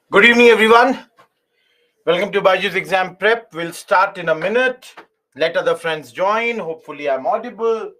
Good evening, everyone. Welcome to Baju's Exam Prep. We'll start in a minute. Let other friends join. Hopefully, I'm audible.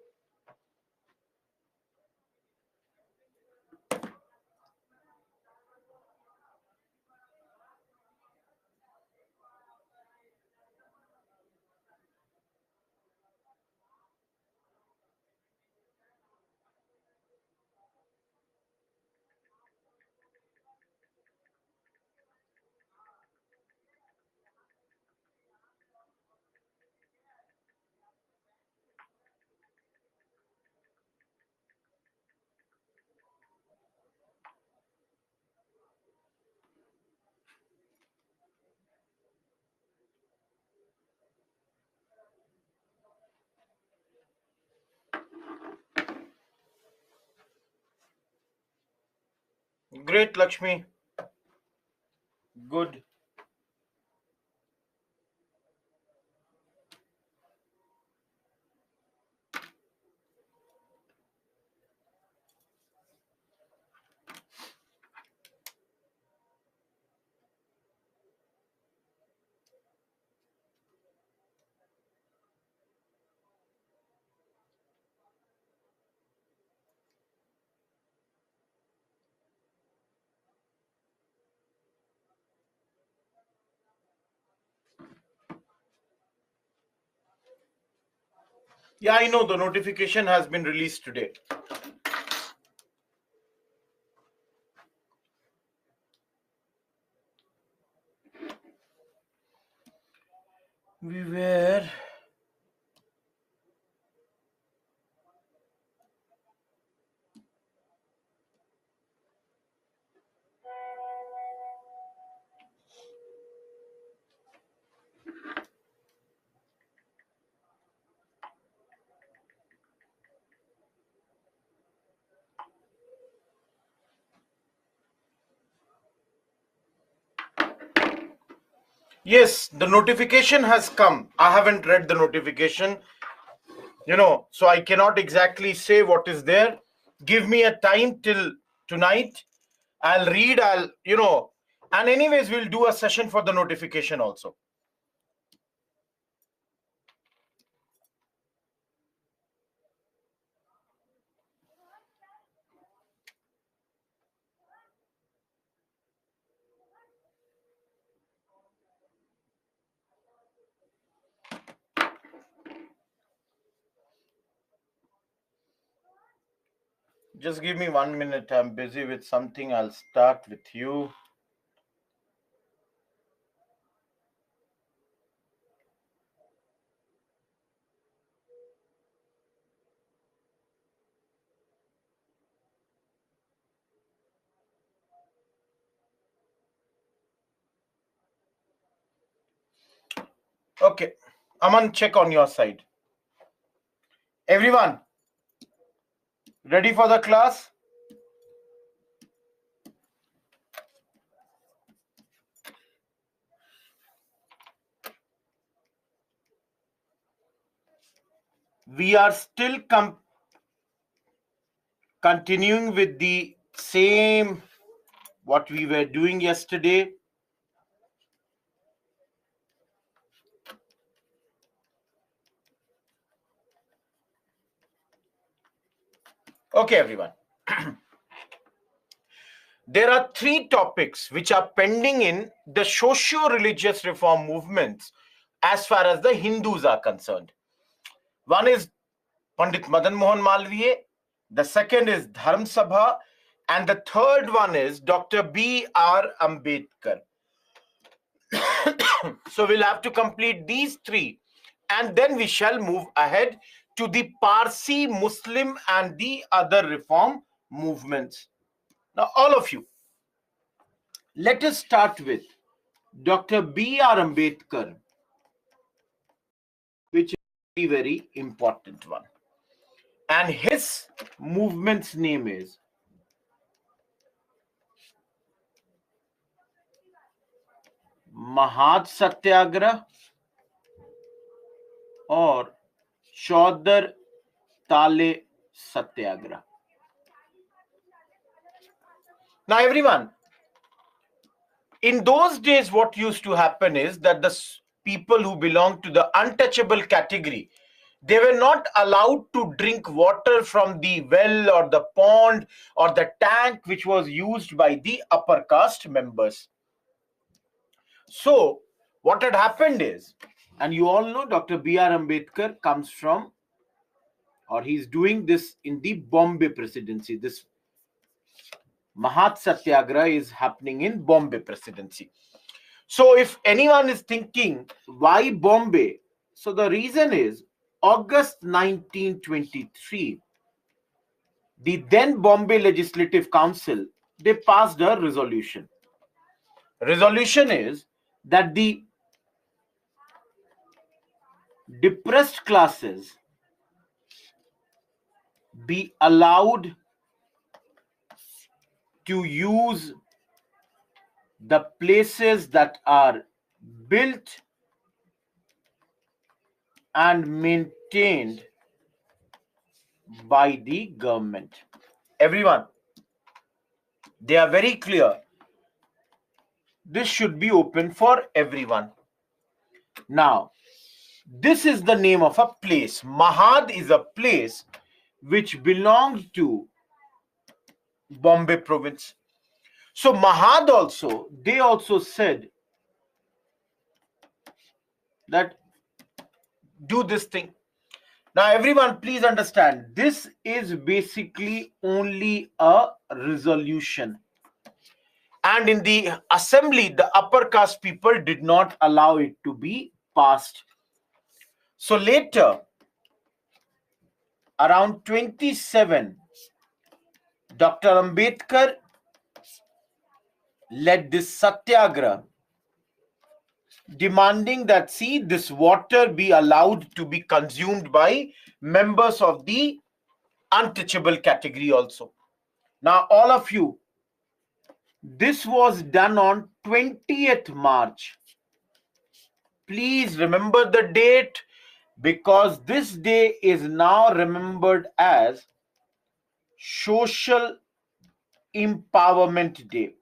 Great, Lakshmi. Good. Yeah, I know the notification has been released today. We were. Yes, the notification has come. I haven't read the notification, so I cannot exactly say what is there. Give me a time till tonight. I'll read, and anyways, we'll do a session for the notification also. Just give me 1 minute. I'm busy with something. I'll start with you. Okay. Aman, check on your side. Everyone, ready for the class? We are still continuing with the same what we were doing yesterday. Okay, everyone. There are 3 topics which are pending in the socio-religious reform movements as far as the Hindus are concerned. One is Pandit Madan Mohan Malviya, the second is Dharm Sabha, and the third one is Dr. B.R. Ambedkar. So we'll have to complete these 3, and then we shall move ahead to the Parsi, Muslim, and the other reform movements. Now, all of you, let us start with Dr. B.R. Ambedkar, which is a very, very important one. And his movement's name is Mahad Satyagrah or Chaudhar Tale Satyagrah. Now, everyone, In those days, what used to happen is that the people who belonged to the untouchable category, they were not allowed to drink water from the well or the pond or the tank which was used by the upper caste members. So what had happened is, and you all know Dr. B.R. Ambedkar comes from, or he's doing this in the Bombay presidency. This Mahat Satyagraha is happening in Bombay presidency. So if anyone is thinking, why Bombay? So the reason is, August 1923, the then Bombay Legislative Council, they passed a resolution. Resolution is that the depressed classes be allowed to use the places that are built and maintained by the government. Everyone, they are very clear. This should be open for everyone. Now, this is the name of a place. Mahad is a place which belonged to Bombay province. So Mahad also, they also said that do this thing. Now everyone, please understand, this is basically only a resolution. And in the assembly, the upper caste people did not allow it to be passed. So later, around 27, Dr. Ambedkar led this satyagraha demanding that, see, this water be allowed to be consumed by members of the untouchable category also. Now, all of you, this was done on 20th March. Please remember the date, because this day is now remembered as Social Empowerment Day.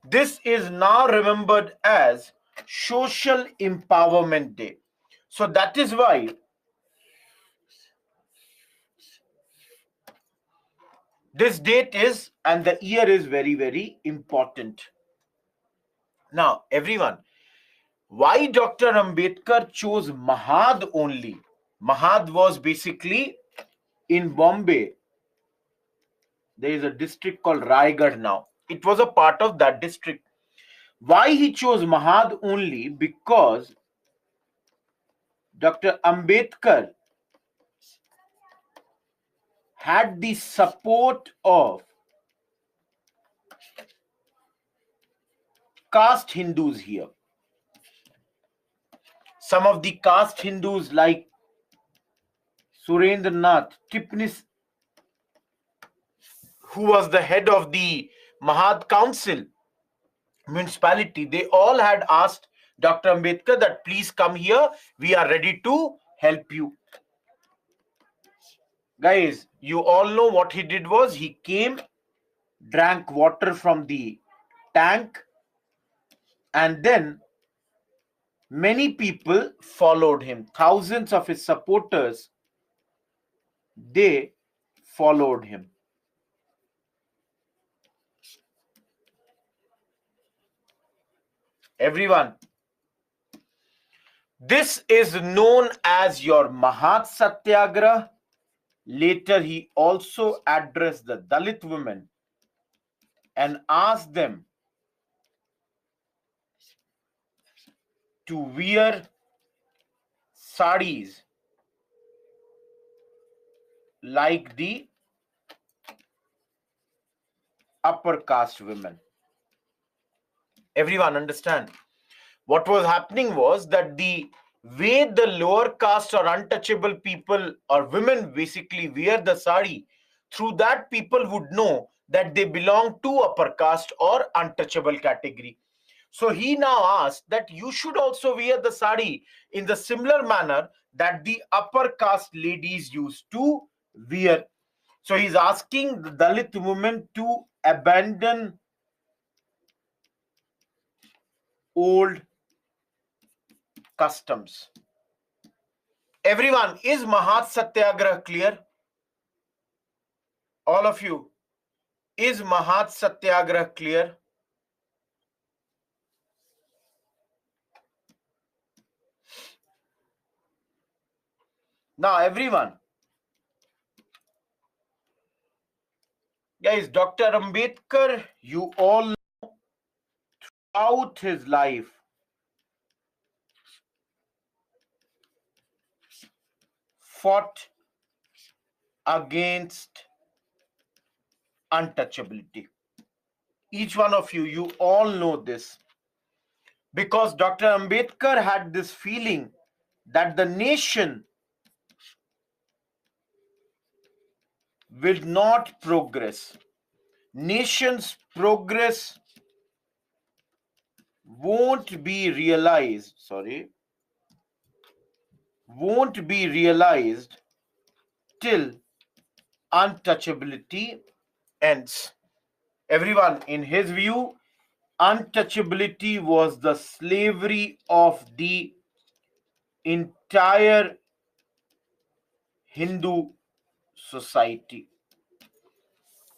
This is now remembered as Social Empowerment Day. So that is why this date is, and the year is very, very important. Now, everyone, why Dr. Ambedkar chose Mahad only? Mahad was basically in Bombay. There is a district called Raigad now. It was a part of that district. Why he chose Mahad only? Because Dr. Ambedkar had the support of caste Hindus here. Some of the caste Hindus like Surendranath Tipnis, who was the head of the Mahad Council municipality, they all had asked Dr. Ambedkar that please come here, we are ready to help you. Guys, you all know what he did was, he came, drank water from the tank, and then many people followed him. Thousands of his supporters, they followed him. Everyone, this is known as your Mahat Satyagraha. Later, he also addressed the Dalit women and asked them to wear saris like the upper caste women. Everyone understand? What was happening was that the way the lower caste or untouchable people or women basically wear the sari, through that people would know that they belong to upper caste or untouchable category. So he now asked that you should also wear the sari in the similar manner that the upper caste ladies used to wear. So he's asking the Dalit movement to abandon old customs. Everyone, is Mahat Satyagrah clear? All of you, is Mahat Satyagrah clear? Now, everyone, guys, Dr. Ambedkar, you all know, throughout his life, fought against untouchability. Each one of you, you all know this. Because Dr. Ambedkar had this feeling that the nation will not progress. Nation's progress won't be realized, won't be realized till untouchability ends. Everyone, in his view, untouchability was the slavery of the entire Hindu society.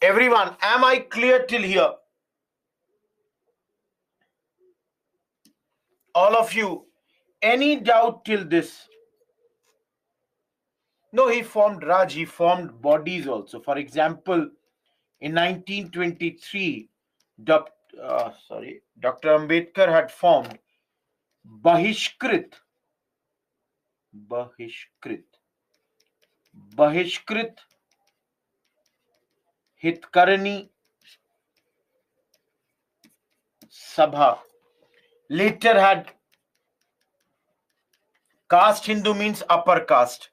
Everyone, am I clear till here? All of you, any doubt till this? No, he formed Raj, he formed bodies also. For example, in 1923, Dr. Ambedkar had formed Bahishkrit Hitkarani Sabha. Later had caste Hindu means upper caste.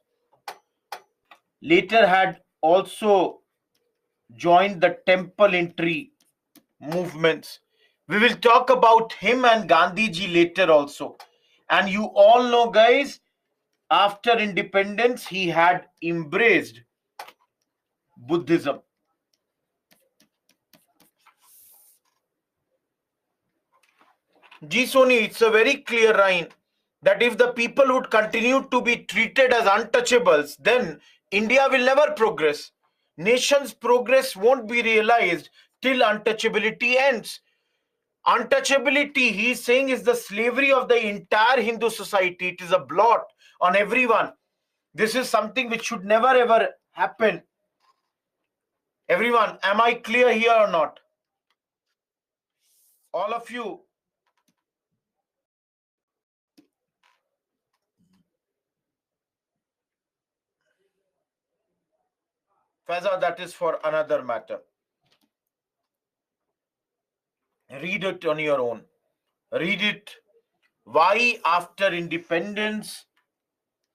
Later had also joined the temple entry movements. We will talk about him and Gandhiji later also. And you all know, guys, after independence, he had embraced Buddhism. Ji Soni, it's a very clear line that if the people would continue to be treated as untouchables, then India will never progress. Nation's progress won't be realized till untouchability ends. Untouchability, he's saying, is the slavery of the entire Hindu society. It is a blot on everyone. This is something which should never ever happen. Everyone, am I clear here or not? All of you. Faiza, that is for another matter. Read it on your own. Read it. Why after independence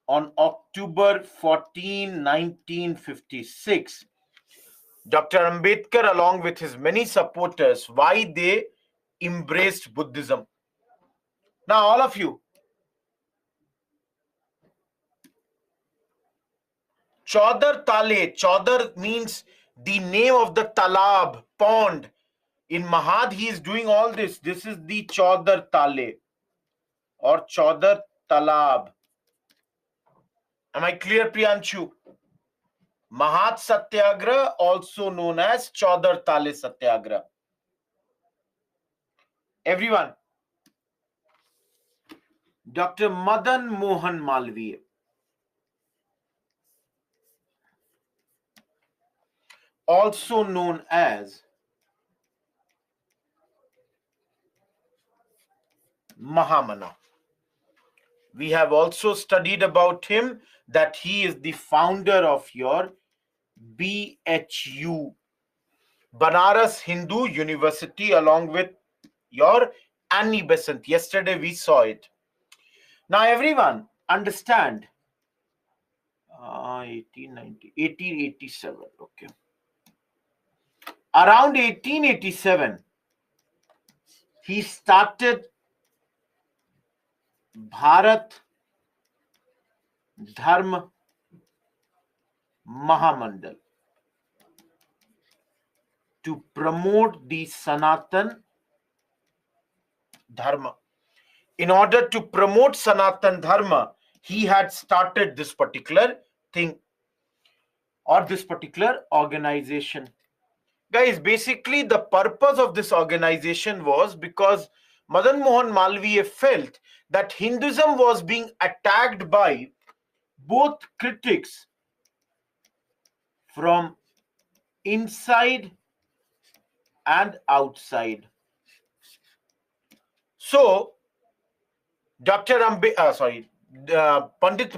on October 14, 1956, Dr. Ambedkar, along with his many supporters, why they embraced Buddhism. Now, all of you, Chaudhar Tale. Chaudhar means the name of the talab, pond. In Mahad, he is doing all this. This is the Chaudhar Tale or Chaudhar Talab. Am I clear, Priyanshu? Mahat Satyagrah, also known as Chaudhar Tale Satyagrah. Everyone, Dr. Madan Mohan Malviya, also known as Mahamana. We have also studied about him that he is the founder of your BHU, Banaras Hindu University, along with your Annie Besant. Yesterday we saw it. Now everyone understand 1887. Okay. Around 1887, he started Bharat Dharma Mahamandal. to promote the Sanatan Dharma. In order to promote Sanatan Dharma, he had started this particular thing or this particular organization. Guys, basically the purpose of this organization was because Madan Mohan Malviya felt that Hinduism was being attacked by both critics from inside and outside. So, Pandit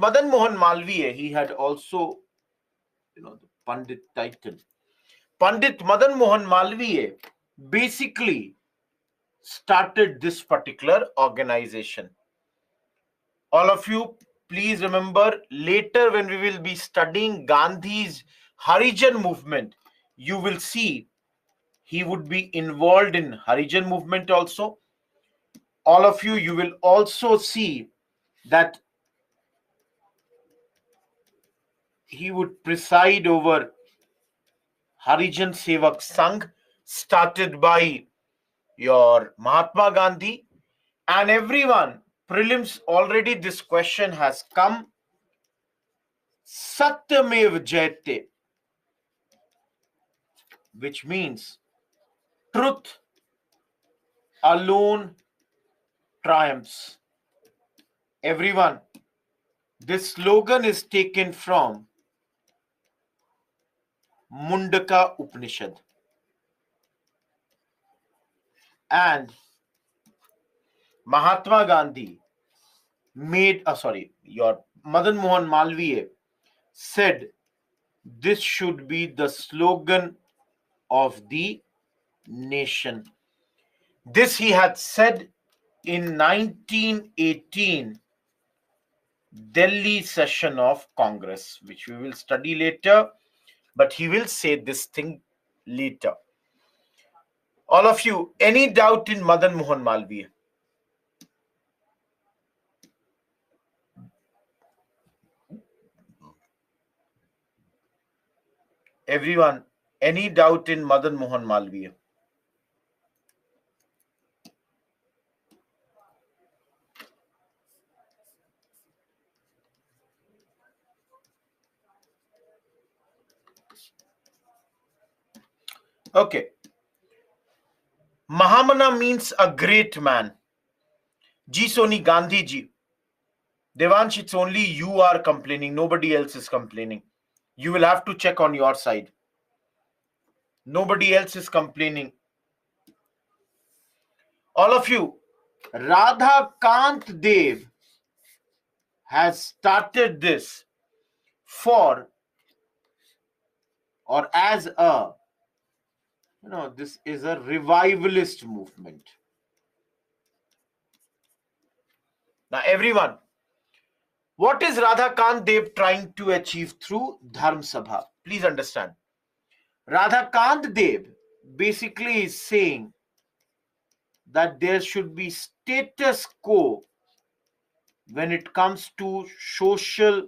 Madan Mohan Malviya, he had also, the Pandit title. Pandit Madan Mohan Malviya basically started this particular organization. All of you, please remember, later when we will be studying Gandhi's Harijan movement, you will see he would be involved in Harijan movement also. All of you, you will also see that he would preside over Harijan Sevak Sangh, started by your Mahatma Gandhi. And everyone, prelims already this question has come. Satyamev Jayate, which means truth alone triumphs. Everyone, this slogan is taken from Mundaka Upanishad. And Mahatma Gandhi your Madan Mohan Malviya said this should be the slogan of the nation. This he had said in 1918 Delhi session of Congress, which we will study later, but he will say this thing later. All of you, any doubt in Madan Mohan Malviya? Everyone, any doubt in Madan Mohan Malviya? Okay. Mahamana means a great man. Ji Soni Gandhi ji. Devansh, it's only you are complaining. Nobody else is complaining. You will have to check on your side. Nobody else is complaining. All of you, Radha Kant Dev has started this for or as a, this is a revivalist movement. Now everyone, what is Radha Kant Dev trying to achieve through Dharm Sabha? Please understand. Radha Kant Dev basically is saying that there should be status quo when it comes to social,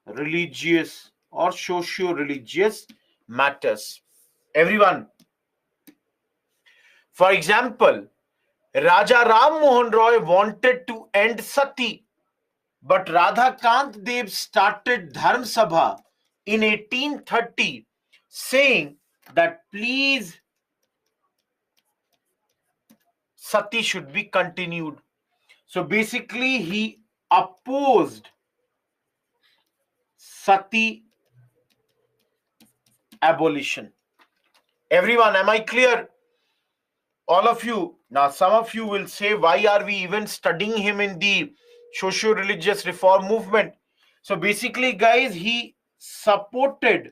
religious or socio-religious matters. Everyone, for example, Raja Ram Mohan Roy wanted to end Sati, but Radha Kant Dev started Dharm Sabha in 1830 saying that please Sati should be continued. So basically he opposed Sati abolition. Everyone, am I clear? All of you, now some of you will say, why are we even studying him in the socio-religious reform movement? So basically, guys, he supported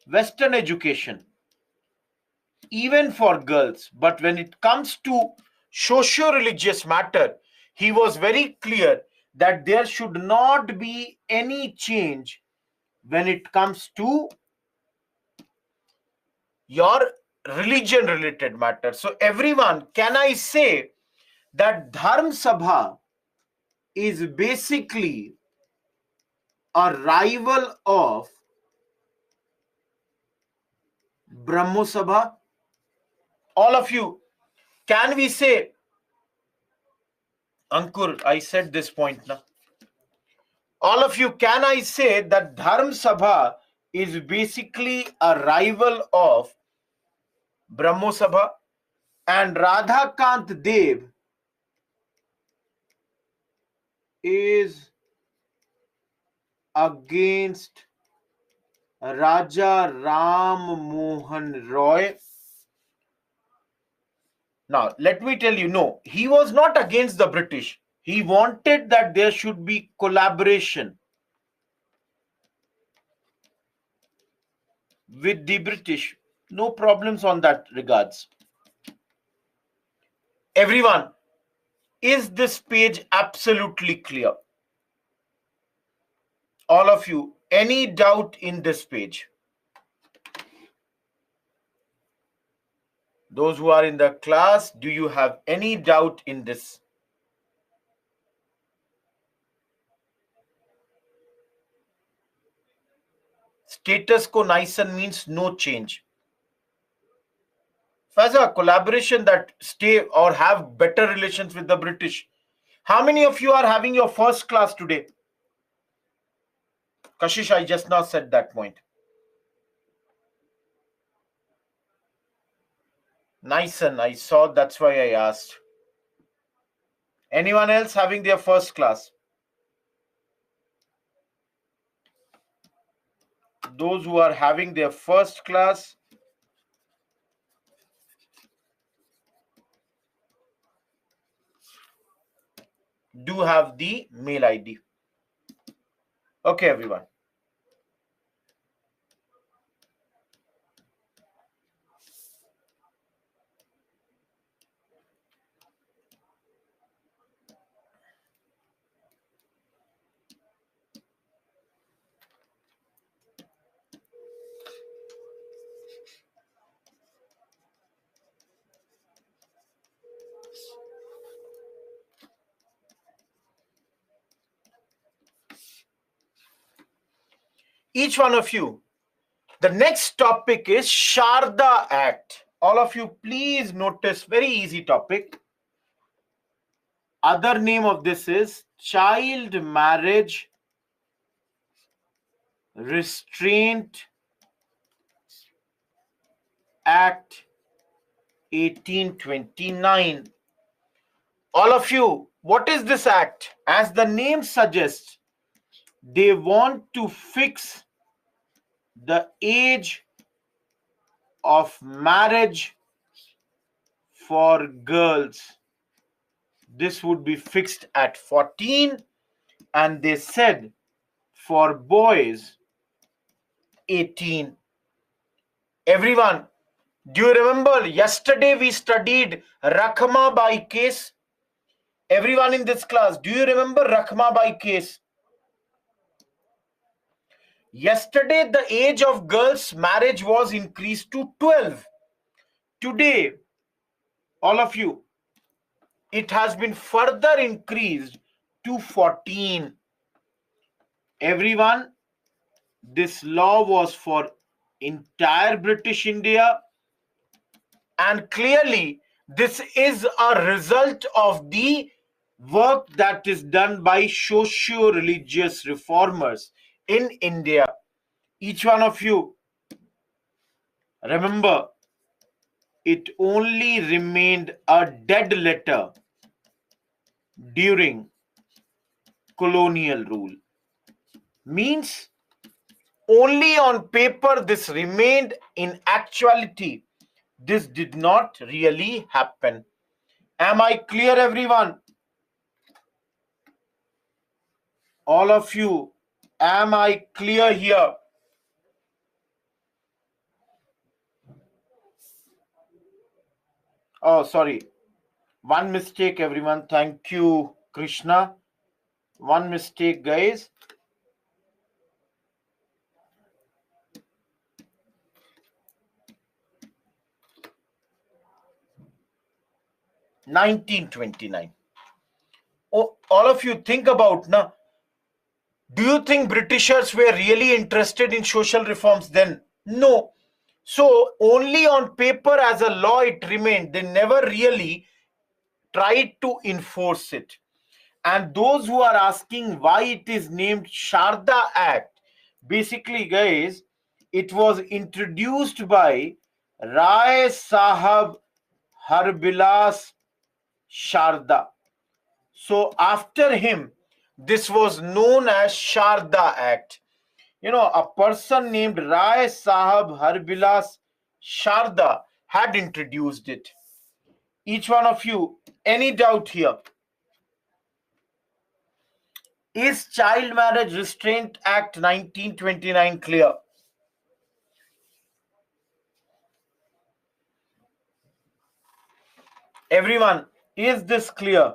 Western education, even for girls. But when it comes to socio-religious matter, he was very clear that there should not be any change when it comes to your religion related matter. So everyone, can I say that Dharm Sabha is basically a rival of Brahmo Sabha. All of you, can we say, Ankur, I said this point now. All of you, can I say that Dharm Sabha is basically a rival of Brahmo Sabha, and Radhakant Dev is against Raja Ram Mohan Roy? Now, let me tell you, no, he was not against the British. He wanted that there should be collaboration with the British. No problems on that regards. Everyone, is this page absolutely clear? All of you, any doubt in this page? Those who are in the class, do you have any doubt in this? Status quo nisan means no change. Faza, collaboration that stay or have better relations with the British. How many of you are having your first class today? Kashish, I just now said that point. Nisan, I saw, that's why I asked. Anyone else having their first class? Those who are having their first class, do have the mail ID. Okay, everyone. Each one of you, the next topic is Sharda Act. All of you, please notice, very easy topic. Other name of this is Child Marriage Restraint Act 1829. All of you, what is this act? As the name suggests, they want to fix the age of marriage for girls. This would be fixed at 14, and they said for boys 18. Everyone, do you remember yesterday we studied Rakhma Bai case? Everyone in this class, do you remember Rakhma Bai case? Yesterday, the age of girls' marriage was increased to 12. Today, all of you, it has been further increased to 14. Everyone, this law was for entire British India, and clearly this is a result of the work that is done by socio-religious reformers in India. Each one of you, remember, it only remained a dead letter during colonial rule. Means only on paper this remained. In actuality, this did not really happen. Am I clear, everyone? All of you, am I clear here? Oh, sorry. One mistake, everyone. Thank you, Krishna. One mistake, guys. (1929). Oh, all of you think about now. Do you think Britishers were really interested in social reforms then? No. So only on paper as a law it remained. They never really tried to enforce it. And those who are asking why it is named Sharda Act, basically, guys, it was introduced by Rai Sahab Harbilas Sharda. So after him, this was known as Sharda Act. You know, a person named Rai Sahab Harbilas Sharda had introduced it. Each one of you, any doubt here? Is Child Marriage Restraint Act 1929 clear? Everyone, is this clear?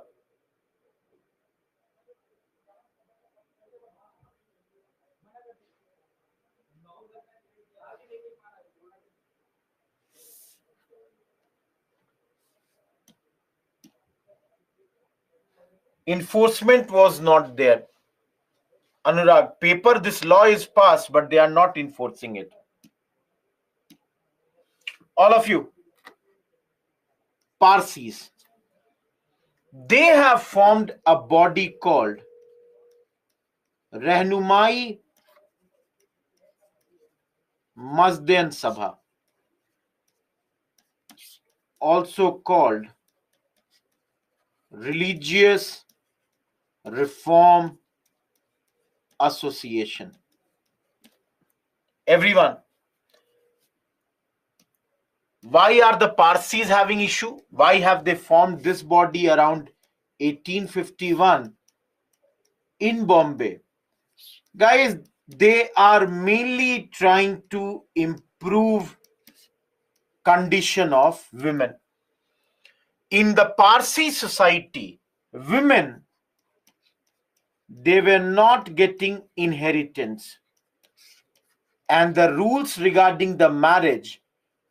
Enforcement was not there. Anurag, paper, this law is passed, but they are not enforcing it. All of you, Parsis, they have formed a body called Rehnumai Mazdain Sabha, also called Religious Reform Association. Everyone, why are the Parsis having issue? Why have they formed this body around 1851 in Bombay? Guys, they are mainly trying to improve condition of women. In the Parsi society, women, they were not getting inheritance, and the rules regarding the marriage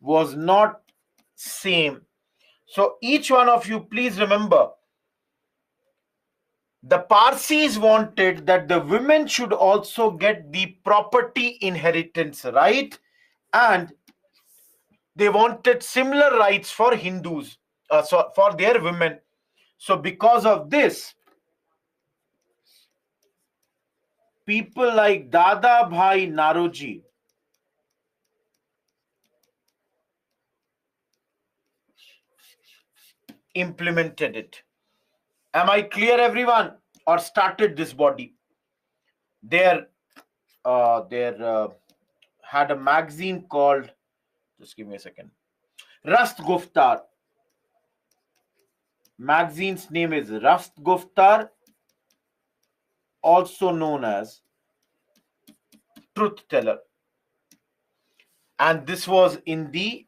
was not same. So each one of you, please remember, the Parsis wanted that the women should also get the property inheritance right, and they wanted similar rights for Hindus, so for their women. So because of this, people like Dada Bhai Naroji implemented it. Am I clear, everyone? Or started this body? There had a magazine called, just give me a second, Rast Guftar. Magazine's name is Rast Guftar, also known as Truth Teller. And this was in the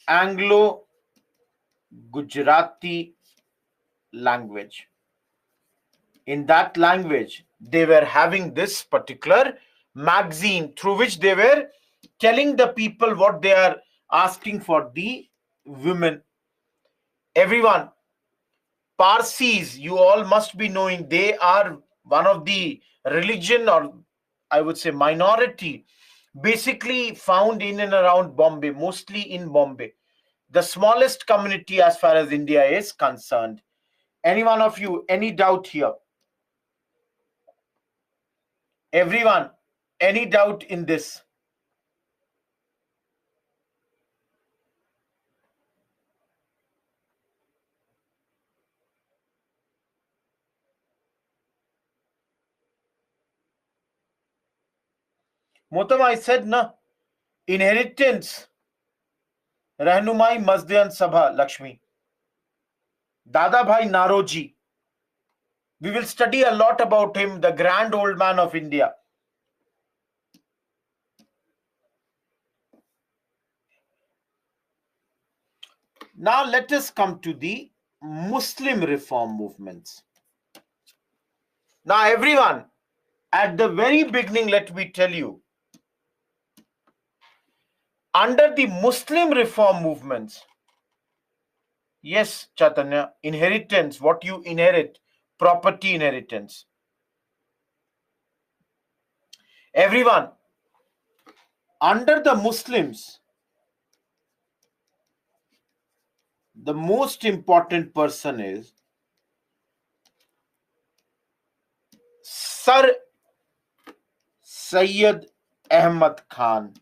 Anglo Gujarati language. In that language, they were having this particular magazine through which they were telling the people what they are asking for the women. Everyone, Parsis, you all must be knowing, they are one of the religion, or I would say minority, basically found in and around Bombay, mostly in Bombay. The smallest community as far as India is concerned. Any one of you, any doubt here? Everyone, any doubt in this? Motam, I said na, inheritance. Rahnumai Mazdain Sabha, Lakshmi. Dada Bhai Naroji. We will study a lot about him, the grand old man of India. Now let us come to the Muslim reform movements. Now everyone, at the very beginning, let me tell you, under the Muslim reform movements, yes, Chaitanya, inheritance, what you inherit, property inheritance. Everyone, Under the Muslims, the most important person is Sir Syed Ahmad Khan.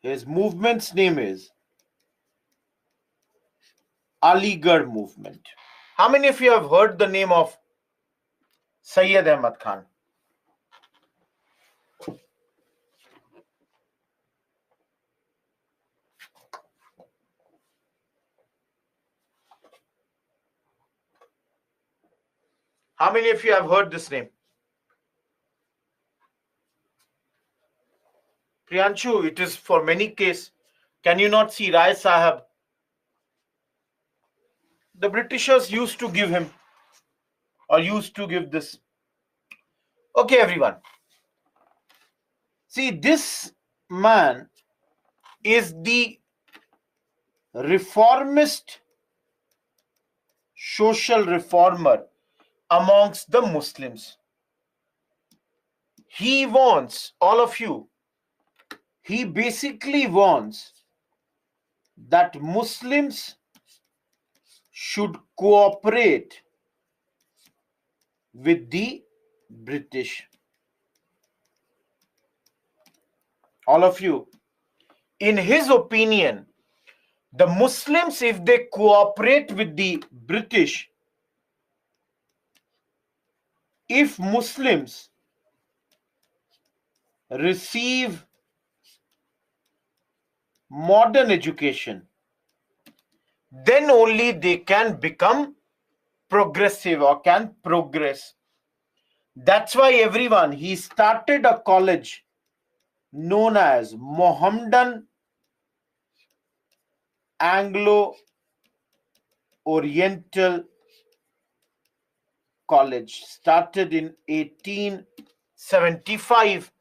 His movement's name is Aligarh Movement. How many of you have heard the name of Syed Ahmad Khan? How many of you have heard this name? Priyanshu, it is for many cases. Can you not see Rai Sahab? The Britishers used to give him, or used to give this. Okay, everyone. See, this man is the reformist social reformer amongst the Muslims. He wants, all of you, he basically wants that Muslims should cooperate with the British. All of you, in his opinion, the Muslims, if they cooperate with the British, if Muslims receive modern education, then only they can become progressive or can progress. That's why everyone, he started a college known as Mohammedan Anglo-Oriental College, started in 1875.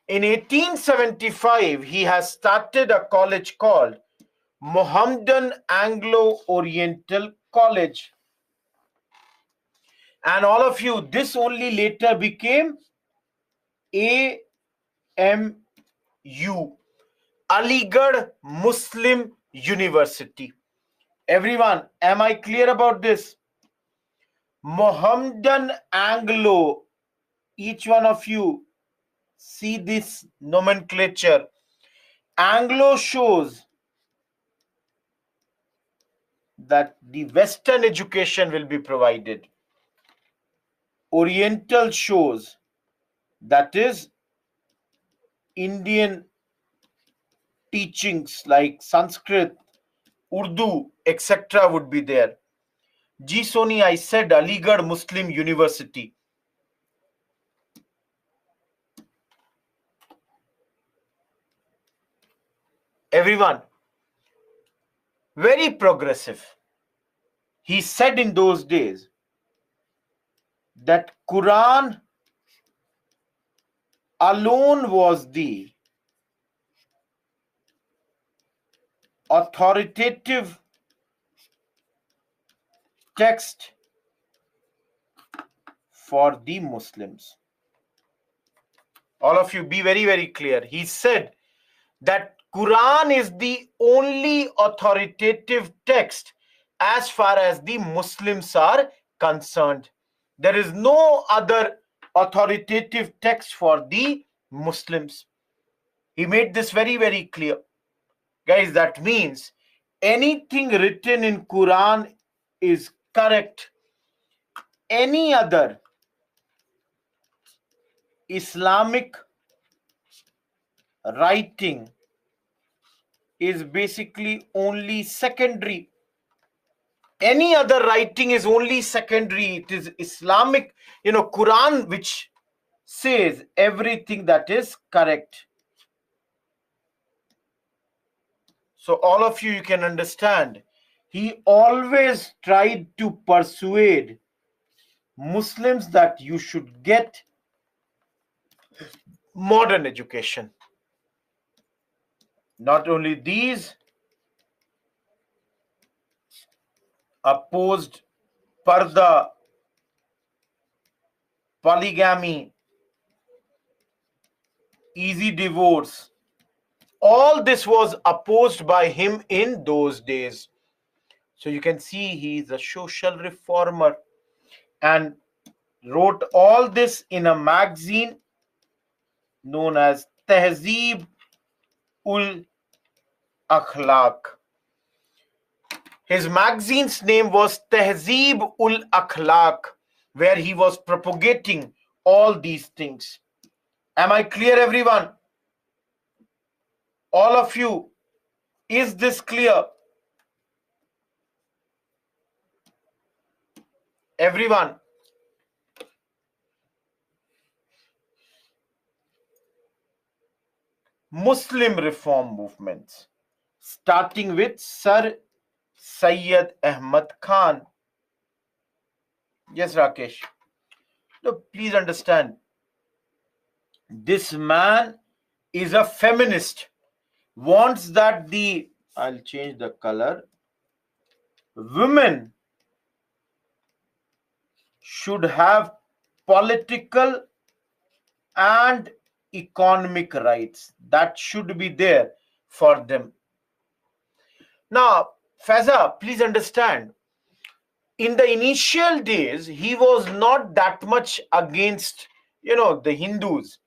In 1875, he has started a college called Mohammedan Anglo-Oriental College. And all of you, this only later became AMU, Aligarh Muslim University. Everyone, am I clear about this? Mohammedan Anglo, each one of you see this nomenclature. Anglo shows that the Western education will be provided. Oriental shows that is Indian teachings like Sanskrit, Urdu, etc. would be there. G. Sony, I said Aligarh Muslim University. Everyone, very progressive. He said in those days that Quran alone was the authoritative text for the Muslims. All of you be very, very clear. He said that Quran is the only authoritative text as far as the Muslims are concerned. There is no other authoritative text for the Muslims. He made this very, very clear. Guys, that means anything written in Quran is correct. Any other Islamic writing is basically only secondary. Any other writing is only secondary. It is Islamic, Quran, which says everything that is correct. So all of you can understand, he always tried to persuade Muslims that you should get modern education. Not only these, opposed parda, polygamy, easy divorce. All this was opposed by him in those days. So you can see he is a social reformer and wrote all this in a magazine known as Tehzeeb ul Akhlaq. His magazine's name was Tehzeeb ul Akhlaq, where he was propagating all these things. Am I clear, everyone? All of you, is this clear? Everyone? Muslim reform movements, starting with Sir Syed Ahmad Khan. Yes, Rakesh. No, please understand. This man is a feminist. Wants that I'll change the color. Women should have political and economic rights. That should be there for them. Now, Faiza, please understand. In the initial days, he was not that much against, the Hindus.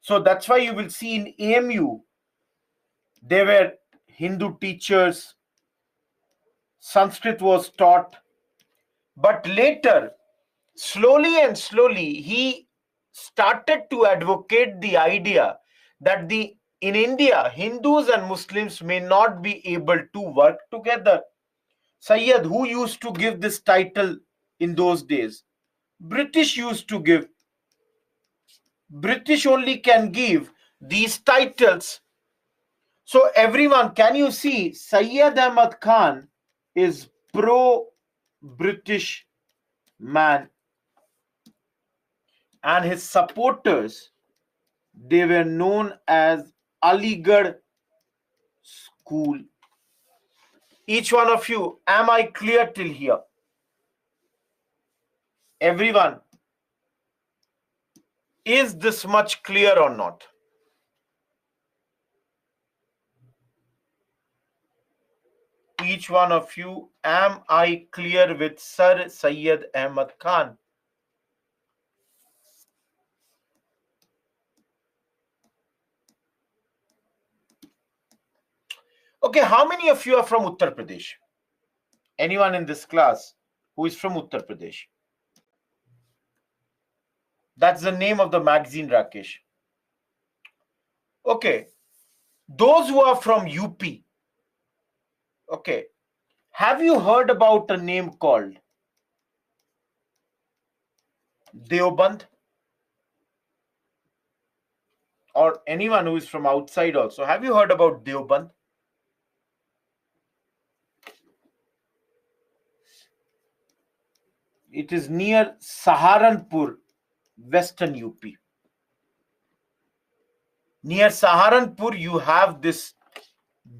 So that's why you will see in AMU, there were Hindu teachers, Sanskrit was taught. But later, slowly and slowly, he started to advocate the idea that in India, Hindus and Muslims may not be able to work together. Sayyid, who used to give this title in those days? British used to give. British only can give these titles. So everyone, can you see Syed Ahmad Khan is pro-British man, and his supporters, they were known as Aligarh School. Each one of you, am I clear till here? Everyone, is this much clear or not? Each one of you, am I clear with Sir Syed Ahmad Khan? Okay, how many of you are from Uttar Pradesh? Anyone in this class who is from Uttar Pradesh? That's the name of the magazine, Rakesh. Okay, those who are from UP, okay, have you heard about a name called Deoband? Or anyone who is from outside also, have you heard about Deoband? It is near Saharanpur, western UP. Near Saharanpur, you have this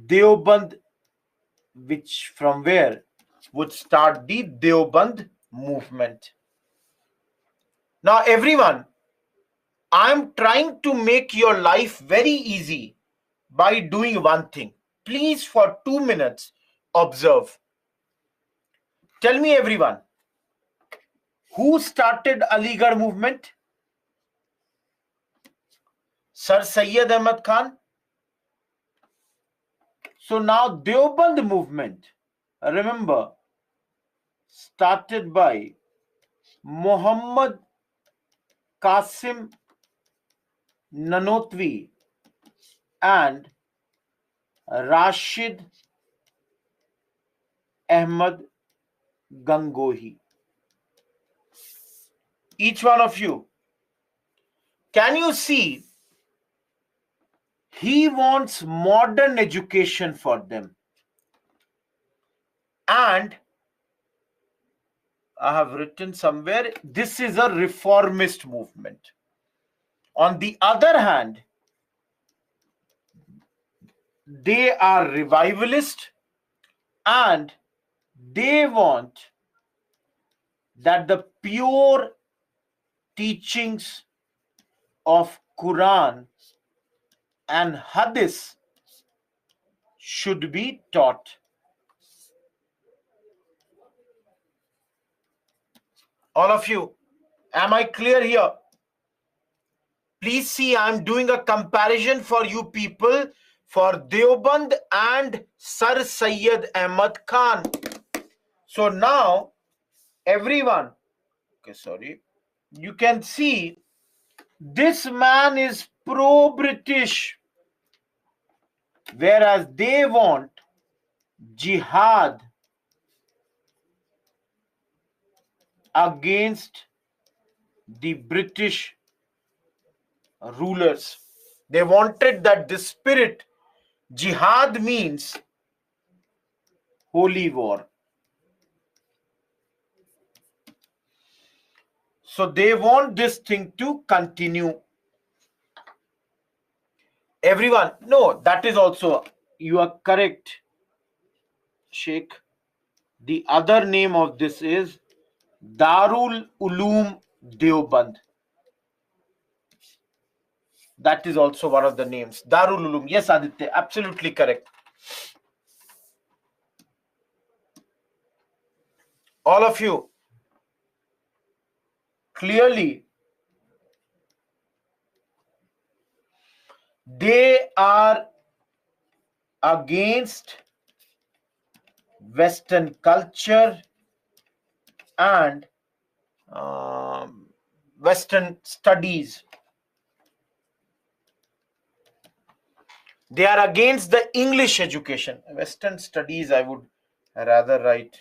Deoband, which from where would start the Deoband movement. Now, everyone, I'm trying to make your life very easy by doing one thing. Please, for 2 minutes, observe. Tell me, everyone, who started Aligarh movement? Sir Syed Ahmad Khan. So now Deoband movement, remember, started by Muhammad Qasim Nanotwi and Rashid Ahmad Gangohi. Each one of you, can you see? He wants modern education for them. And I have written somewhere, this is a reformist movement. On the other hand, they are revivalist and they want that the pure teachings of Quran and hadith should be taught. All of you, am I clear here? Please see, I'm doing a comparison for you people for Deoband and Sir Syed Ahmad Khan. So now, everyone, okay, sorry, you can see this man is pro-British, whereas they want jihad against the British rulers. They wanted that the spirit, jihad means holy war. So they want this thing to continue. Everyone, no, that is also, you are correct, Sheikh. The other name of this is Darul Uloom Deoband. That is also one of the names. Darul Uloom. Yes, Aditya, absolutely correct. All of you, clearly, they are against Western culture and Western studies. They are against the English education. Western studies, I would rather write.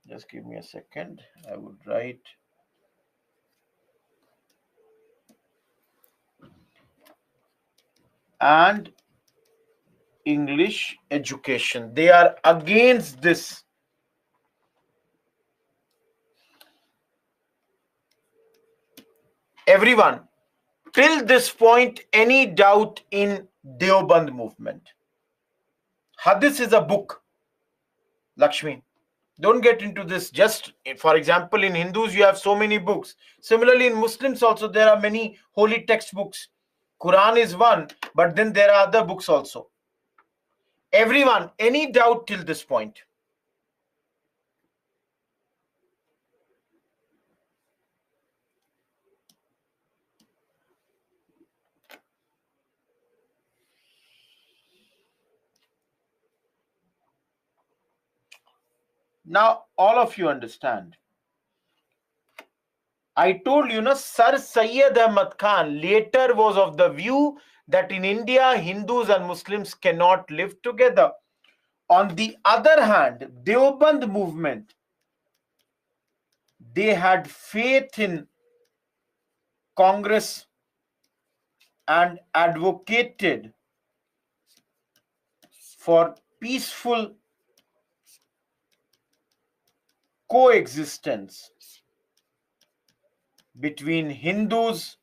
Just give me a second. I would write and English education. They are against this. Everyone, till this point, any doubt in Deoband movement? Hadith is a book, Lakshmi. Don't get into this. Just, for example, in Hindus, you have so many books. Similarly, in Muslims also, there are many holy textbooks. Quran is one, but then there are other books also. Everyone, any doubt till this point? Now, all of you understand. I told you, Sir Syed Ahmad Khan later was of the view that in India, Hindus and Muslims cannot live together. On the other hand, Deoband movement, they had faith in Congress and advocated for peaceful coexistence between Hindus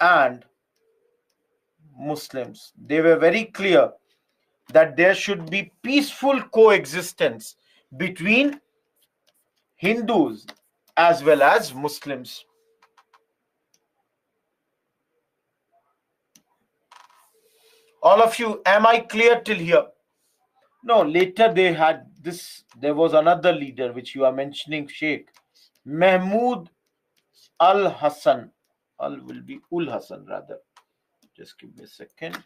and Muslims. They were very clear that there should be peaceful coexistence between Hindus as well as Muslims. All of you, am I clear till here? No, later they had this, there was another leader which you are mentioning, Sheikh Mahmood Al-Hassan. Al will be Ul Hassan rather. Just give me a second.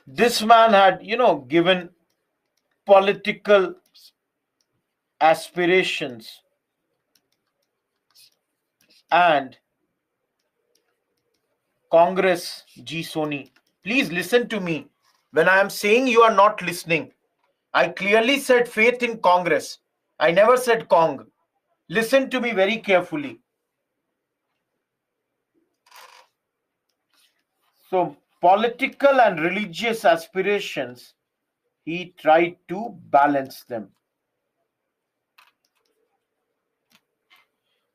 This man had, given political aspirations and Congress, G. Soni. Please listen to me. When I am saying you are not listening, I clearly said faith in Congress. I never said Cong. Listen to me very carefully. So, political and religious aspirations, he tried to balance them.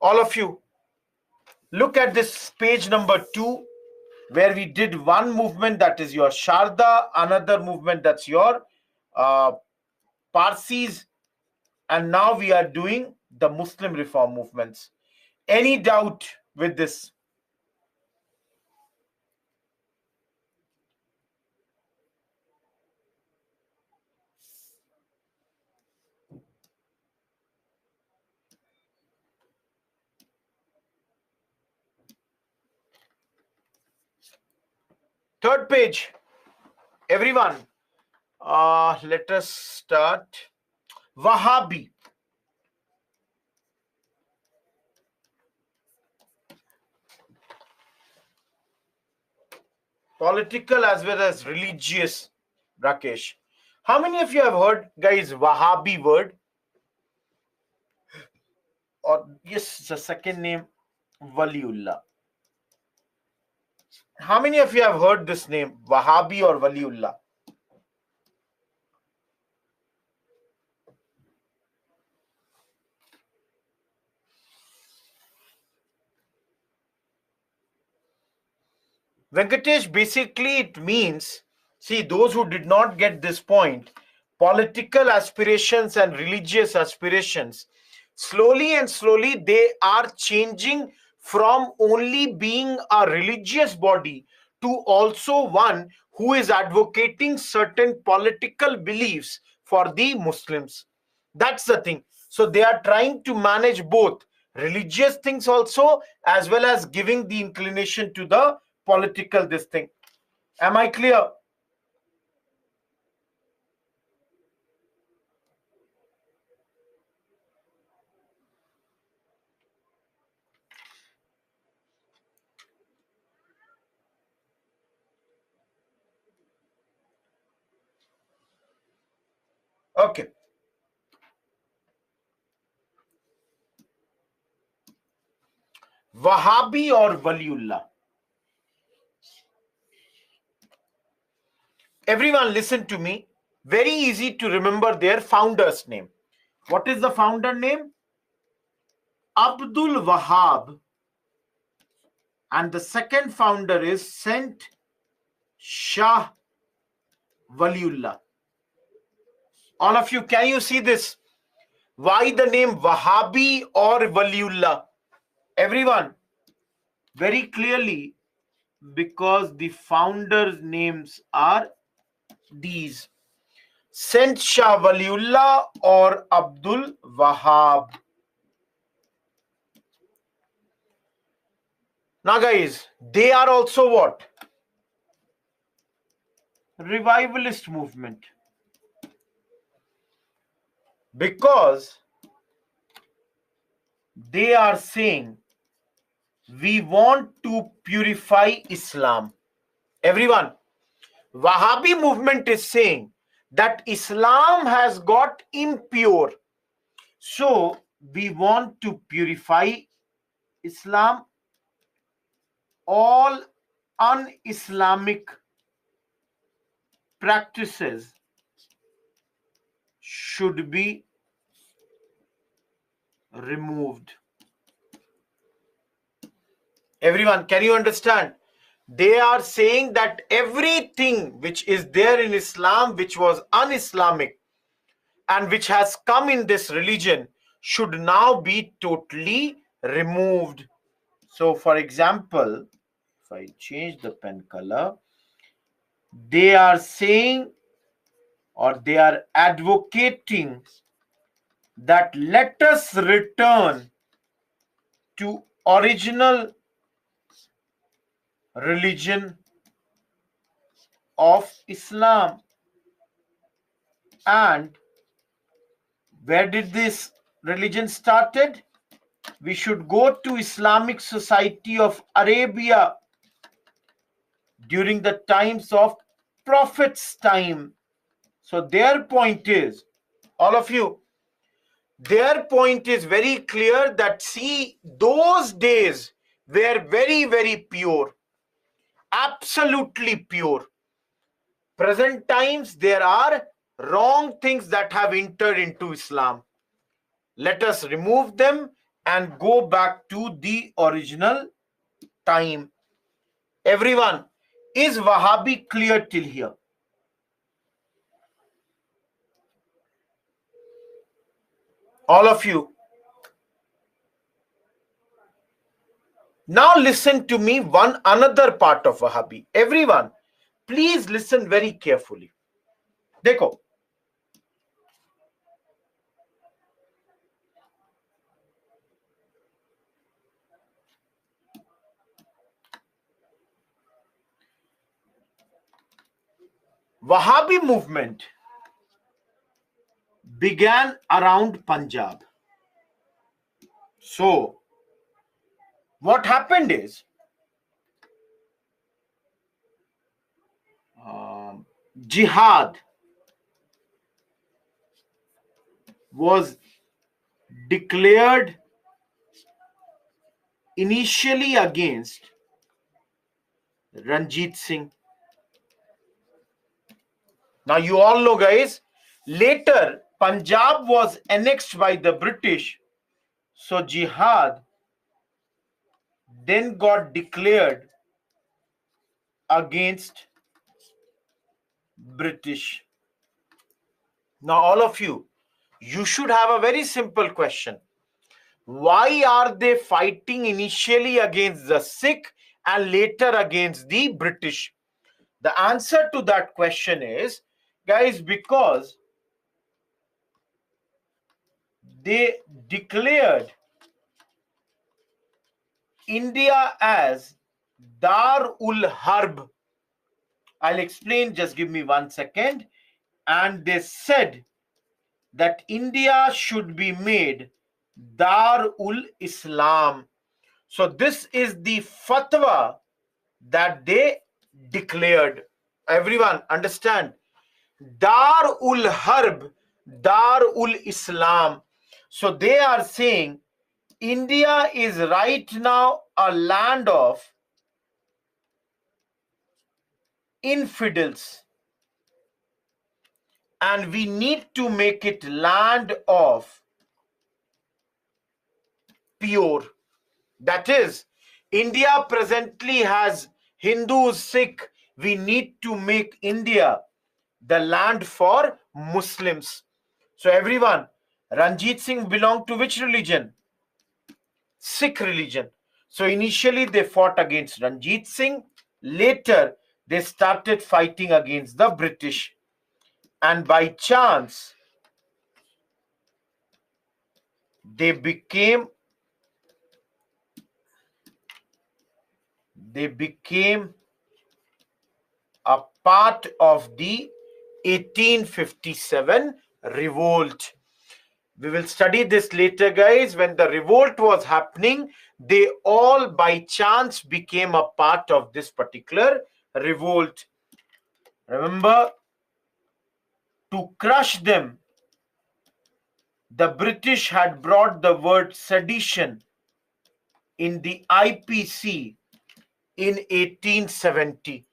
All of you, look at this page number 2, where we did one movement, that is your Sharda, another movement, that's your Parsis, and now we are doing the Muslim reform movements. Any doubt with this? Third page, everyone. Let us start. Wahhabi. Political as well as religious, Rakesh. How many of you have heard, guys, Wahhabi word? Or yes, the second name, Waliullah. How many of you have heard this name, Wahhabi or Waliullah? Venkatesh, basically it means, see, those who did not get this point, political aspirations and religious aspirations, slowly and slowly they are changing from only being a religious body to also one who is advocating certain political beliefs for the Muslims. That's the thing. So they are trying to manage both religious things also, as well as giving the inclination to the political this thing. Am I clear? Okay. Wahhabi or Waliullah? Everyone listen to me. Very easy to remember their founder's name. What is the founder name? Abdul Wahab. And the second founder is Saint Shah Waliullah. All of you, can you see this? Why the name Wahhabi or Waliullah? Everyone, very clearly, because the founders' names are these: Saint Shah Waliullah or Abdul Wahab. Now, guys, they are also what? Revivalist movement. Because they are saying we want to purify Islam. Everyone, Wahhabi movement is saying that Islam has got impure. So we want to purify Islam. All un-Islamic practices should be removed. Everyone, can you understand? They are saying that everything which is there in Islam, which was un-Islamic and which has come in this religion, should now be totally removed. So, for example, if I change the pen color, they are saying, or they are advocating, that let us return to original religion of Islam. And where did this religion started? We should go to Islamic Society of Arabia during the times of Prophet's time. So their point is, all of you, their point is very clear that, see, those days were very, very pure, absolutely pure. Present times, there are wrong things that have entered into Islam. Let us remove them and go back to the original time. Everyone, is Wahhabi clear till here? All of you, Now listen to me, another part of Wahhabi. Everyone, please listen very carefully. देखो, Wahhabi movement began around Punjab. So, what happened is, jihad was declared initially against Ranjit Singh. Now you all know, guys, later Punjab was annexed by the British. So jihad then got declared against British. Now all of you should have a very simple question. Why are they fighting initially against the Sikh and later against the British? The answer to that question is, guys, because they declared India as Dar-ul Harb. I'll explain, just give me 1 second. And they said that India should be made Dar-ul Islam. So this is the fatwa that they declared. Everyone understand? Dar-ul Harb, Dar-ul Islam. So they are saying India is right now a land of infidels, and we need to make it land of pure. That is, India presently has Hindus, Sikh. We need to make India the land for Muslims. So everyone, Ranjit Singh belonged to which religion? Sikh religion. So initially they fought against Ranjit Singh. Later they started fighting against the British. And by chance, they became a part of the 1857 revolt. We will study this later, guys. When the revolt was happening, they all by chance became a part of this particular revolt. Remember, to crush them, the British had brought the word sedition in the IPC in 1870.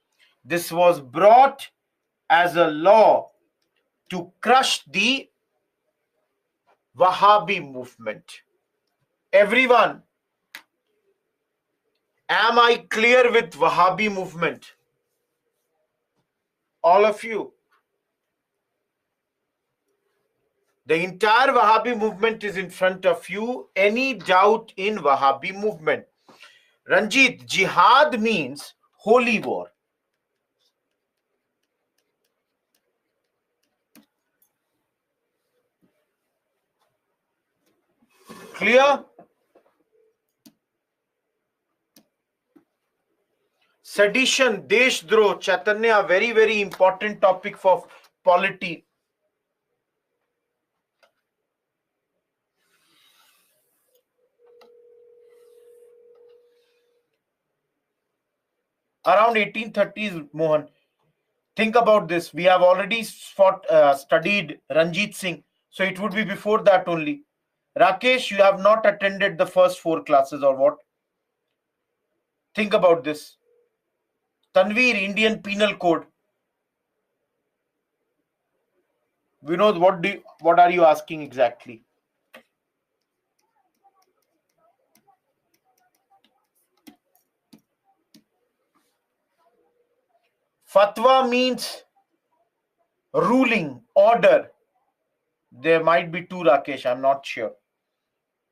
This was brought as a law to crush the Wahhabi movement. Everyone, am I clear with Wahhabi movement? All of you. The entire Wahhabi movement is in front of you. Any doubt in Wahhabi movement? Ranjit, jihad means holy war. Clear? Sedition, Deshdroh, Chaitanya, very, very important topic for polity. Around 1830s, Mohan. Think about this. We have already studied Ranjit Singh. So it would be before that only. Rakesh, you have not attended the first 4 classes or what? Think about this. Tanveer, Indian Penal Code. Vinod, what are you asking exactly? Fatwa means ruling, order. There might be 2, Rakesh, I'm not sure.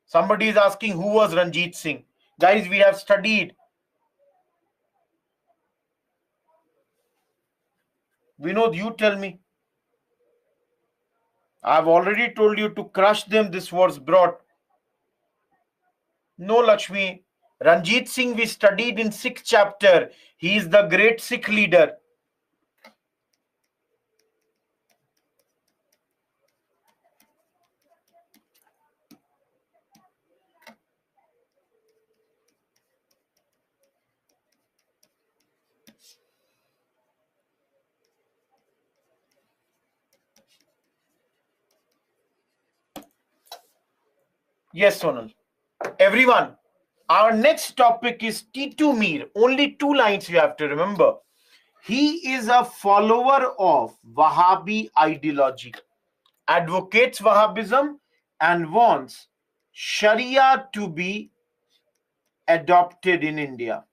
Somebody is asking who was Ranjit Singh. Guys, we have studied. Vinod, you tell me. I've already told you to crush them. This was brought. No, Lakshmi. Ranjit Singh, we studied in 6th chapter. He is the great Sikh leader. Yes, Sonal. Everyone, our next topic is Titu Mir. Only 2 lines you have to remember. He is a follower of Wahhabi ideology, advocates Wahhabism, and wants Sharia to be adopted in India.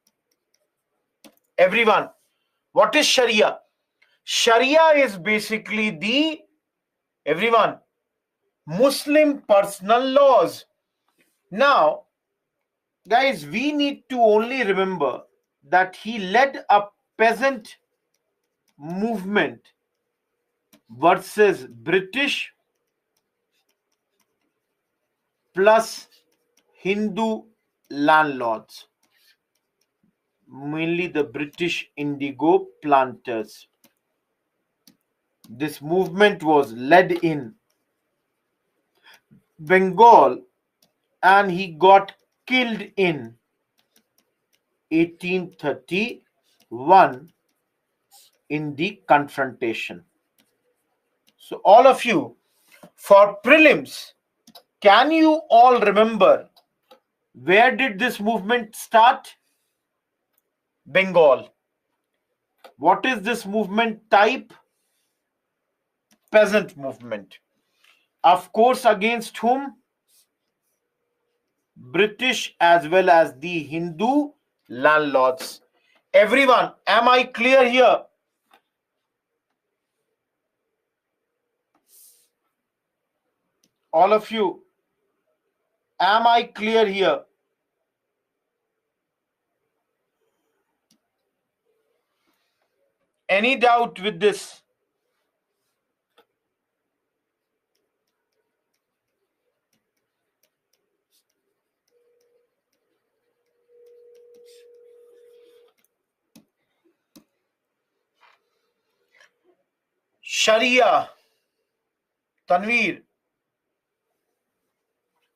Everyone, what is Sharia? Sharia is basically the, everyone, Muslim personal laws. Now, guys, we need to only remember that he led a peasant movement versus British plus Hindu landlords, mainly the British indigo planters. This movement was led in Bengal and he got killed in 1831 in the confrontation. So all of you, for prelims, can you all remember where did this movement start? Bengal. What is this movement type? Peasant movement. Of course, against whom? British as well as the Hindu landlords. Everyone, am I clear here? All of you, am I clear here? Any doubt with this? Sharia, Tanveer.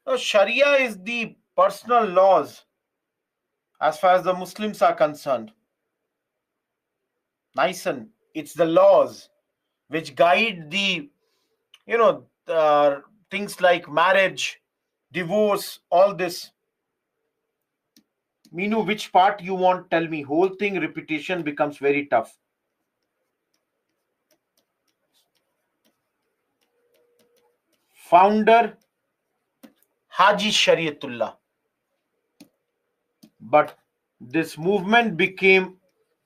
No, Sharia is the personal laws as far as the Muslims are concerned. Nice, it's the laws which guide the, things like marriage, divorce, all this. Meenu, which part you want? Tell me. Whole thing repetition becomes very tough. Founder Haji Shariatullah. But this movement became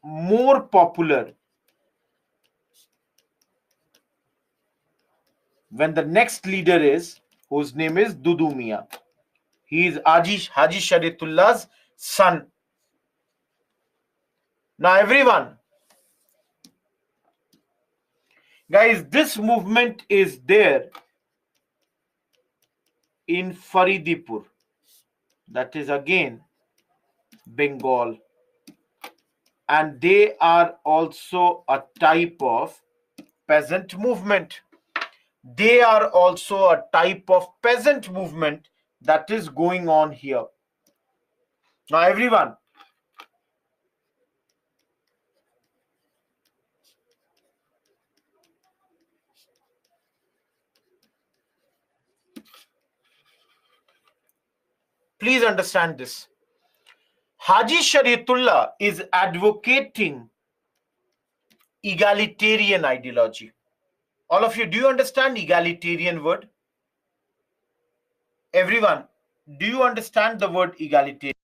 more popular when the next leader is, whose name is Dudu Mian. He is Haji Shariatullah's son. Now everyone, guys, this movement is there in Faridipur. That is again Bengal. And they are also a type of peasant movement. They are also a type of peasant movement that is going on here. Now everyone, please understand this. Haji Shariatullah is advocating egalitarian ideology. All of you, do you understand egalitarian word? Everyone, do you understand the word egalitarian?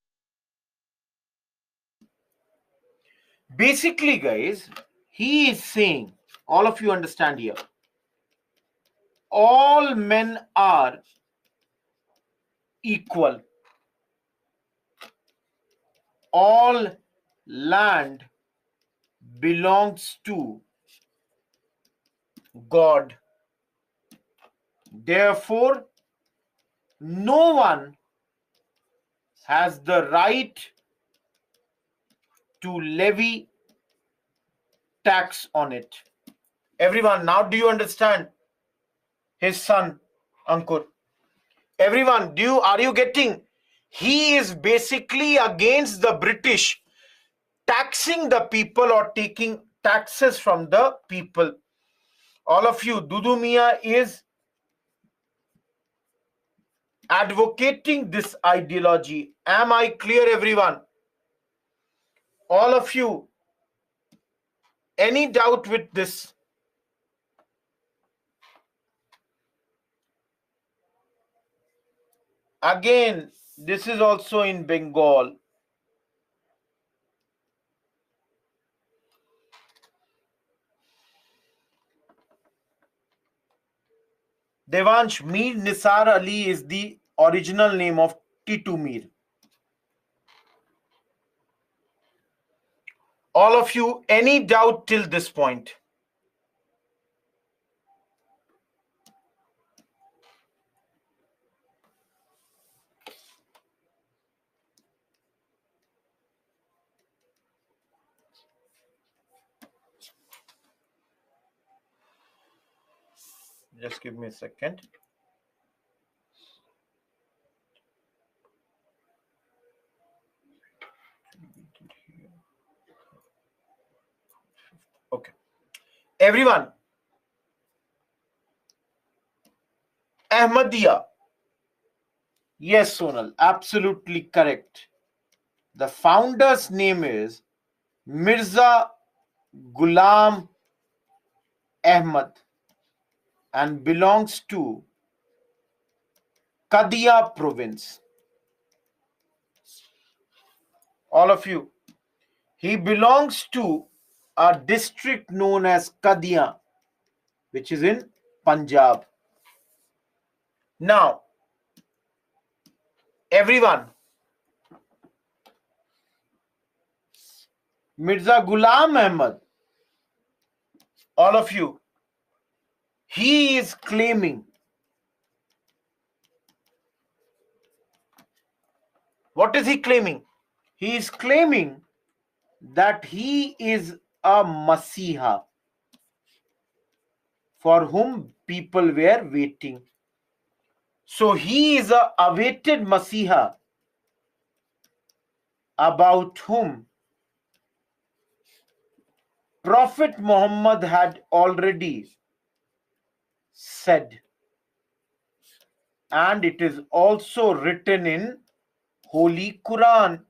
Basically, guys, he is saying, all of you understand here, all men are equal. all land belongs to God. Therefore, no one has the right to levy tax on it. Everyone, now do you understand his son, Ankur? Everyone, are you getting? He is basically against the British taxing the people or taking taxes from the people. All of you, Dudu Miya is advocating this ideology. Am I clear, everyone? All of you, any doubt with this? Again, this is also in Bengal. Devansh, Mir Nisar Ali is the original name of Titu Mir. All of you, any doubt till this point? Just give me a second. Okay. Everyone, Ahmadiyya. Yes, Sonal, absolutely correct. The founder's name is Mirza Ghulam Ahmad and belongs to Kadia province. All of you, he belongs to a district known as Kadia, which is in Punjab. Now, everyone, Mirza Ghulam Ahmad, all of you, he is claiming, what is he claiming? He is claiming that he is a Masiha for whom people were waiting. So he is a awaited Masiha about whom Prophet Muhammad had already said, and it is also written in Holy Quran.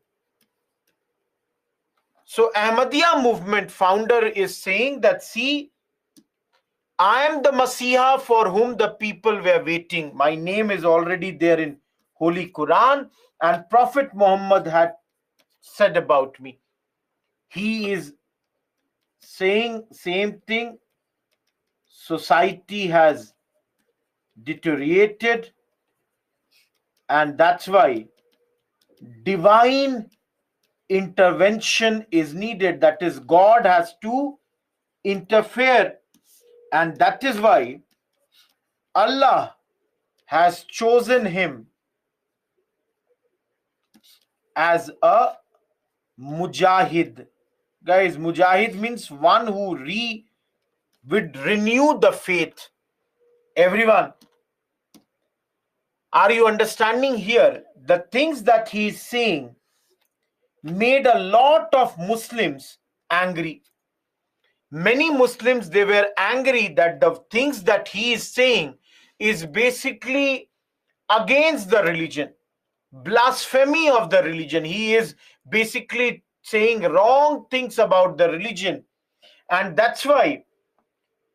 So Ahmadiyya movement founder is saying that, see, I am the Masiha for whom the people were waiting. My name is already there in Holy Quran, and Prophet Muhammad had said about me. He is saying same thing. Society has deteriorated, and that's why divine intervention is needed. That is, God has to interfere, and that is why Allah has chosen him as a mujahid. Guys, mujahid means one who would renew the faith. Everyone, are you understanding here? The things that he is saying made a lot of Muslims angry. Many Muslims, they were angry that the things that he is saying is basically against the religion, blasphemy of the religion. He is basically saying wrong things about the religion. And that's why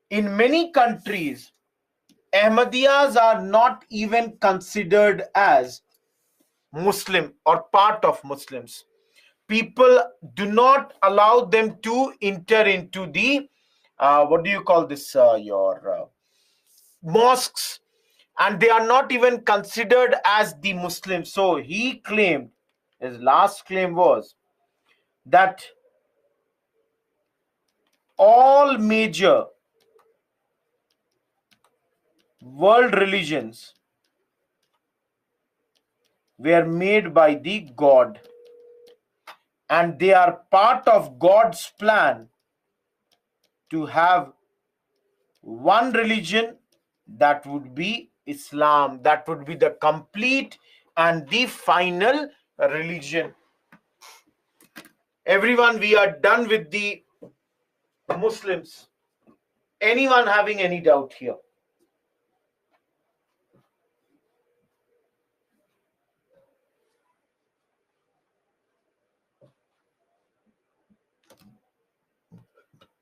in many countries, Ahmadiyyas are not even considered as Muslim or part of Muslims. People do not allow them to enter into the what do you call this, your mosques, and they are not even considered as the Muslims. So he claimed, his last claim was that all major world religions were made by the God, and they are part of God's plan to have one religion, that would be Islam. That would be the complete and the final religion. Everyone, we are done with the Muslims. Anyone having any doubt here?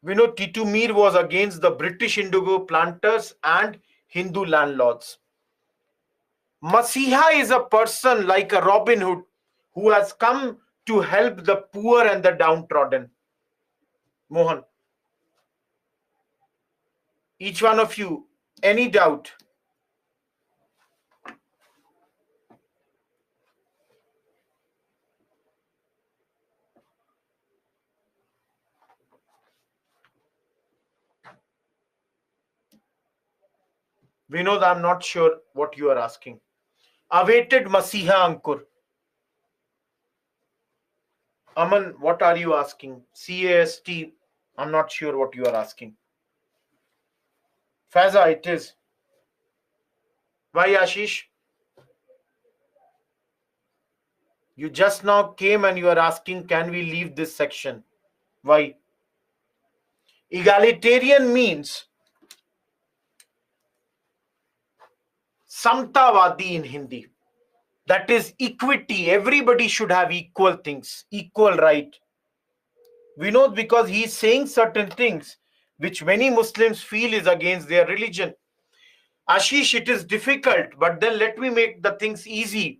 We know Titu Mir was against the British indigo planters and Hindu landlords. Masiha is a person like a Robin Hood who has come to help the poor and the downtrodden. Mohan, each one of you, any doubt? Vinod, I'm not sure what you are asking. Awaited Masiha Ankur. Aman, what are you asking? CAST, I'm not sure what you are asking. Faiza, it is. Why, Ashish? You just now came and you are asking, can we leave this section? Why? Egalitarian means Samtavadi in Hindi. That is equity. Everybody should have equal things, equal right. We know because he is saying certain things which many Muslims feel is against their religion. Ashish, it is difficult, but then let me make the things easy.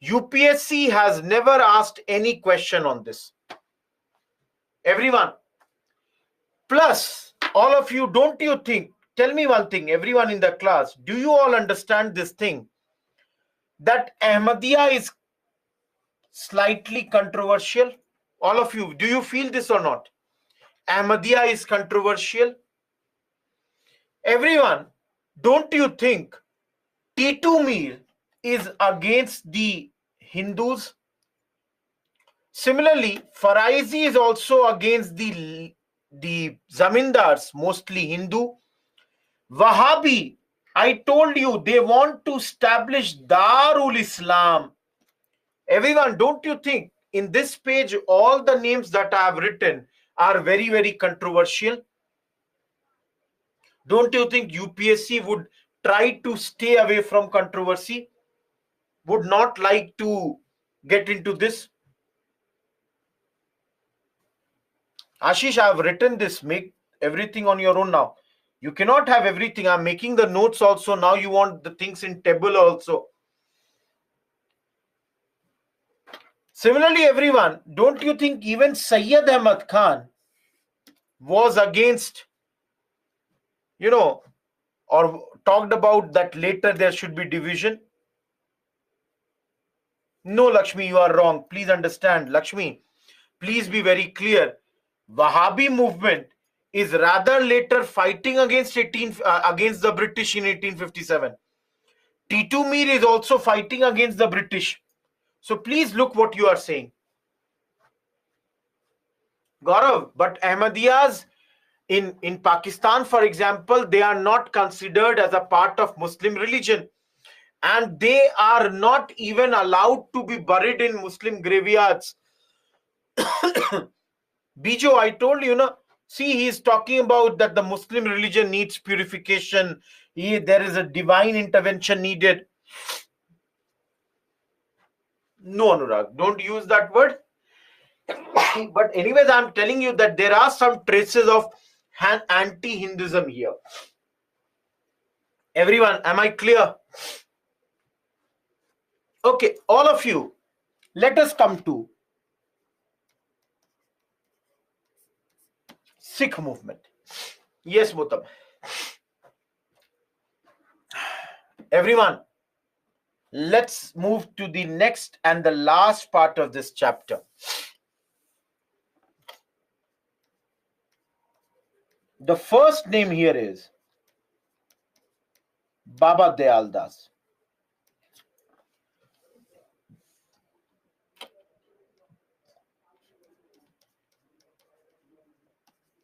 UPSC has never asked any question on this. Everyone. Plus, all of you, don't you think, tell me one thing, everyone in the class, do you all understand this thing? That Ahmadiyya is slightly controversial? All of you, do you feel this or not? Ahmadiyya is controversial. Everyone, don't you think Titu Mir is against the Hindus? Similarly, Faraizi is also against the zamindars, mostly Hindu. Wahhabi, I told you, they want to establish Darul Islam. Everyone, don't you think in this page all the names that I have written are very, very controversial? Don't you think UPSC would try to stay away from controversy? Would not like to get into this? Ashish, I have written this. Make everything on your own now. You cannot have everything. I'm making the notes also. Now you want the things in table also. Similarly, everyone, don't you think even Sayyid Ahmad Khan was against, or talked about that later there should be division? No, Lakshmi, you are wrong. Please understand. Lakshmi, please be very clear. Wahhabi movement is rather later fighting against the British in 1857. Titu Mir is also fighting against the British. So please look what you are saying. Gaurav, but Ahmadiyyas in Pakistan, for example, they are not considered as a part of Muslim religion. And they are not even allowed to be buried in Muslim graveyards. Bijo, I told you, see, he is talking about that the Muslim religion needs purification. There is a divine intervention needed. No, Anurag, don't use that word. But anyways, I'm telling you that there are some traces of anti-Hinduism here. Everyone, am I clear? Okay, all of you, let us come to Sikh movement. Yes, Mutam. Everyone, let's move to the next and the last part of this chapter. The first name here is Baba Dayal Das.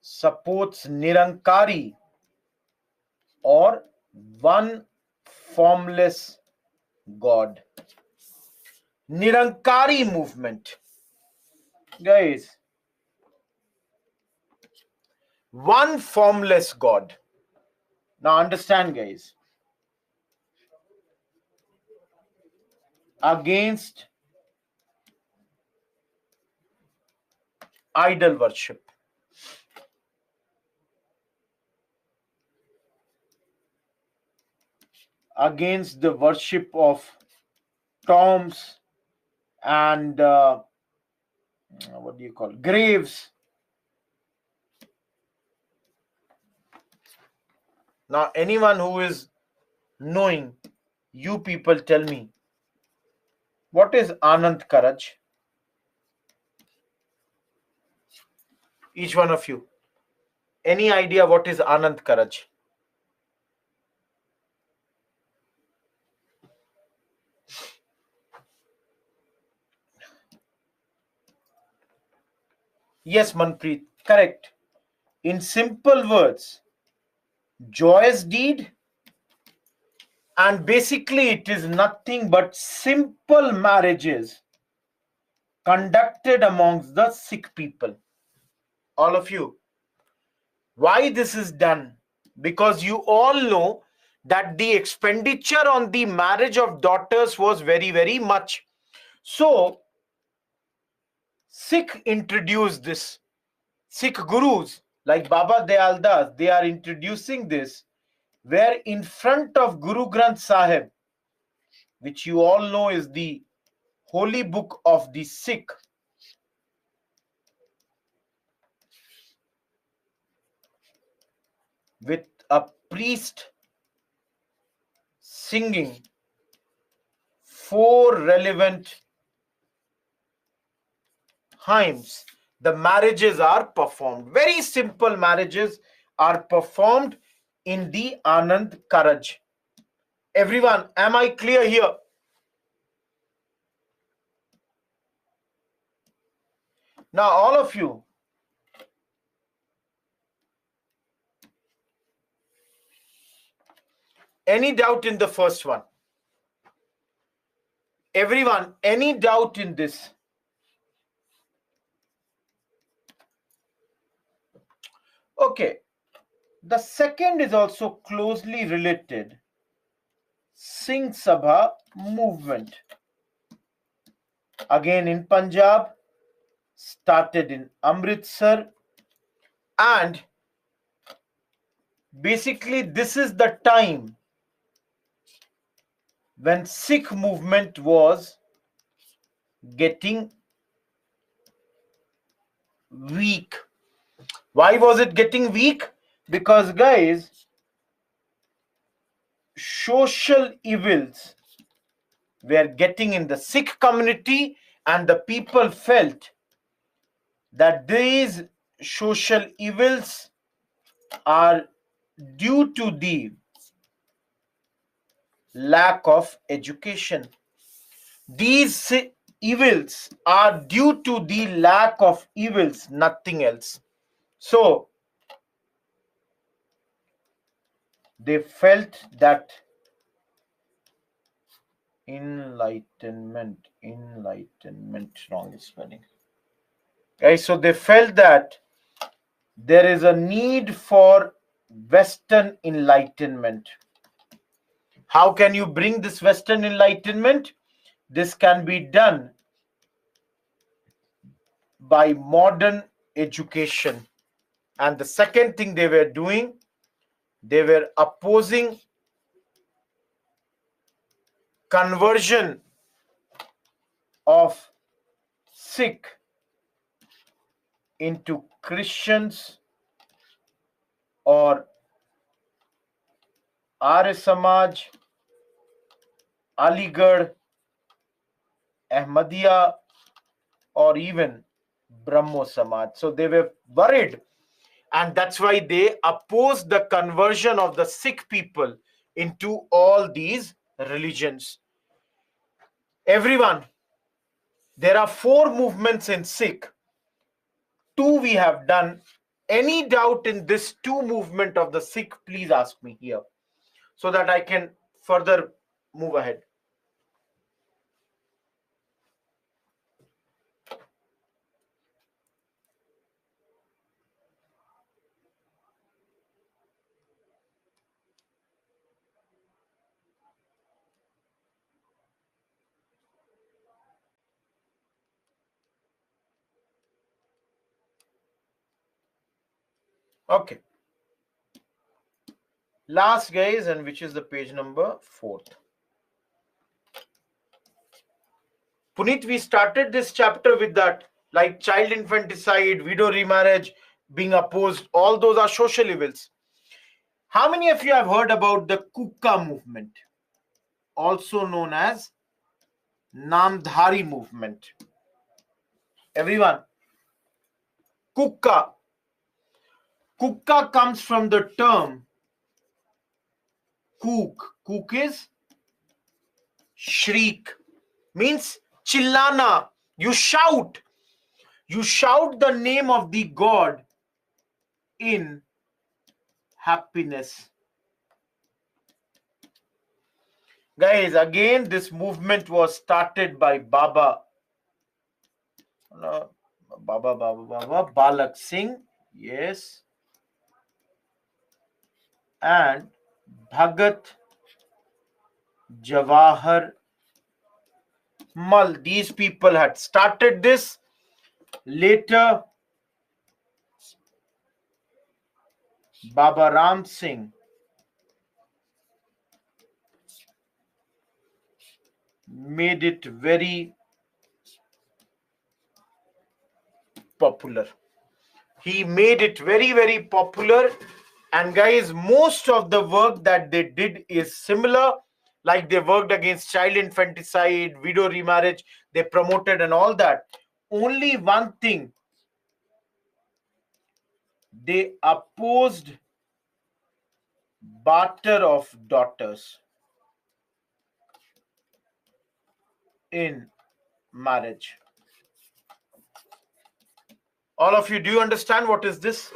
Supports Nirankari or one formless God. Nirankari movement. Guys, one formless God. Now understand, guys. Against idol worship. Against the worship of tombs and what do you call graves. Now anyone who is knowing, you people tell me, what is Anand Karaj? Each one of you. Any idea what is Anand Karaj? Yes, Manpreet, correct. In simple words, joyous deed, and basically it is nothing but simple marriages conducted amongst the Sikh people. All of you. Why this is done? Because you all know that the expenditure on the marriage of daughters was very, very much. So, Sikh introduced this. Sikh gurus like Baba Dayal Das, they are introducing this, where in front of Guru Granth Sahib, which you all know is the holy book of the Sikh, with a priest singing 4 relevant hymns, the marriages are performed. Very simple marriages are performed in the Anand Karaj. Everyone, am I clear here? Now, all of you, any doubt in the first one? Everyone, any doubt in this? Okay. The second is also closely related. Singh Sabha movement. Again in Punjab, started in Amritsar, and basically this is the time when Sikh movement was getting weak. Why was it getting weak? Because, guys, social evils were getting in the Sikh community, and the people felt that these social evils are due to the lack of education. These evils are due to the lack of evils, nothing else. So they felt that enlightenment, wrong spelling. Okay, so they felt that there is a need for Western enlightenment. How can you bring this Western enlightenment? This can be done by modern education. And the second thing they were doing, they were opposing conversion of Sikh into Christians or Arya Samaj, Aligarh, Ahmadiyya, or even Brahmo Samaj. So they were worried And that's why they opposed the conversion of the Sikh people into all these religions. Everyone, there are 4 movements in Sikh. 2 we have done. Any doubt in this 2 movement of the Sikh, please ask me here so that I can further move ahead. Okay. Last, guys, and which is the page number 4th. Puneet, we started this chapter with that, like child infanticide, widow remarriage being opposed. All those are social evils. How many of you have heard about the Kukka movement, also known as Namdhari movement? Everyone, Kukka. Kukka comes from the term Kook. Kook is shriek, means chillana. You shout. You shout the name of the god in happiness. Guys, again, this movement was started by Baba Balak Singh, yes, and Bhagat Jawahar Mal. These people had started this. Later, Baba Ram Singh made it very popular. He made it very, very popular. And guys, most of the work that they did is similar. Like they worked against child infanticide, widow remarriage, they promoted and all that. Only one thing, they opposed barter of daughters in marriage. All of you, do you understand what is this?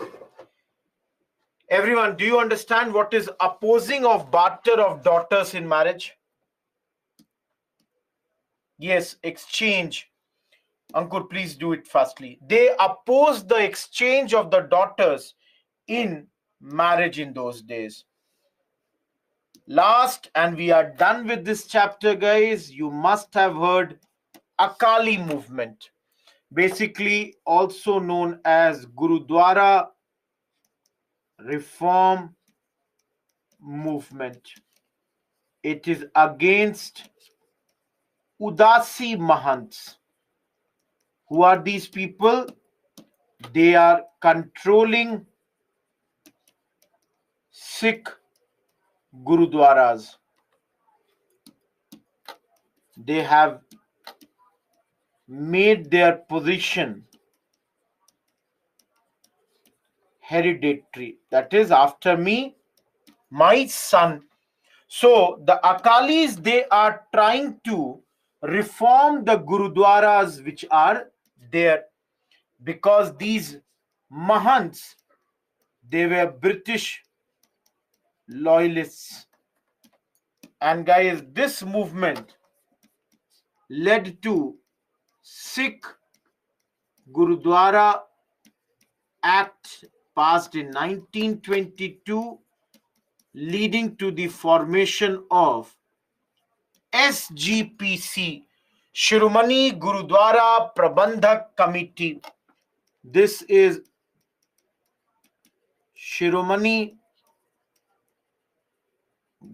Everyone, do you understand what is opposing of barter of daughters in marriage? Yes, exchange. Ankur, please do it fastly. They opposed the exchange of the daughters in marriage in those days. Last, and we are done with this chapter, guys. You must have heard Akali movement, basically also known as Gurudwara Reform movement. It is against Udasi Mahants. Who are these people? They are controlling Sikh Gurudwaras. They have made their position hereditary. That is, after me, my son. So the Akalis, they are trying to reform the Gurudwaras which are there, because these Mahants, they were British loyalists. And guys, this movement led to Sikh Gurudwara Act passed in 1922, leading to the formation of SGPC, Shiromani Gurudwara Prabandhak Committee. This is Shiromani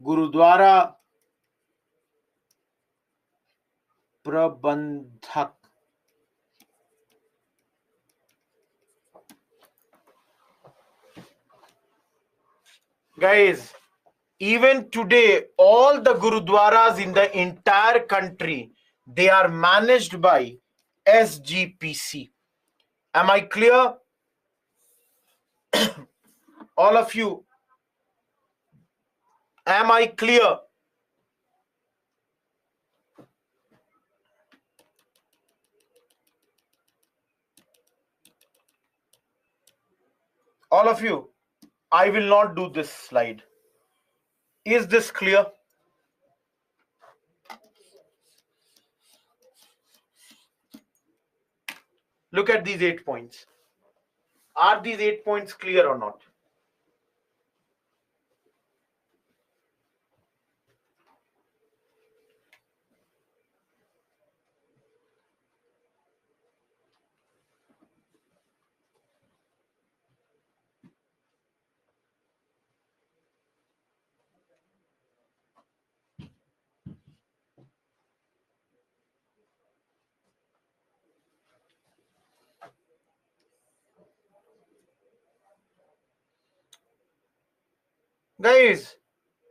Gurudwara Prabandhak. Guys, even today, all the Gurudwaras in the entire country, they are managed by SGPC. Am I clear? All of you, am I clear? All of you, I will not do this slide. Is this clear? Look at these 8 points. Are these 8 points clear or not? Guys,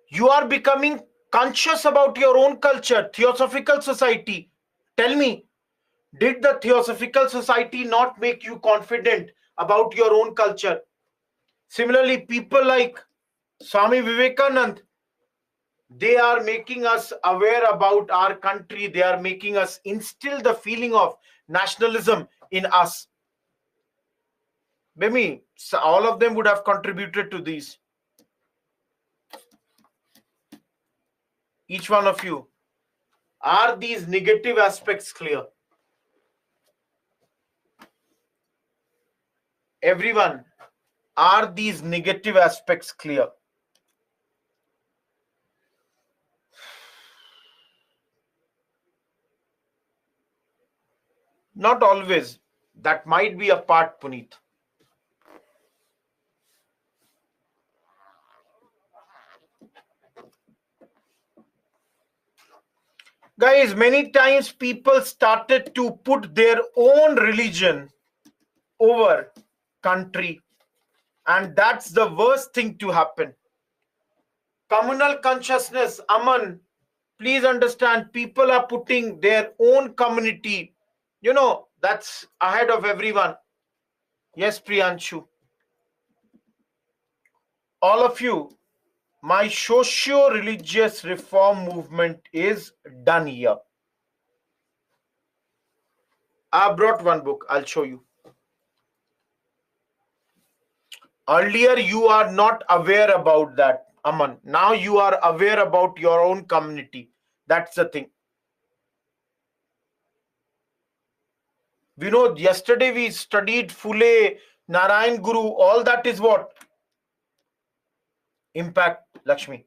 you are becoming conscious about your own culture, Theosophical Society. Tell me, did the Theosophical Society not make you confident about your own culture? Similarly, people like Swami Vivekanand, they are making us aware about our country. They are making us instill the feeling of nationalism in us. Maybe all of them would have contributed to these. Each one of you. Are these negative aspects clear? Everyone, are these negative aspects clear? Not always. That might be a part, Puneet. Guys, many times people started to put their own religion over country, and that's the worst thing to happen. Communal consciousness, Aman, please understand, people are putting their own community, that's ahead of everyone. Yes, Priyanshu. All of you, my socio-religious reform movement is done here. I brought one book. I'll show you. Earlier, you are not aware about that, Aman. Now you are aware about your own community. That's the thing. We know yesterday we studied Phule, Narayan Guru. All that is what? Impact, Lakshmi.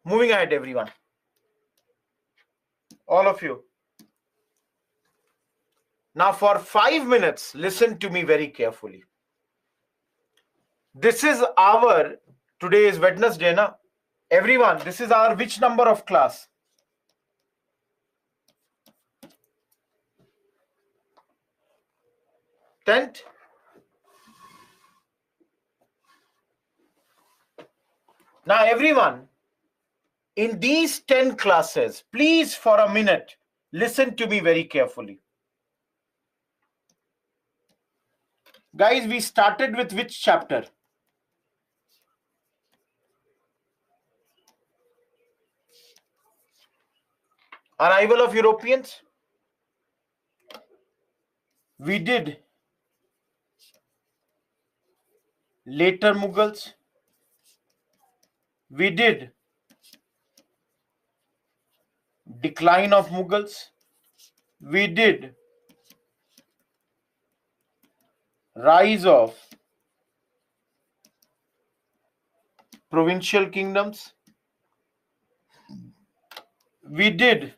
Moving ahead, everyone. All of you. Now for 5 minutes, listen to me very carefully. This is our, today is Wednesday, na? Everyone, this is our which number of class? 10th? Now everyone, in these 10 classes, please for a minute, listen to me very carefully. Guys, we started with which chapter? Arrival of Europeans. We did later Mughals. We did decline of Mughals. We did rise of provincial kingdoms. We did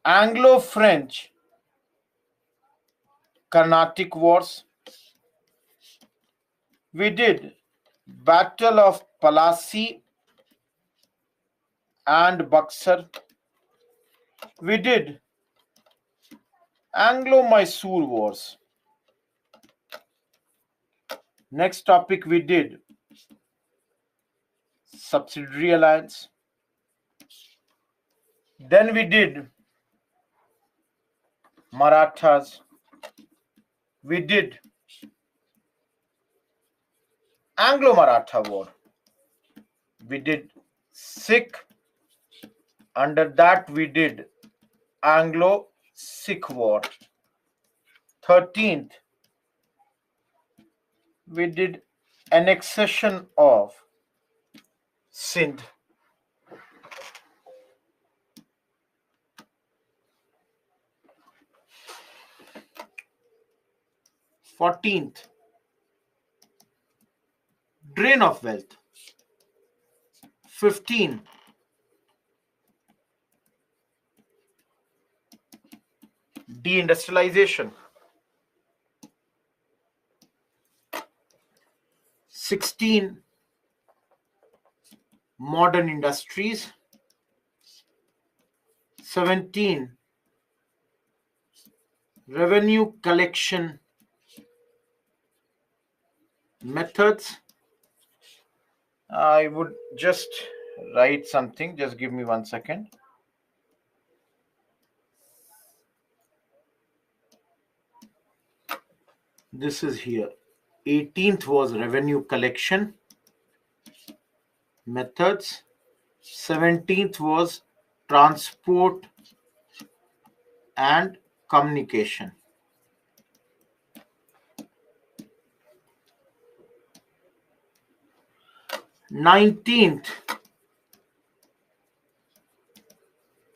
Anglo-French Carnatic Wars. We did Battle of Plassey and Buxar. We did Anglo-Mysore Wars. Next topic we did subsidiary alliance. Then we did Marathas. We did Anglo-Maratha War. We did Sikh. Under that, we did Anglo-Sikh War. 13th, we did annexation of Sindh. 14th, drain of wealth. 15, deindustrialization. 16, modern industries. 17, revenue collection methods. I would just write something. Just give me 1 second. This is here. 18th was revenue collection methods. 17th was transport and communication. 19th,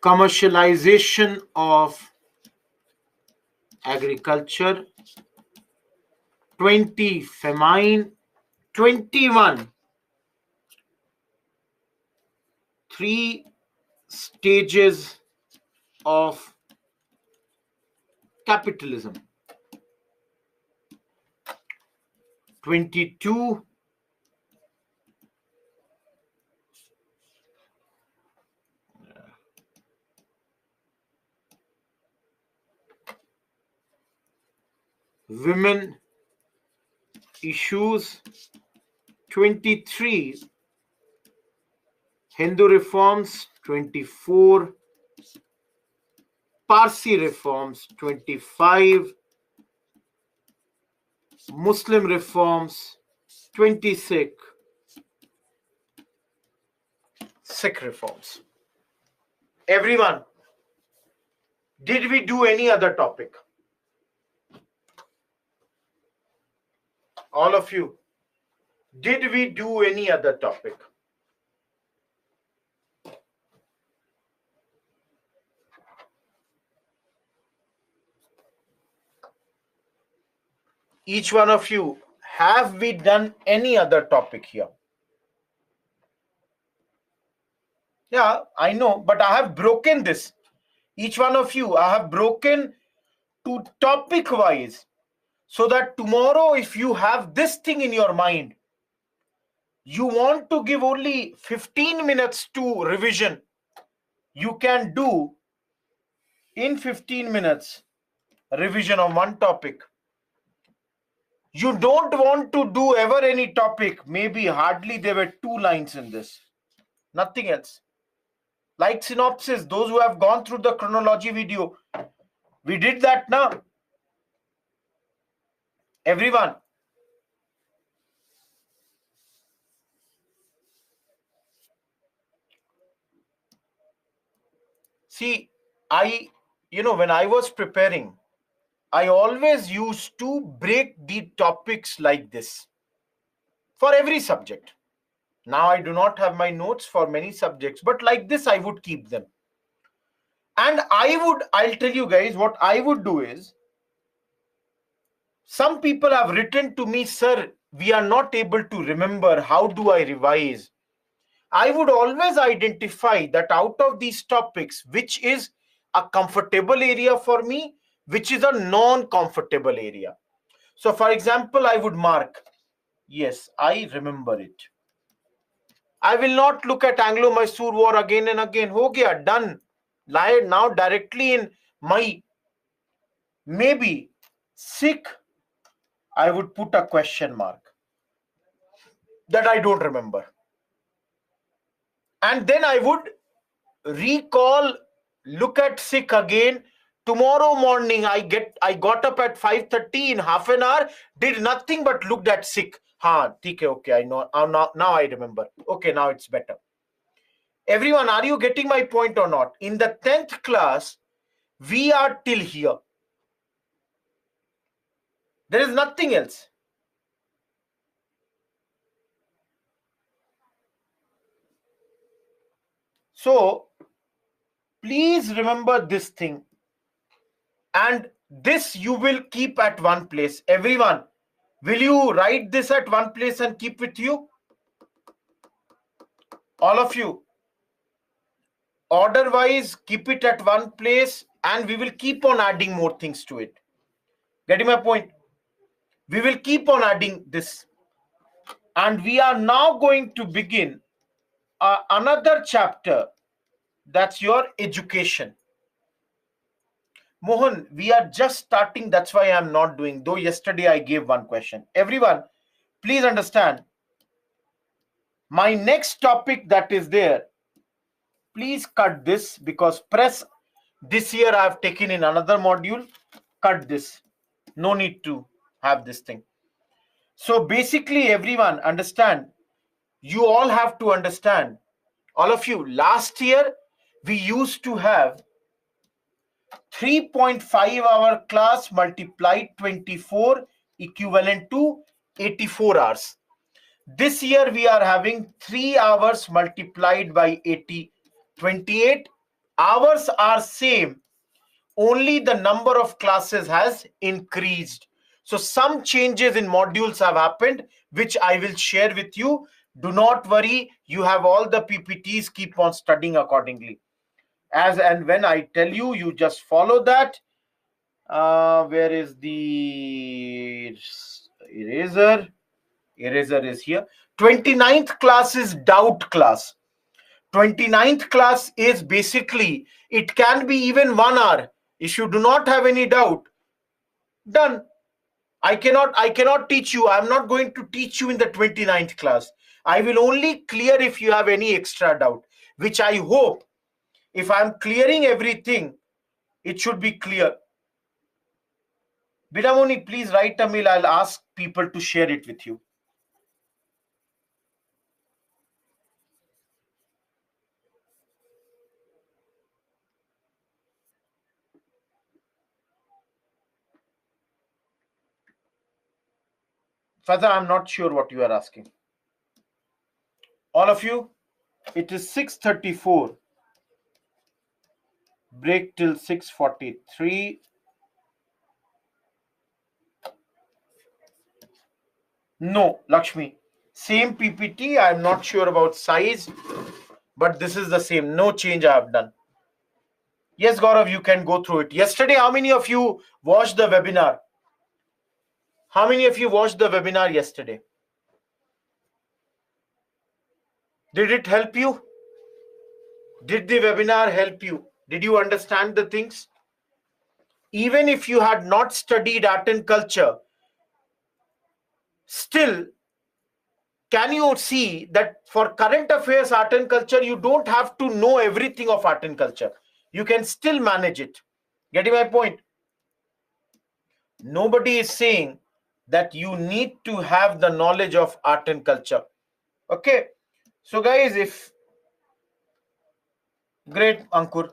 commercialization of agriculture. 20, famine. 21, 3 stages of capitalism. 22, women issues. 23, Hindu reforms. 24, Parsi reforms. 25, Muslim reforms. 26, Sikh reforms. Everyone, did we do any other topic? All of you, did we do any other topic? Each one of you, have we done any other topic here? Yeah, I know, but I have broken this. Each one of you, I have broken to topic wise, so that tomorrow, if you have this thing in your mind, you want to give only 15 minutes to revision, you can do in 15 minutes revision of one topic. You don't want to do ever any topic, maybe hardly there were 2 lines in this, nothing else. Like synopsis, those who have gone through the chronology video, we did that now. Everyone, see, when I was preparing, I always used to break the topics like this for every subject. Now I do not have my notes for many subjects, but like this I would keep them. And I'll tell you guys what I would do is, some people have written to me, sir, we are not able to remember, how do I revise? I would always identify that out of these topics, which is a comfortable area for me, which is a non-comfortable area. So for example, I would mark, yes, I remember it. I will not look at Anglo-Mysore War again and again. Ho gaya, done. Lie now directly in my, maybe Sikh, I would put a question mark that I don't remember. And then I would recall look at sick again. Tomorrow morning I got up at 5:30 in half an hour, did nothing but looked at sick. ठीक है, okay, I know. Now I remember. Okay, now it's better. Everyone, are you getting my point or not? In the 10th class, we are till here. There is nothing else. So, please remember this thing. And this you will keep at one place. Everyone, will you write this at one place and keep with you? All of you. Order wise, keep it at one place and we will keep on adding more things to it. Getting my point? We will keep on adding this. And we are now going to begin another chapter. That's your education. Mohan, we are just starting. That's why I'm not doing. Though yesterday I gave one question. Everyone, please understand. My next topic that is there, please cut this because press this year I have taken in another module. Cut this. No need to have this thing. So basically, everyone understand. You all have to understand. All of you, last year we used to have 3.5 hour class multiplied 24 equivalent to 84 hours. This year we are having 3 hours multiplied by 80, 28. Hours are same, only the number of classes has increased. So some changes in modules have happened, which I will share with you. Do not worry, you have all the PPTs, keep on studying accordingly. As and when I tell you, you just follow that. Where is the eraser? Eraser is here. 29th class is doubt class. 29th class is basically, it can be even 1 hour. If you do not have any doubt, done. I cannot teach you. I'm not going to teach you in the 29th class. I will only clear if you have any extra doubt, which I hope if I'm clearing everything, it should be clear. Bidamoni, please write a mail. I'll ask people to share it with you. Faza, I'm not sure what you are asking. All of you, it is 6:34. Break till 6:43. No, Lakshmi. Same PPT. I'm not sure about size, but this is the same. No change I have done. Yes, Gaurav, you can go through it. Yesterday, how many of you watched the webinar? How many of you watched the webinar yesterday? Did it help you? Did the webinar help you? Did you understand the things? Even if you had not studied art and culture, still, can you see that for current affairs, art and culture, you don't have to know everything of art and culture. You can still manage it. Getting my point? Nobody is saying that you need to have the knowledge of art and culture. Okay. So guys, if great, Ankur.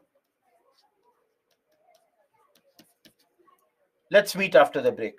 Let's meet after the break.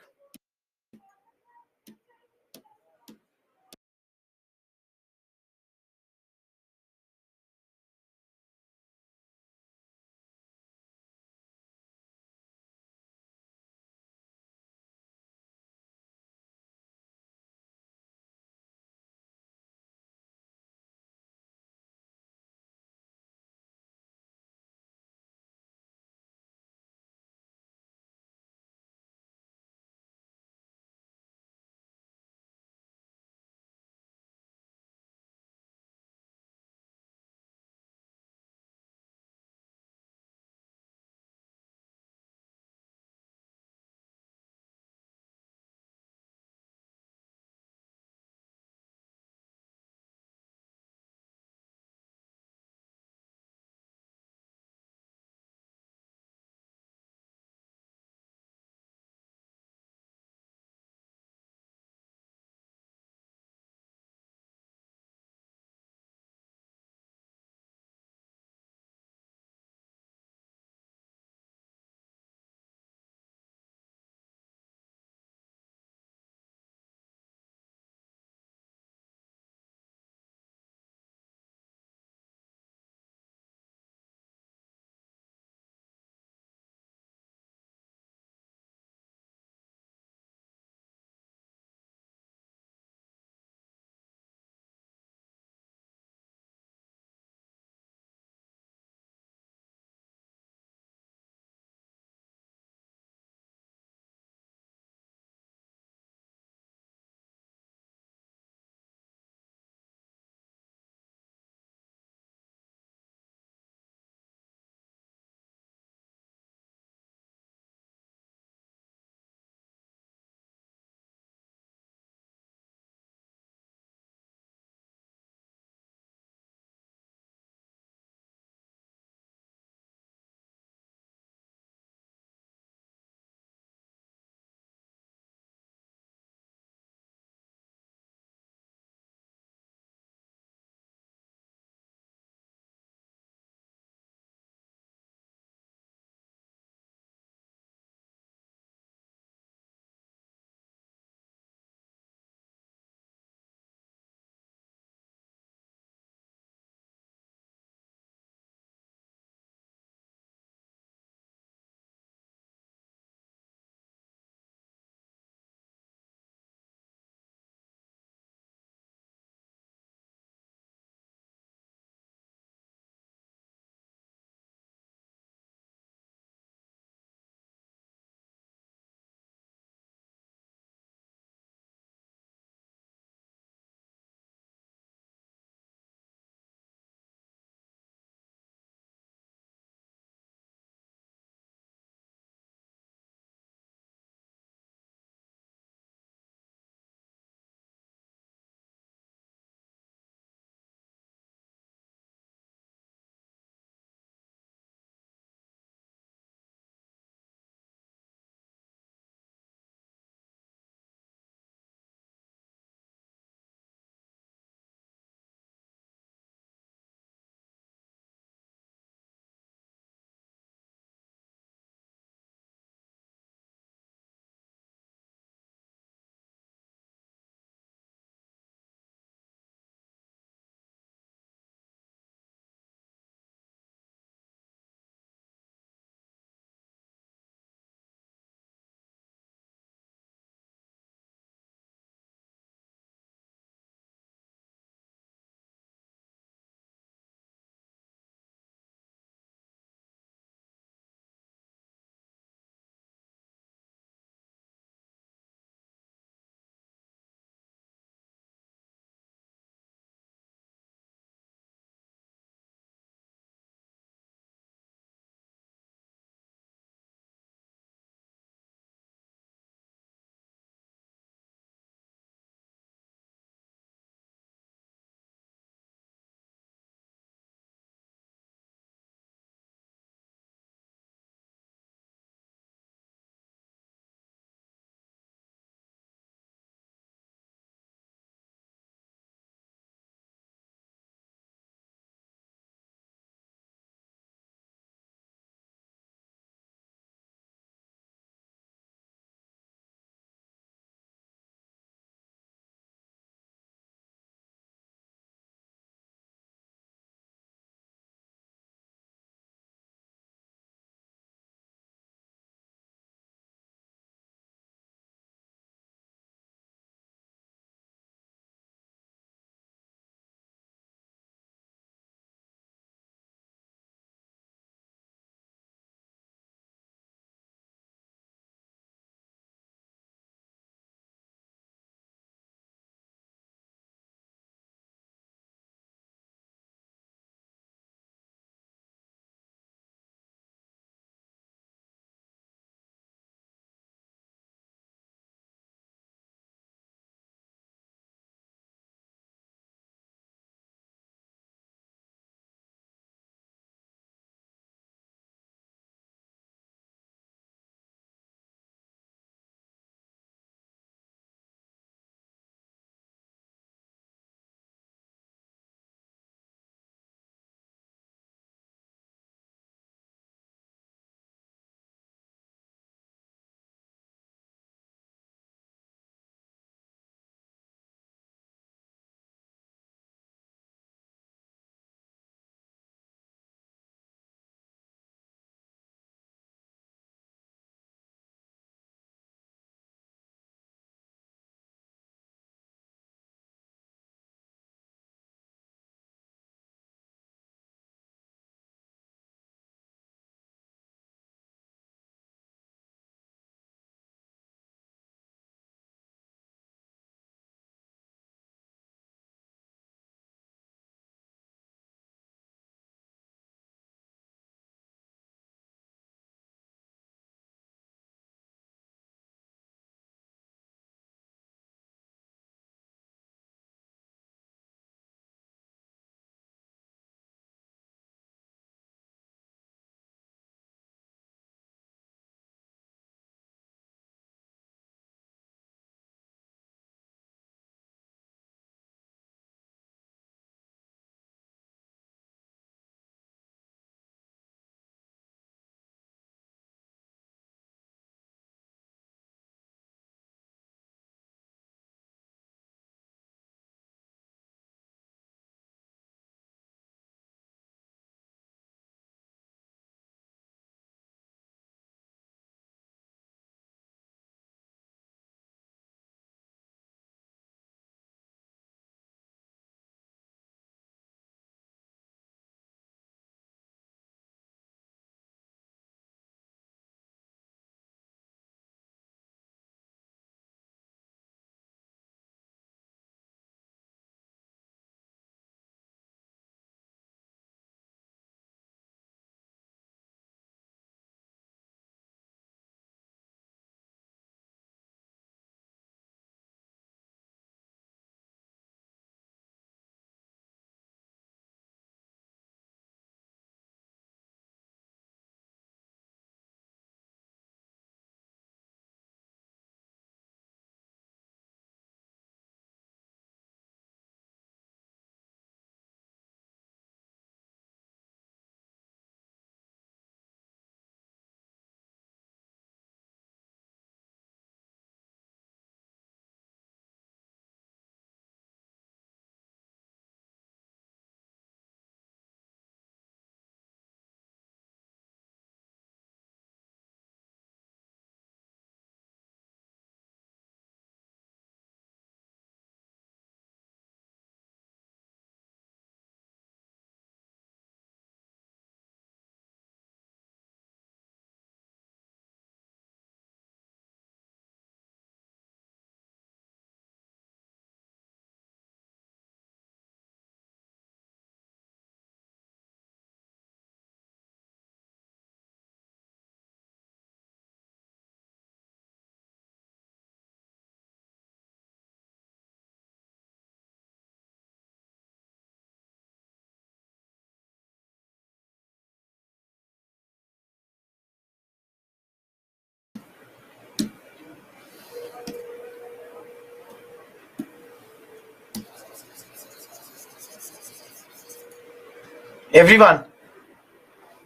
Everyone,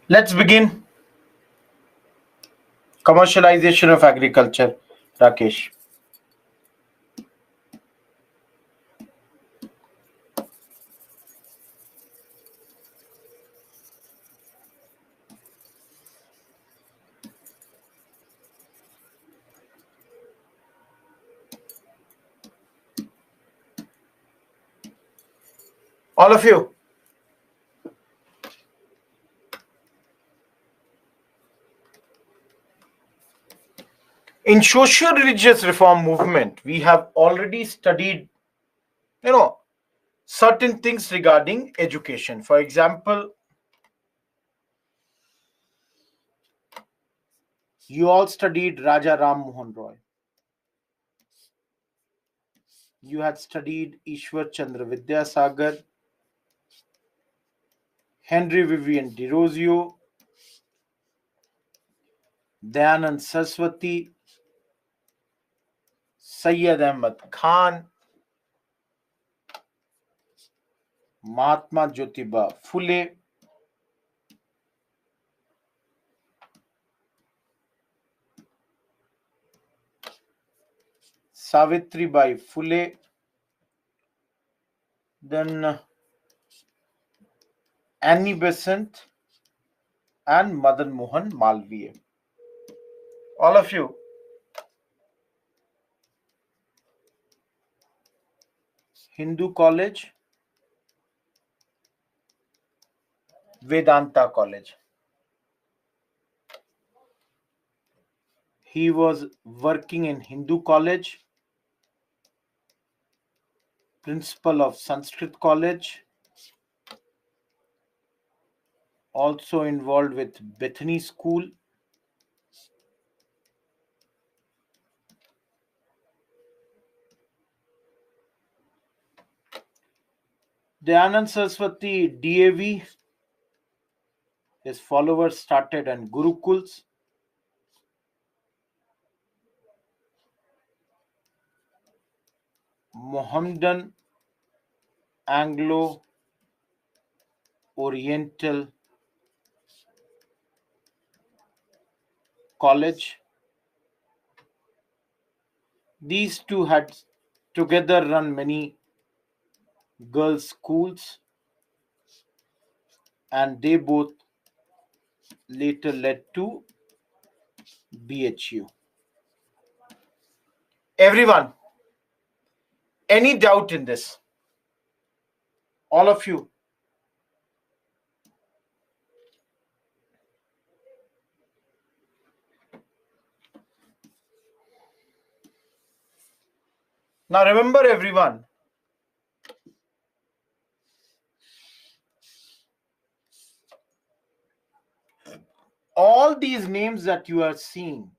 let's begin. Commercialization of agriculture. Rakesh. All of you. In socio-religious reform movement, we have already studied, certain things regarding education. For example, you all studied Raja Ram Mohan Roy. You had studied Ishwar Chandra Vidyasagar, Henry Vivian Derozio, Dayanand Saraswati, Sayyid Ahmad Khan, Mahatma Jyotiba Phule, Savitribai Phule, then Annie Besant, and Madan Mohan Malviya. All of you. Hindu College, Vedanta College. He was working in Hindu College, principal of Sanskrit College, also involved with Bethany School. Dayanand Saraswati DAV, his followers started in Gurukuls. Mohammedan Anglo Oriental College. These two had together run many girls' schools, and they both later led to BHU. Everyone, any doubt in this? All of you. Now remember, everyone, all these names that you are seeing,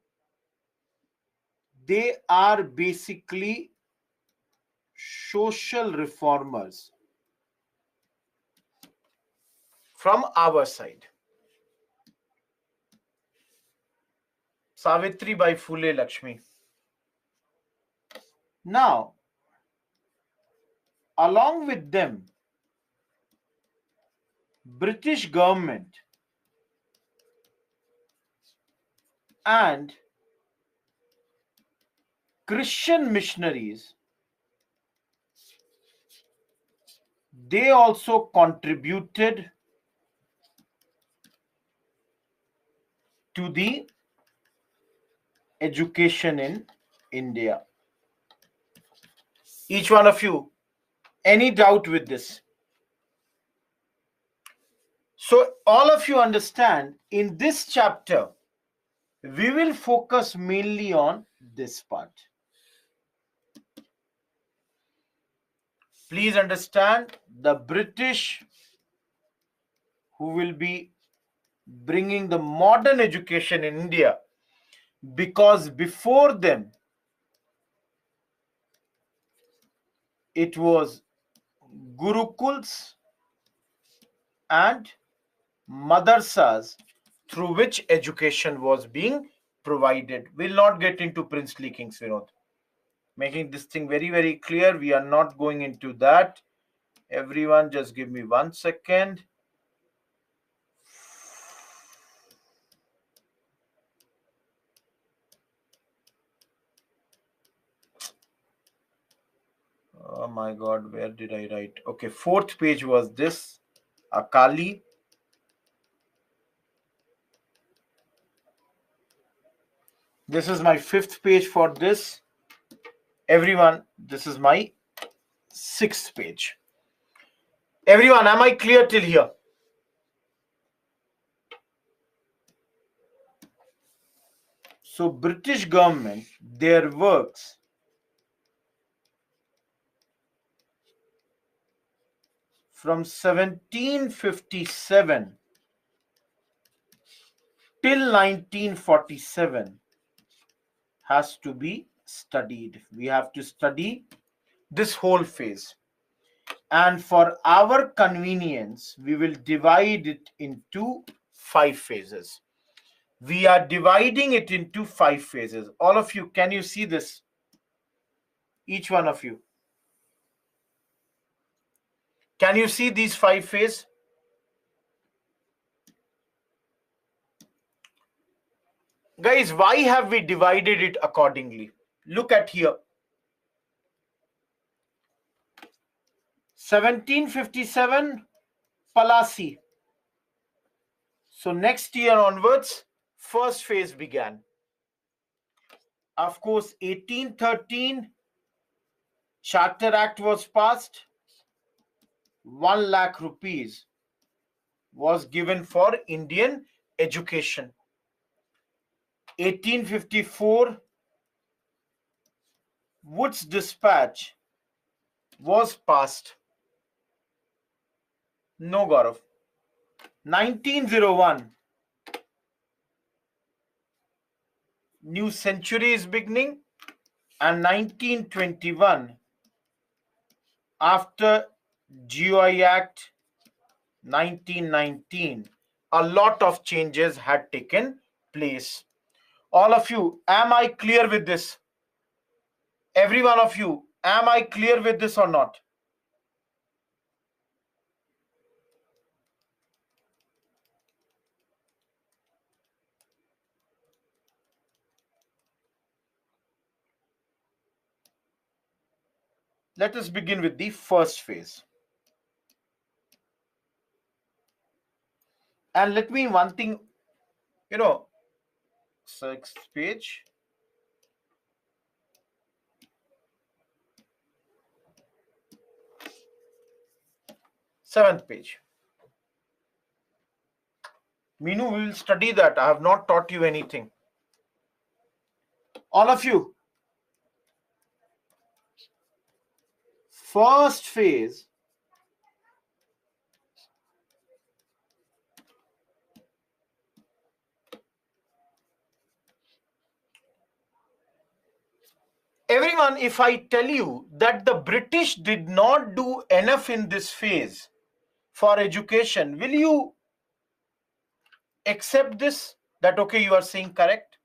they are basically social reformers from our side. Savitribai Phule Lakshmi. Now, along with them, British government and Christian missionaries, they also contributed to the education in India. Each one of you, any doubt with this? So all of you understand, in this chapter, we will focus mainly on this part. Please understand, the British, who will be bringing the modern education in India, because before them, it was Gurukuls and Madarsas through which education was being provided. We'll not get into princely kings, Vinod. Making this thing very, very clear. We are not going into that. Everyone, just give me 1 second. my God, where did I write? Okay, fourth page was this, Akali. This is my fifth page for this. Everyone, this is my sixth page. Everyone, am I clear till here? So British government, their works from 1757 till 1947 has to be studied. We have to study this whole phase. And for our convenience, we will divide it into 5 phases. We are dividing it into 5 phases. All of you, can you see this? Each one of you. Can you see these 5 phases? Guys, why have we divided it accordingly? Look at here. 1757, Palasi. So next year onwards, first phase began. Of course, 1813, Charter Act was passed. 1 lakh rupees was given for Indian education. 1854, Wood's Dispatch was passed. No, Gaurav. 1901, new century is beginning, and 1921, after GOI Act 1919, a lot of changes had taken place. All of you, am I clear with this? Every one of you, am I clear with this or not? Let us begin with the first phase. And let me one thing, sixth page. Seventh page. Meenu, we will study that. I have not taught you anything. All of you. First phase. Everyone, if I tell you that the British did not do enough in this phase for education, will you accept this? That okay, you are saying correct?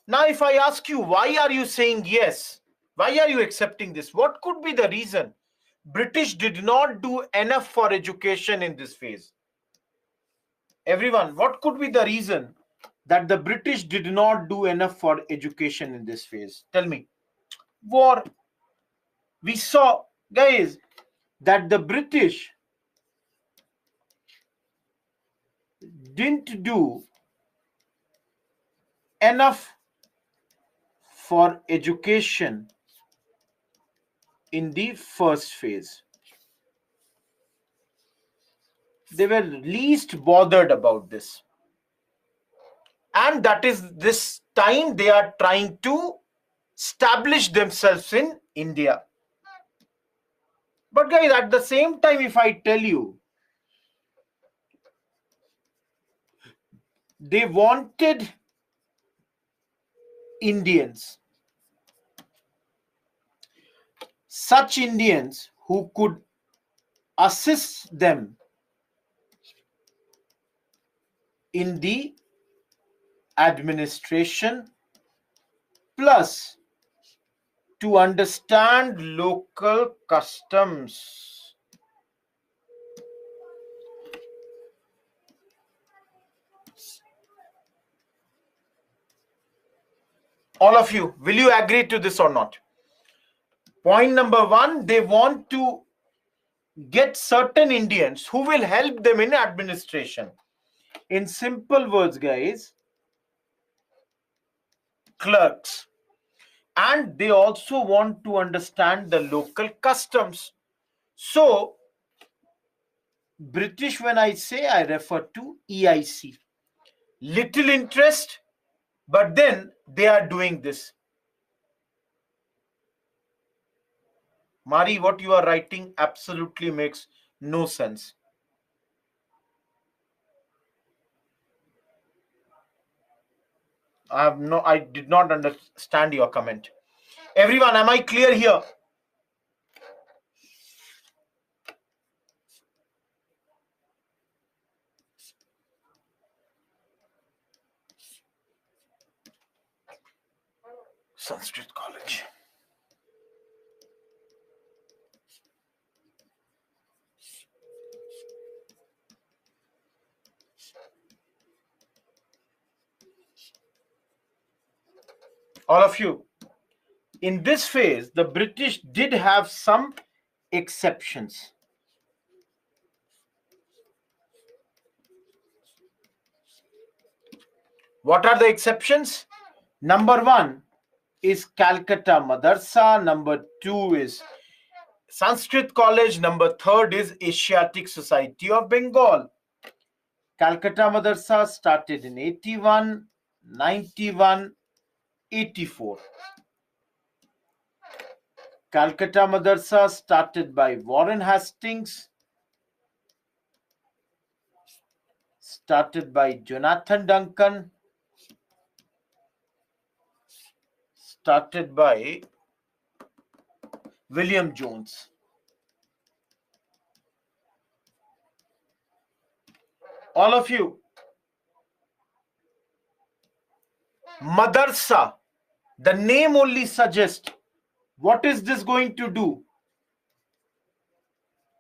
Now, if I ask you, why are you saying yes? Why are you accepting this? What could be the reason British did not do enough for education in this phase? Everyone, what could be the reason that the British did not do enough for education in this phase? Tell me. War. We saw, guys, that the British didn't do enough for education in the first phase. They were least bothered about this. And that is this time they are trying to establish themselves in India. But guys, at the same time, if I tell you, they wanted Indians, such Indians who could assist them in the administration, plus to understand local customs. All of you, will you agree to this or not? Point number one, they want to get certain Indians who will help them in administration. In simple words, guys, clerks. And they also want to understand the local customs. So, British, when I say, I refer to EIC. Little interest, but then they are doing this. Mari, what you are writing absolutely makes no sense. I did not understand your comment. Everyone, am I clear here? Sanskrit College. All of you, in this phase, the British did have some exceptions. What are the exceptions? Number one is Calcutta Madarsa. Number two is Sanskrit College. Number third is Asiatic Society of Bengal. Calcutta Madarsa started in 81, 91, 84. Calcutta Madarsa started by Warren Hastings, started by Jonathan Duncan, started by William Jones. All of you, Madarsa, the name only suggests what is this going to do?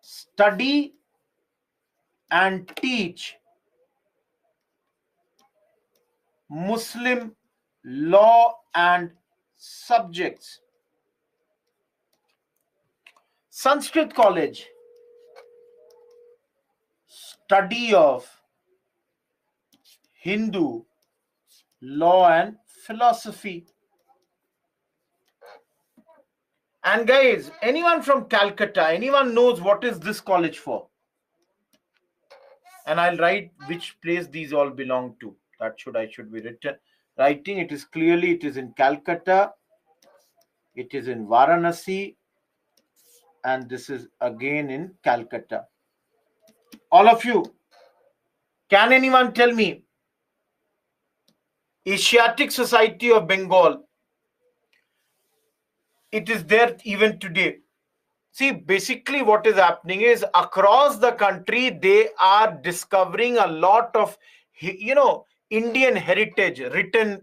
Study and teach Muslim law and subjects. Sanskrit College, study of Hindu law and philosophy. And guys, anyone from Calcutta, anyone knows what is this college for? And I'll write which place these all belong to. That I should be writing. It is clearly, it is in Calcutta, it is in Varanasi, and this is again in Calcutta. All of you, can anyone tell me Asiatic Society of Bengal? It is there even today. See, basically what is happening is across the country, they are discovering a lot of, Indian heritage written.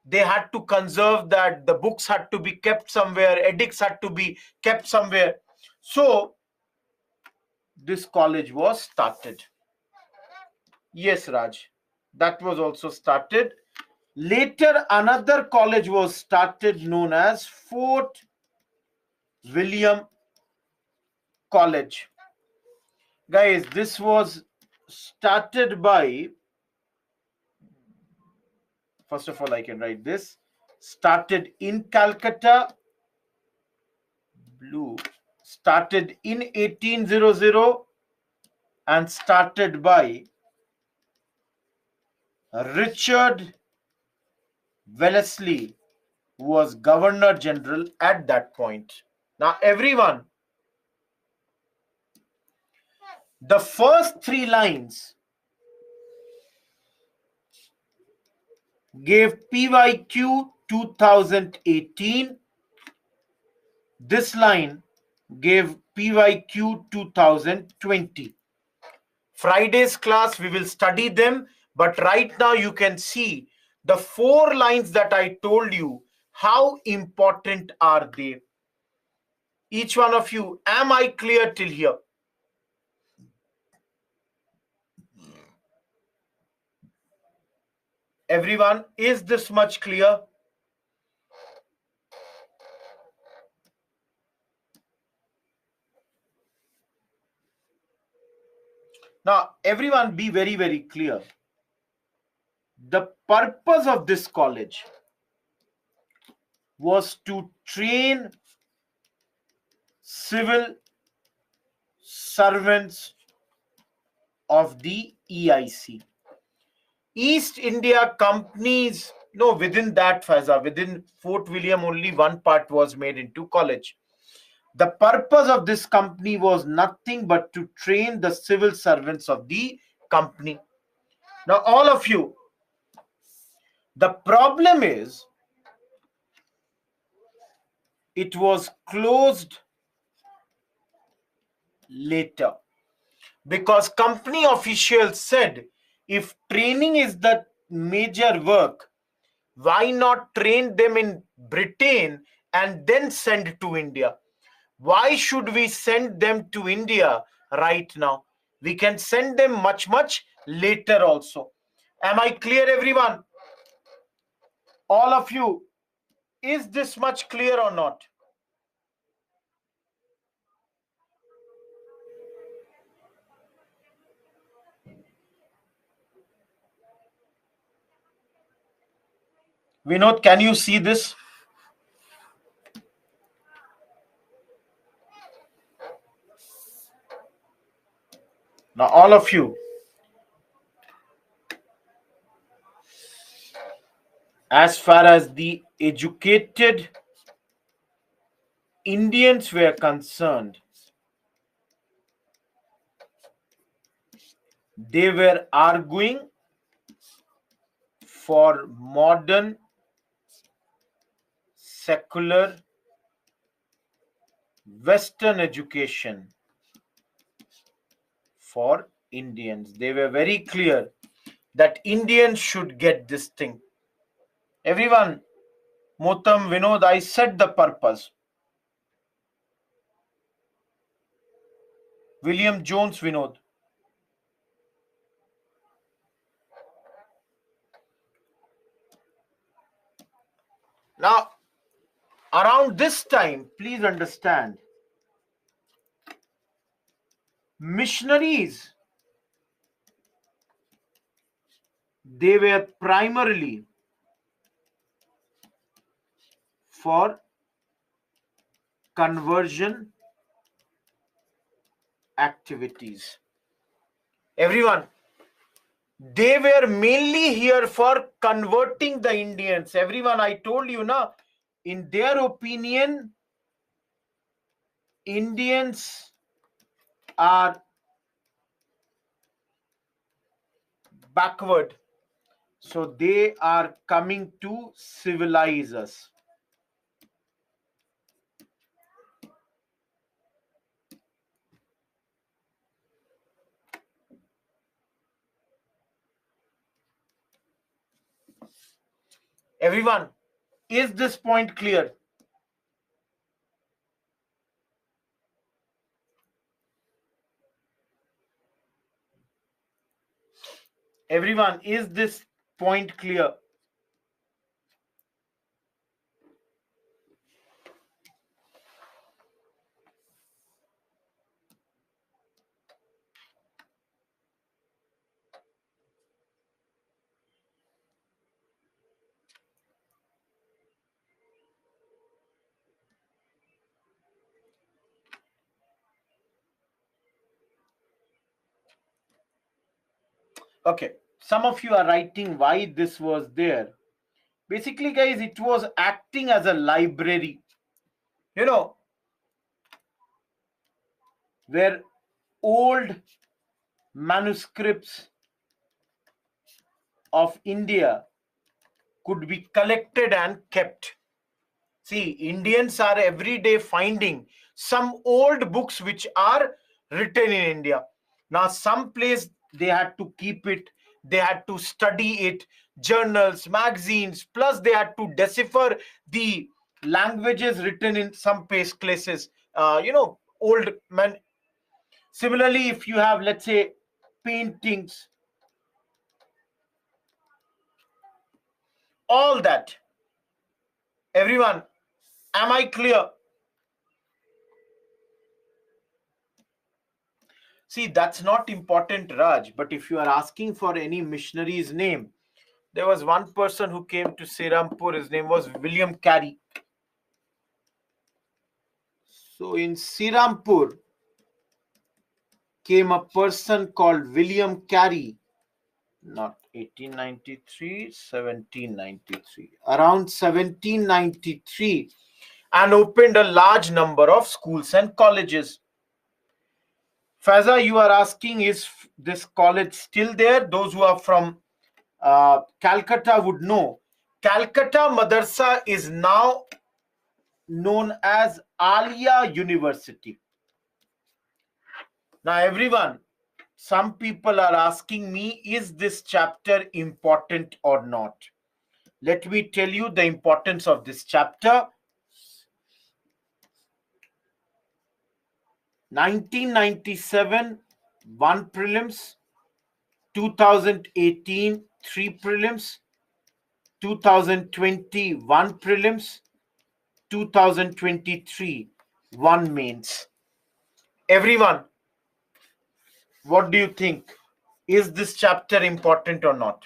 They had to conserve that. The books had to be kept somewhere. Edicts had to be kept somewhere. So, this college was started. Yes, Raj, that was also started. Later, another college was started known as Fort William College. Guys, this was started by, first of all, I can write this, started in Calcutta, blue, started in 1800 and started by Richard Wellesley, who was Governor General at that point. Now, everyone, the first three lines gave PYQ 2018. This line gave PYQ 2020. Friday's class, we will study them, but right now you can see the 4 lines that I told you. How important are they? Each one of you, am I clear till here? Everyone, is this much clear? Now, everyone be very, very clear. The purpose of this college was to train civil servants of the EIC. East India companies, no, within that, Faiza, within Fort William, only one part was made into college. The purpose of this company was nothing but to train the civil servants of the company. Now, all of you, the problem is it was closed later because company officials said if training is the major work, why not train them in Britain and then send to India? Why should we send them to India right now? We can send them much, much later also. Am I clear, everyone? All of you, is this much clear or not? Vinod, can you see this? Now, all of you, as far as the educated Indians were concerned, they were arguing for modern secular Western education for Indians. They were very clear that Indians should get this thing. Everyone, Motam, Vinod, I said the purpose. William Jones, Vinod. Now, around this time, please understand, missionaries, they were primarily for conversion activities. Everyone, they were mainly here for converting the Indians. Everyone, I told you now, in their opinion, Indians are backward. So they are coming to civilize us. Everyone, is this point clear? Everyone, is this point clear? Okay, some of you are writing why this was there. Basically, guys, it was acting as a library. You know, where old manuscripts of India could be collected and kept. See, Indians are every day finding some old books which are written in India. Now, some place they had to keep it, they had to study it, journals, magazines, plus they had to decipher the languages written in some places. Old man. Similarly, if you have, let's say, paintings, all that. Everyone, am I clear? See, that's not important, Raj. But if you are asking for any missionary's name, there was one person who came to Serampur. His name was William Carey. So in Serampur came a person called William Carey, not 1893, 1793, around 1793, and opened a large number of schools and colleges. Faiza, you are asking, is this college still there? Those who are from Calcutta would know. Calcutta Madrasa is now known as Alia University. Now, everyone, some people are asking me, is this chapter important or not? Let me tell you the importance of this chapter. 1997, 1 prelims. 2018, 3 prelims. 2020, 1 prelims. 2023, 1 mains. Everyone, what do you think? Is this chapter important or not?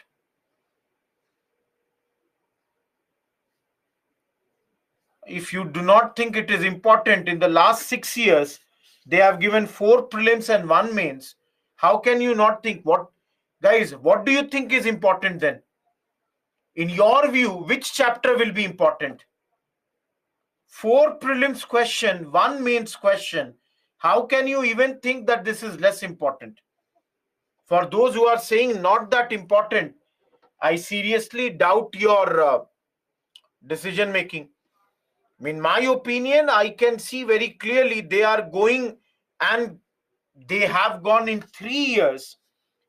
If you do not think it is important, in the last 6 years, they have given 4 prelims and 1 mains. How can you not think? What, guys, what do you think is important then? In your view, which chapter will be important? 4 prelims question, 1 mains question. How can you even think that this is less important? For those who are saying not that important, I seriously doubt your decision making. In my opinion, I can see very clearly they are going, and they have gone in 3 years.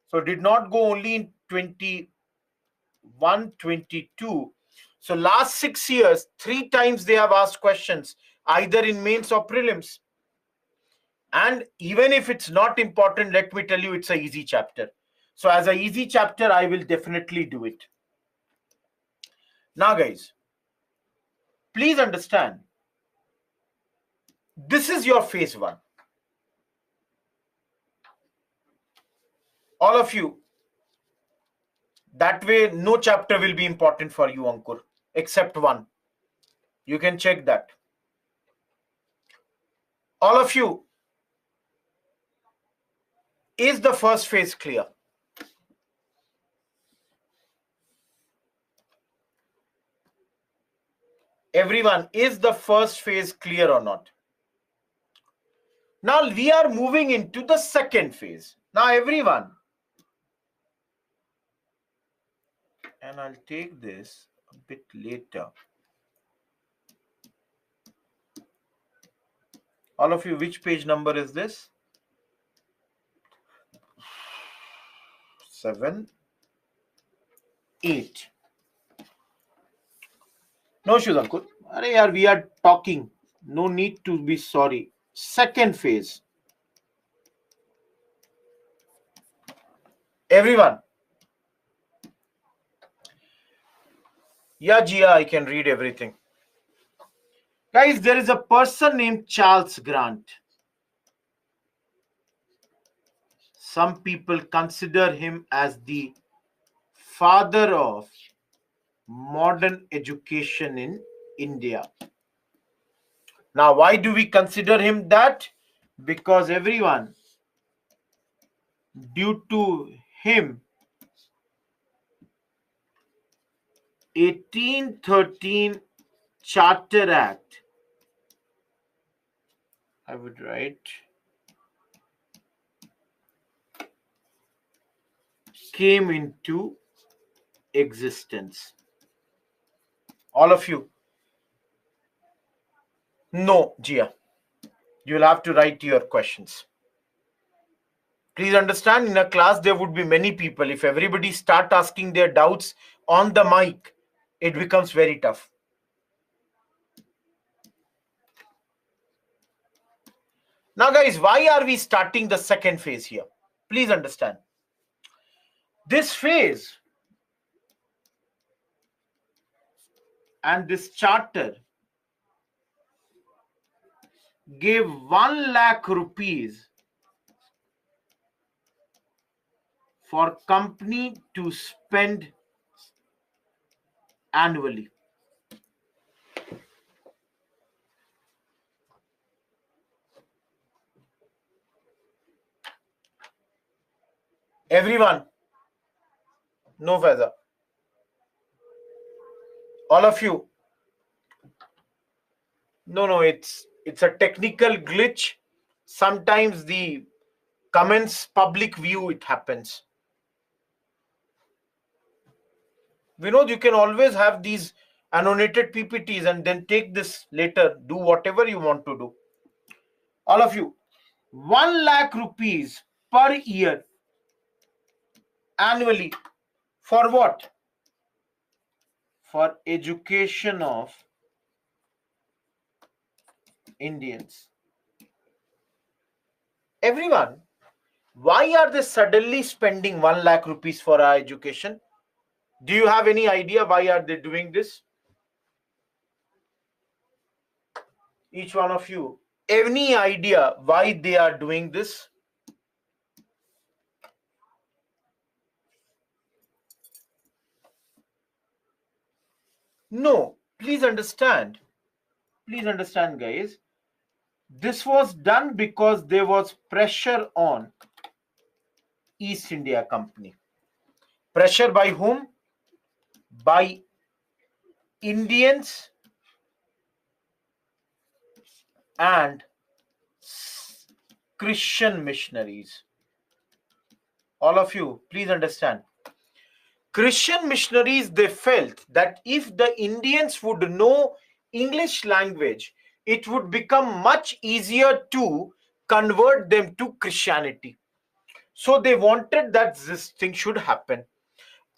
So did not go only in 21, 22. So last 6 years, 3 times they have asked questions, either in mains or prelims. And even if it's not important, let me tell you, it's an easy chapter. So as an easy chapter, I will definitely do it. Now, guys, please understand, this is your phase 1. All of you, that way no chapter will be important for you, Ankur, except 1. You can check that. All of you, is the first phase clear? Everyone, is the first phase clear or not? Now we are moving into the second phase. Now everyone, and I'll take this a bit later. All of you, which page number is this? 7, 8. No issues, Ankur. Arey yaar, we are talking. No need to be sorry. Second phase. Everyone. Yeah, Jia, I can read everything. Guys, there is a person named Charles Grant. Some people consider him as the father of modern education in India. Now, why do we consider him that? Because everyone, due to him, 1813 Charter Act, I would write, came into existence. All of you. No, Jia. You will have to write your questions. Please understand, in a class there would be many people. If everybody start asking their doubts on the mic, it becomes very tough. Now, guys, why are we starting the second phase here? Please understand. This phase and this charter gave 1 lakh rupees for company to spend annually? Everyone, no feather. All of you. No, it's a technical glitch. Sometimes the comments public view it happens. Vinod, you can always have these annotated PPTs and then take this later. Do whatever you want to do. All of you, 1 lakh rupees per year annually for what? For education of Indians. Everyone, why are they suddenly spending 1 lakh rupees for our education? Do you have any idea why are they doing this? Each one of you, any idea why they are doing this? No, please understand, guys. This was done because there was pressure on East India Company. Pressure by whom? By Indians and Christian missionaries. All of you, please understand. Christian missionaries, they felt that if the Indians would know English language, it would become much easier to convert them to Christianity. So they wanted that this thing should happen.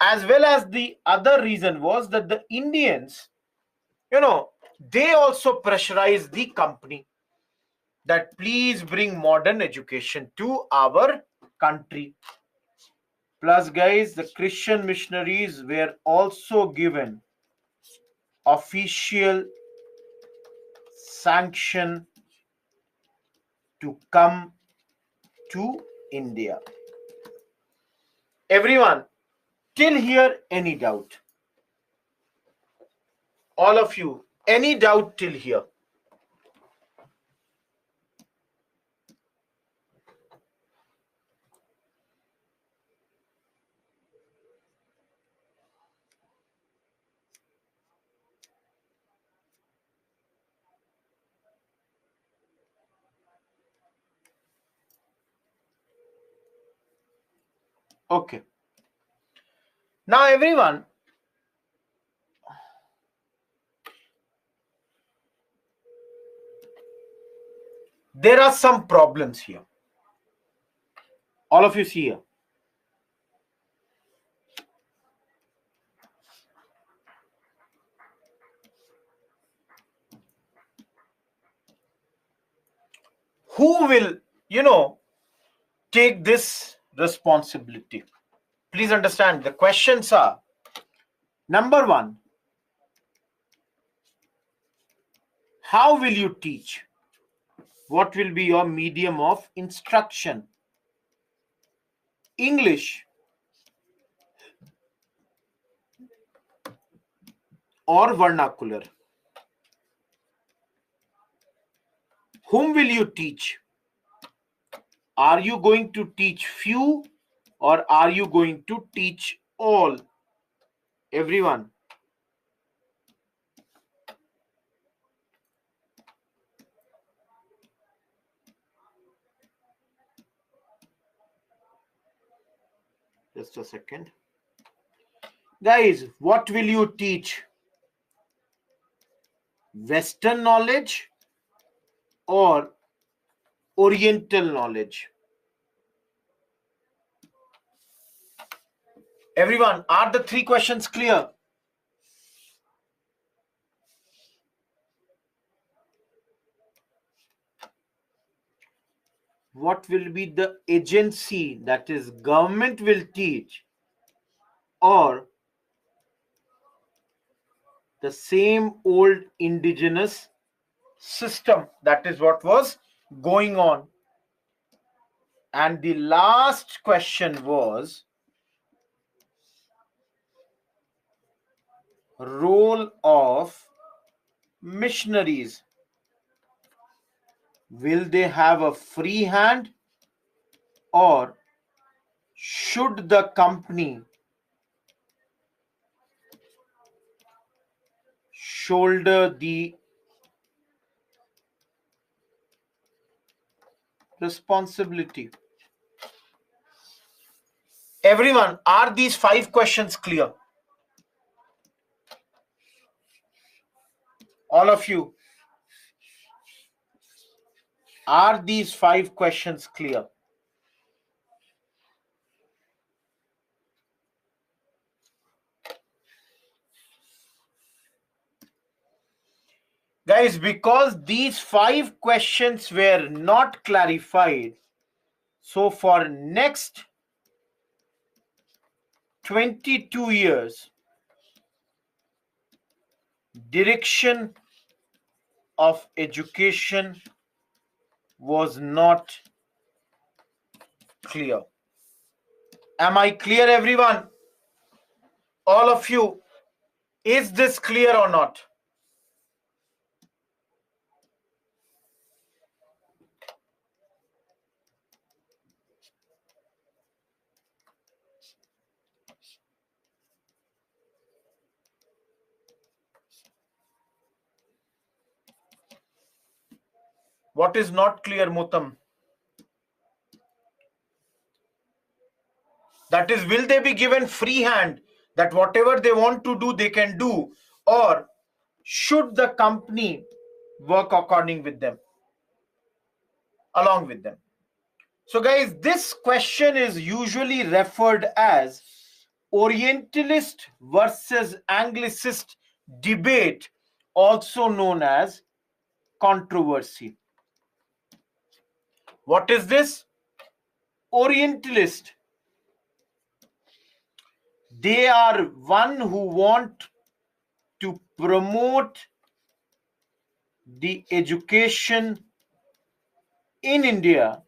As well as the other reason was that the Indians, they also pressurized the company that please bring modern education to our country. Plus, guys, the Christian missionaries were also given official sanction to come to India. Everyone, till here, any doubt? All of you, any doubt till here? Okay. Now, everyone, there are some problems here. All of you see here. Who will, take this responsibility? Please understand, the questions are, number one, how will you teach? What will be your medium of instruction? English or vernacular? Whom will you teach? Are you going to teach few or are you going to teach all? Everyone. Just a second. Guys, what will you teach? Western knowledge or Oriental knowledge? Everyone, are the three questions clear? What will be the agency, that is government will teach, or the same old indigenous system? That is what was going on. And the last question was, role of missionaries? Will they have a free hand, or should the company shoulder the responsibility? Everyone, are these 5 questions clear? All of you, are these 5 questions clear? Guys, because these 5 questions were not clarified, so for next 22 years, direction of education was not clear. Am I clear, everyone? All of you, is this clear or not? What is not clear, Mutam? That is, will they be given free hand that whatever they want to do, they can do? Or should the company work according with them, along with them? So guys, this question is usually referred as Orientalist versus Anglicist debate, also known as controversy. What is this? Orientalist. They are one who want to promote the education in India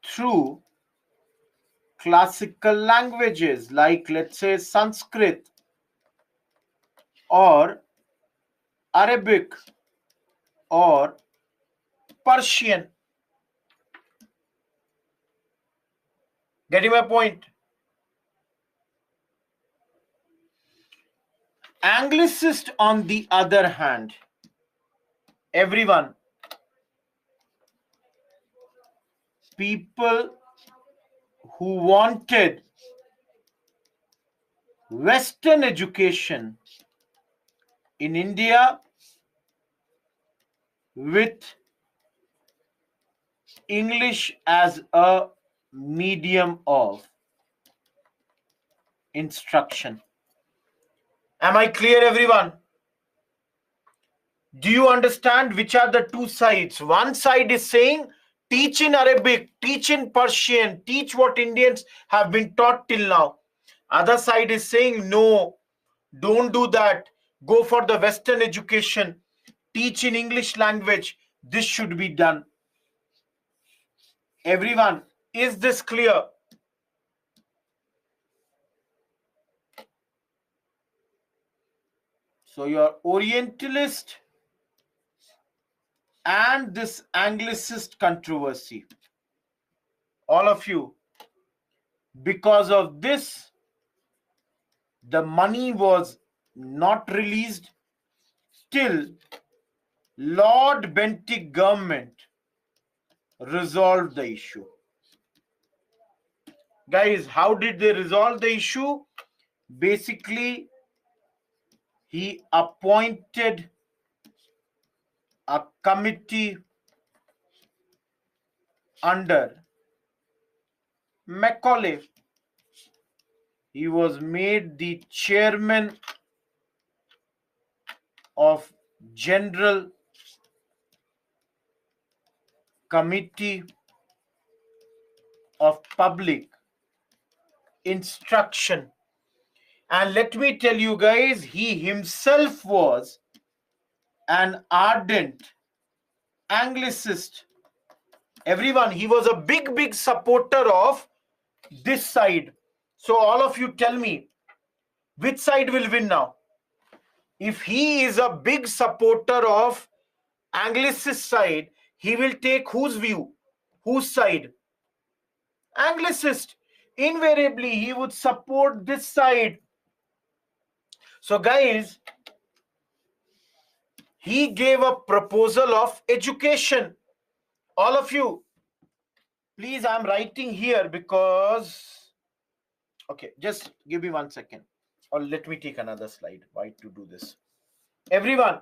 through classical languages like, let's say, Sanskrit or Arabic or Persian. Getting my point? Anglicist, on the other hand, everyone, people who wanted Western education in India with English as a medium of instruction. Am I clear, everyone? Do you understand which are the two sides? One side is saying, teach in Arabic, teach in Persian, teach what Indians have been taught till now. Other side is saying, no, don't do that. Go for the Western education. Teach in English language. This should be done. Everyone, is this clear? So your Orientalist and this Anglicist controversy, all of you, because of this, the money was not released till Lord Bentinck government resolved the issue. Guys, how did they resolve the issue? Basically, he appointed a committee under Macaulay. He was made the chairman of General Committee of Public Instruction. And let me tell you guys, he himself was an ardent Anglicist. Everyone, he was a big supporter of this side, So all of you tell me, which side will win now? If he is a big supporter of Anglicist side, he will take whose view? Whose side? Anglicist. Invariably, he would support this side. So guys, he gave a proposal of education. All of you, please, I'm writing here because, okay, just give me 1 second. Or let me take another slide. Why to do this? Everyone,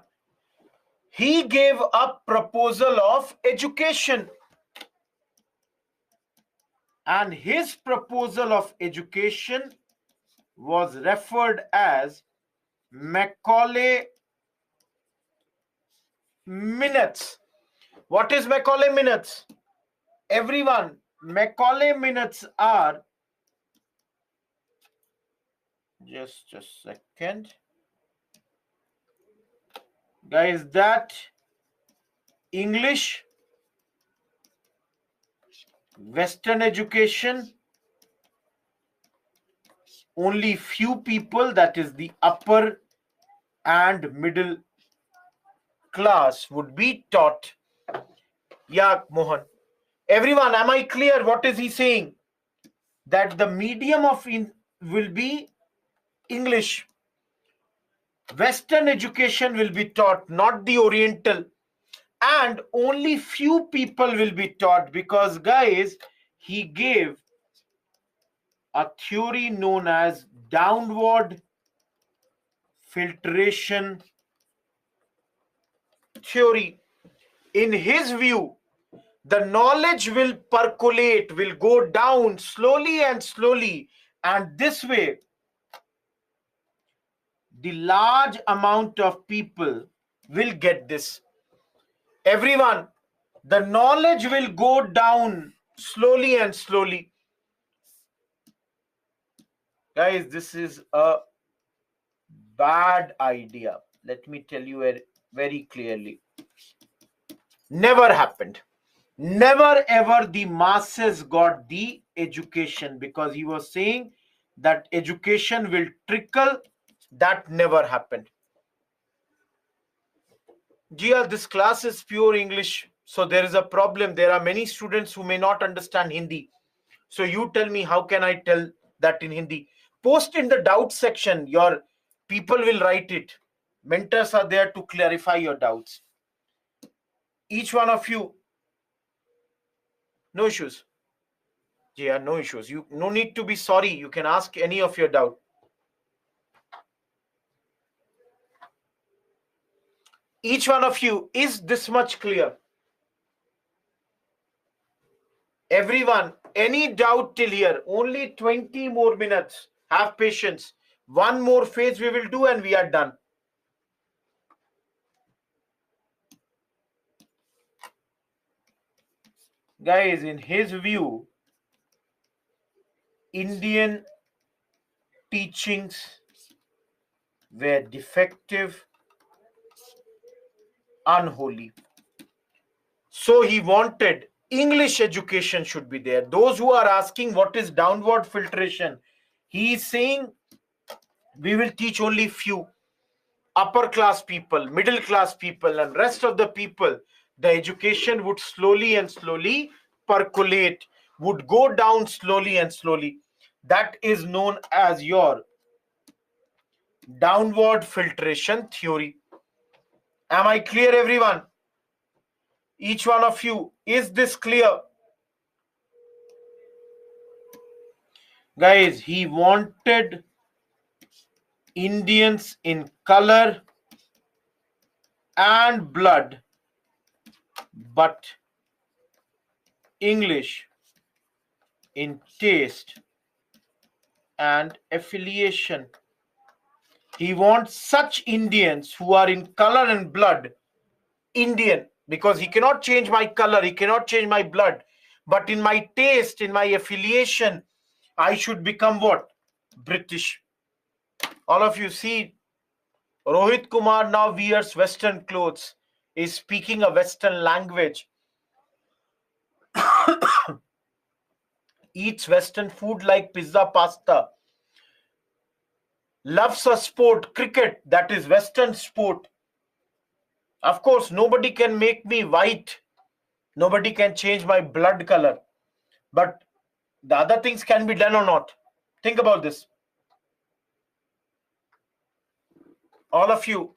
he gave a proposal of education. And his proposal of education was referred as Macaulay Minutes. What is Macaulay Minutes? Everyone, Macaulay Minutes are, just a second, guys, that English, Western education, only few people, that is the upper and middle class, would be taught. Yeah, Mohan. Everyone, am I clear? What is he saying? That the medium of will be English. Western education will be taught, not the Oriental. And only few people will be taught because, guys, he gave a theory known as downward filtration theory. In his view, the knowledge will percolate, will go down slowly and slowly. And this way, the large amount of people will get this. Everyone, the knowledge will go down slowly and slowly. Guys, this is a bad idea. Let me tell you very clearly. Never happened. Never ever the masses got the education because he was saying that education will trickle. That never happened. Gia, this class is pure English. So there is a problem. There are many students who may not understand Hindi. So you tell me, how can I tell that in Hindi? Post in the doubt section. Your people will write it. Mentors are there to clarify your doubts. Each one of you, no issues. Yeah, no issues. You no need to be sorry. You can ask any of your doubt. Each one of you, is this much clear? Everyone, any doubt till here? Only 20 more minutes. Have patience. One more phase we will do and we are done. Guys, in his view, Indian teachings were defective, unholy. So he wanted English education should be there. Those who are asking what is downward filtration, he is saying we will teach only few upper class people, middle class people, and rest of the people. The education would slowly and slowly percolate, would go down slowly and slowly. That is known as your downward filtration theory. Am I clear, everyone? Each one of you, is this clear? Guys, he wanted Indians in color and blood, but English in taste and affiliation. He wants such Indians who are in color and blood Indian, because he cannot change my color, he cannot change my blood, but in my taste, in my affiliation, I should become what? British. All of you see, Rohit Kumar now wears Western clothes, is speaking a Western language. eats Western food like pizza, pasta, loves a sport, cricket, that is Western sport. Of course, nobody can make me white. Nobody can change my blood color. But the other things can be done or not. Think about this. All of you,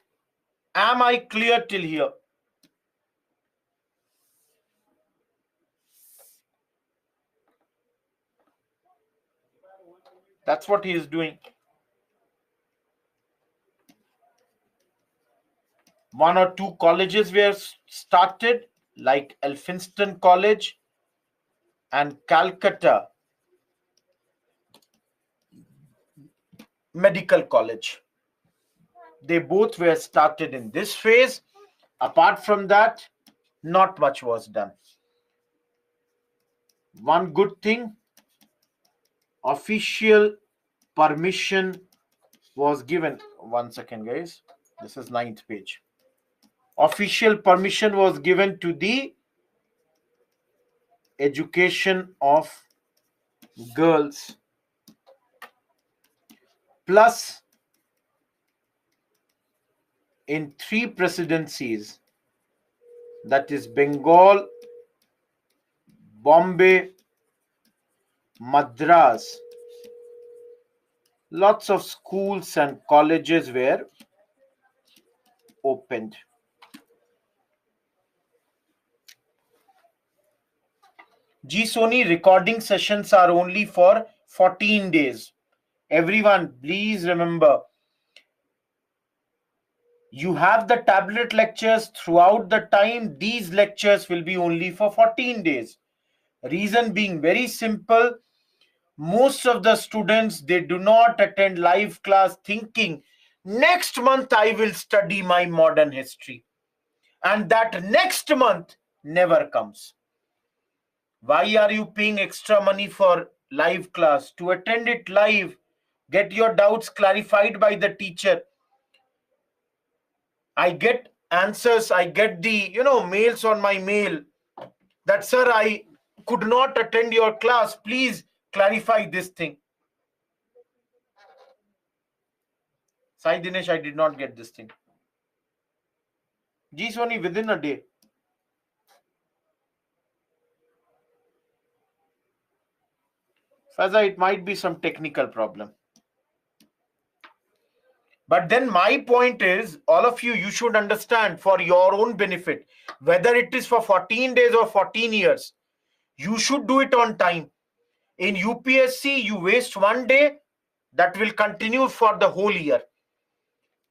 am I clear till here? That's what he is doing. One or two colleges were started, like Elphinstone College and Calcutta Medical College. They both were started in this phase. Apart from that, not much was done. One good thing, official permission was given. 1 second, guys. This is 9th page. Official permission was given to the education of girls. Plus, in 3 presidencies, that is Bengal, Bombay, Madras, lots of schools and colleges were opened. G Sony recording sessions are only for 14 days. Everyone, please remember, you have the tablet lectures throughout the time. These lectures will be only for 14 days. Reason being very simple. Most of the students, they do not attend live class thinking, next month I will study my modern history. And that next month never comes. Why are you paying extra money for live class? To attend it live, get your doubts clarified by the teacher. I get answers, I get the mails on my mail that, sir, I could not attend your class, please clarify this thing. Sai Dinesh, I did not get this thing. G Sony, within a day. Faza, it might be some technical problem. But then my point is, all of you, you should understand, for your own benefit, whether it is for 14 days or 14 years, you should do it on time. In UPSC, you waste 1 day, that will continue for the whole year.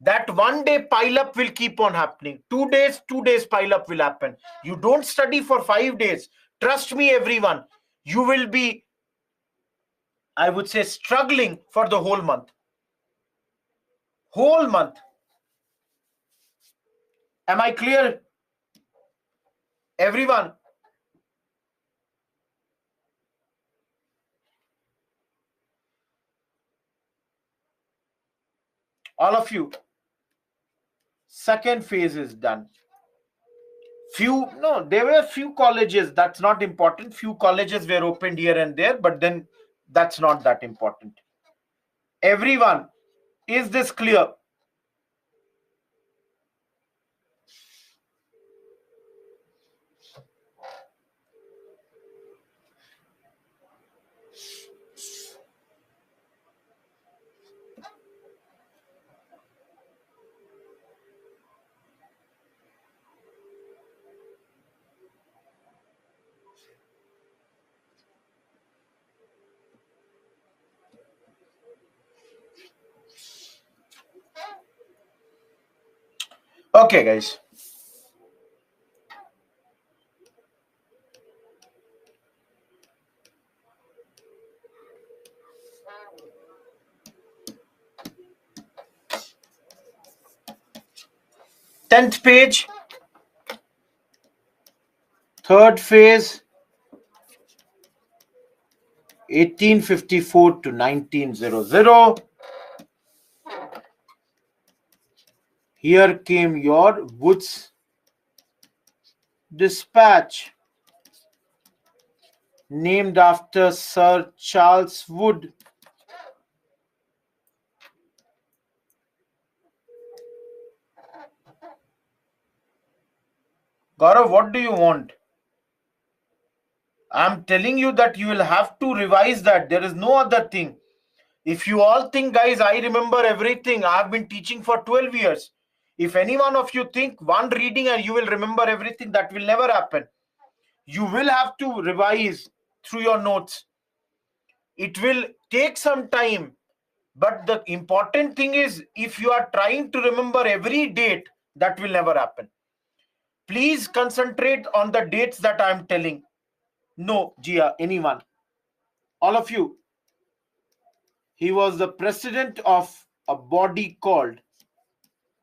That 1 day pile up will keep on happening. 2 days pile up will happen. You don't study for 5 days. Trust me, everyone, you will be, I would say, struggling for the whole month. Whole month. Am I clear? Everyone. All of you. Second phase is done. There were few colleges, that's not important. Few colleges were opened here and there, but then that's not that important. Everyone, is this clear? Okay, guys. Tenth page, third phase, 1854 to 1900. Here came your Wood's Dispatch. named after Sir Charles Wood. Gaurav, what do you want? I'm telling you that you will have to revise that. There is no other thing. If you all think, guys, I remember everything, I've been teaching for 12 years. If any one of you think one reading and you will remember everything, that will never happen. You will have to revise through your notes. It will take some time. But the important thing is, if you are trying to remember every date, that will never happen. Please concentrate on the dates that I am telling. No, Jia, anyone. All of you. He was the president of a body called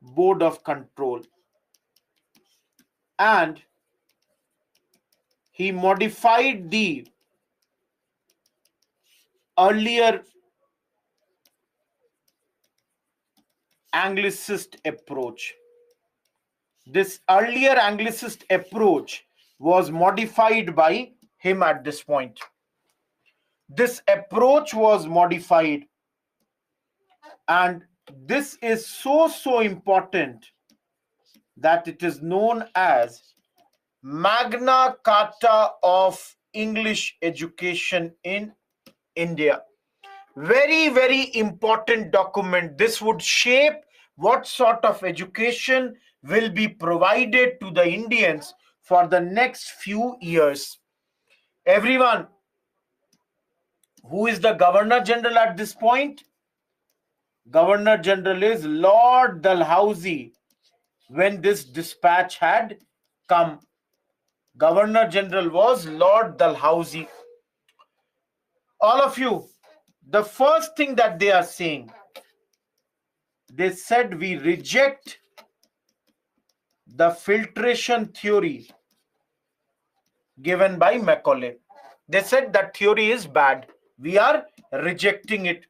Board of Control. And he modified the earlier Anglicist approach. This earlier Anglicist approach was modified by him at this point. This approach was modified, and this is so important that it is known as Magna Carta of English Education in India. Very important document. This would shape what sort of education will be provided to the Indians for the next few years. Everyone, who is the Governor General at this point? Governor General is Lord Dalhousie. When this dispatch had come, Governor General was Lord Dalhousie. All of you, the first thing that they are saying, they said we reject the filtration theory given by Macaulay. They said that theory is bad. We are rejecting it.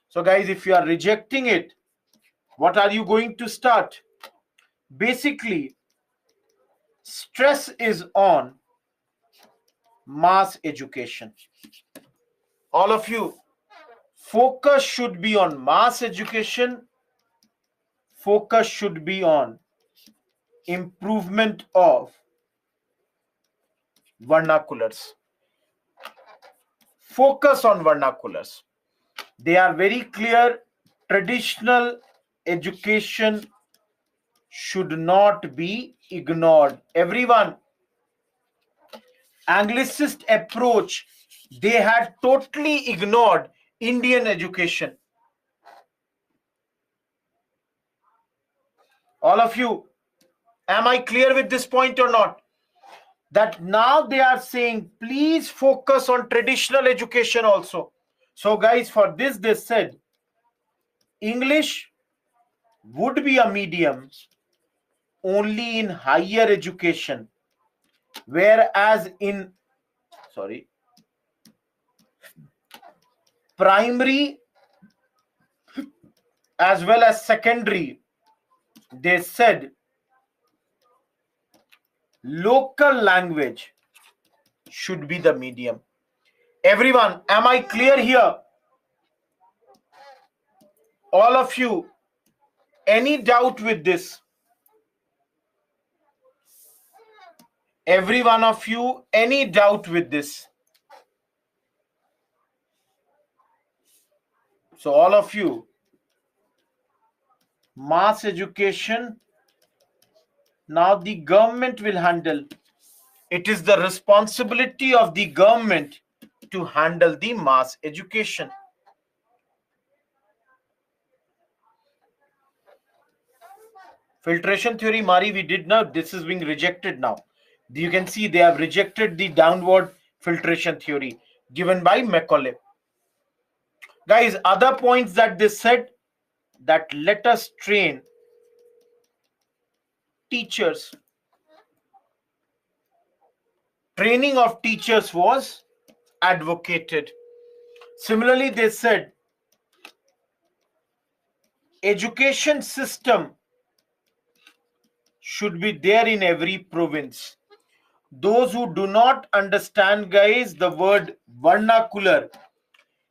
So guys, if you are rejecting it, what are you going to start? Basically, stress is on mass education. All of you, focus should be on mass education. Focus should be on improvement of vernaculars. Focus on vernaculars. They are very clear. Traditional education should not be ignored. Everyone, Anglicist approach, they had totally ignored Indian education. All of you, am I clear with this point or not? That now they are saying, please focus on traditional education also. So guys, for this they said, English would be a medium only in higher education, whereas in primary as well as secondary, they said local language should be the medium. Everyone, am I clear here? All of you, any doubt with this? Every one of you, any doubt with this? So all of you, mass education, now the government will handle. It is the responsibility of the government to handle the mass education. Filtration theory, Mari, we did now. This is being rejected now. You can see they have rejected the downward filtration theory given by Macaulay. Guys, other points that they said, that let us train teachers. Training of teachers was advocated. Similarly, they said education system should be there in every province. Those who do not understand, guys, the word vernacular,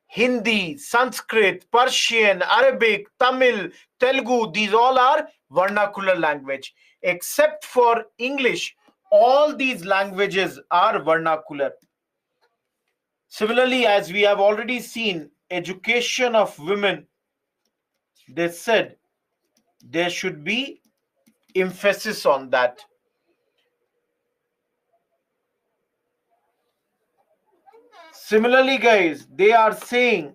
Hindi, Sanskrit, Persian, Arabic, Tamil, Telugu, these all are vernacular language. Except for English, all these languages are vernacular. Similarly, as we have already seen, education of women, they said there should be emphasis on that. Similarly, guys, they are saying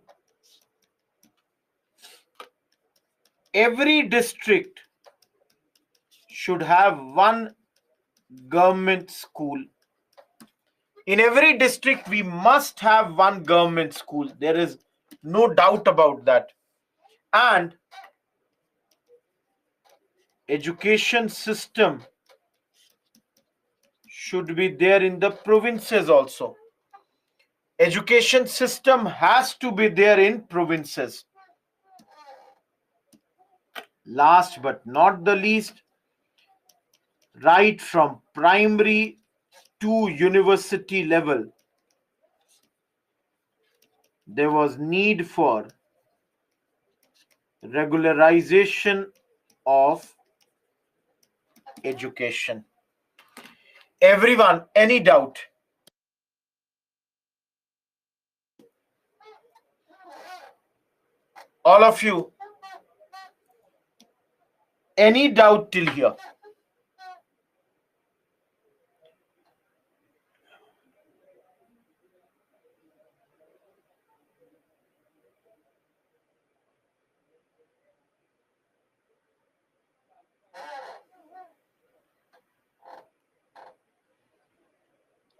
every district should have one government school. In every district, we must have one government school. There is no doubt about that. And education system should be there in the provinces also. Education system has to be there in provinces. Last but not the least, right from primary to university level, there was need for regularization of education. Everyone, any doubt? All of you, any doubt till here?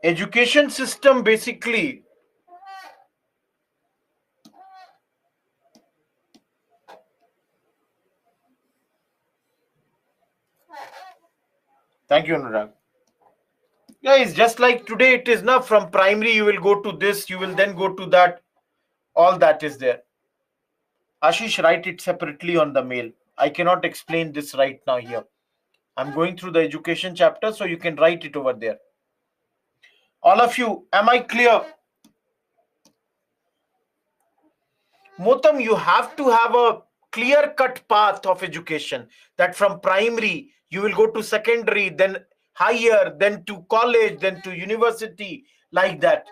Education system basically thank you, Anurag. Guys, just like today it is now, from primary you will go to this, you will then go to that, all that is there. Ashish, write it separately on the mail. I cannot explain this right now here. I'm going through the education chapter, so you can write it over there. All of you, am I clear? Motam, you have to have a clear-cut path of education, that from primary you will go to secondary, then higher, then to college, then to university, like that.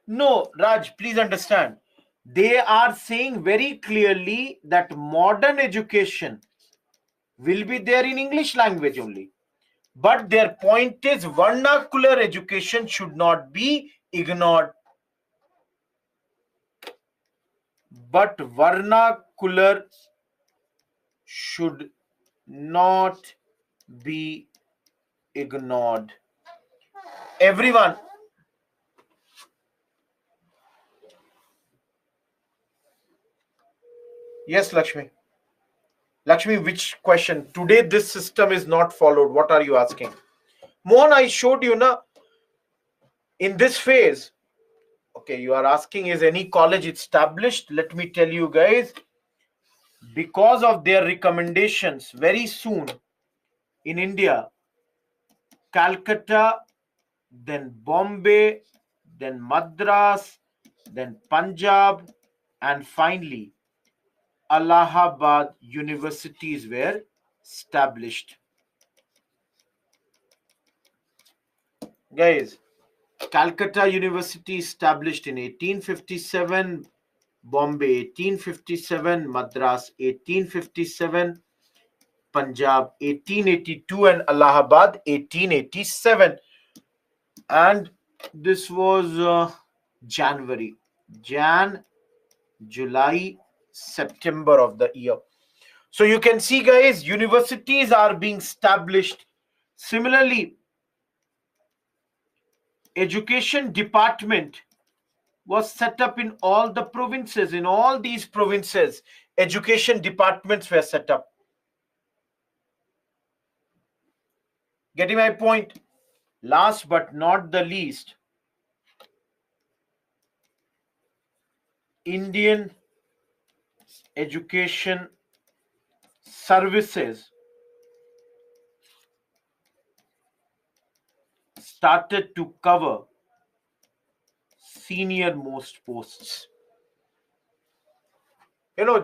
No, Raj, please understand. They are saying very clearly that modern education will be there in English language only. But their point is vernacular education should not be ignored. But vernacular should not be ignored. Everyone, yes, Lakshmi. Lakshmi, which question? Today this system is not followed. What are you asking? Mohan, I showed you na, in this phase. Okay, you are asking, is any college established? Let me tell you guys, because of their recommendations, very soon in India, Calcutta, then Bombay, then Madras, then Punjab, and finally Allahabad universities were established. Guys, Calcutta University established in 1857, Bombay 1857, Madras 1857, Punjab 1882, and Allahabad 1887. And this was January, July, September of the year. So you can see, guys, universities are being established. Similarly, education department was set up in all the provinces. In all these provinces, education departments were set up. Getting my point? Last but not the least, Indian education services started to cover senior most posts.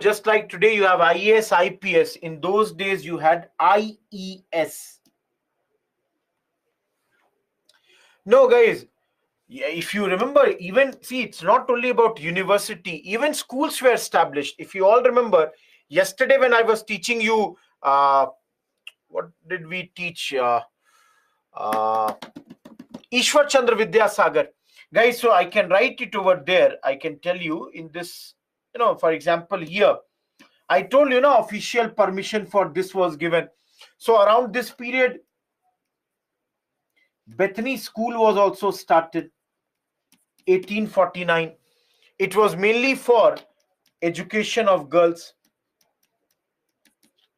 Just like today you have IAS, IPS, in those days you had IES. No, guys, if you remember, it's not only about university, even schools were established. If you all remember, yesterday when I was teaching you, what did we teach? Ishwar Chandra Vidyasagar. Guys, so I can write it over there. I can tell you in this, for example, here, I told you, official permission for this was given. So around this period, Bethany School was also started, 1849. It was mainly for education of girls,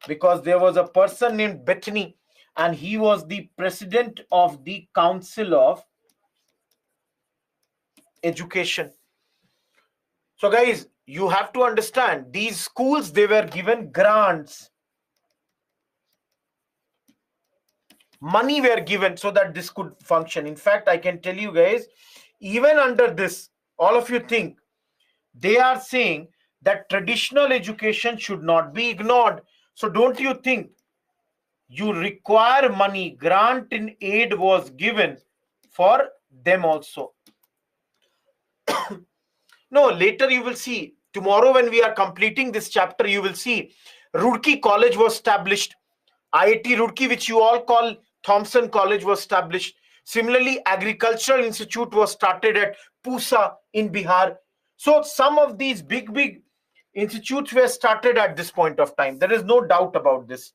because there was a person named Bethany and he was the president of the Council of Education. So guys, you have to understand, these schools, they were given grants. Money were given so that this could function. In fact, I can tell you guys, even under this, all of you think, they are saying that traditional education should not be ignored. So don't you think you require money, grant in aid was given for them also. No, later you will see, tomorrow when we are completing this chapter, you will see Roorkee College was established. IIT Roorkee, which you all call Thompson College, was established. Similarly, Agricultural Institute was started at Pusa in Bihar. So some of these big institutes were started at this point of time. There is no doubt about this.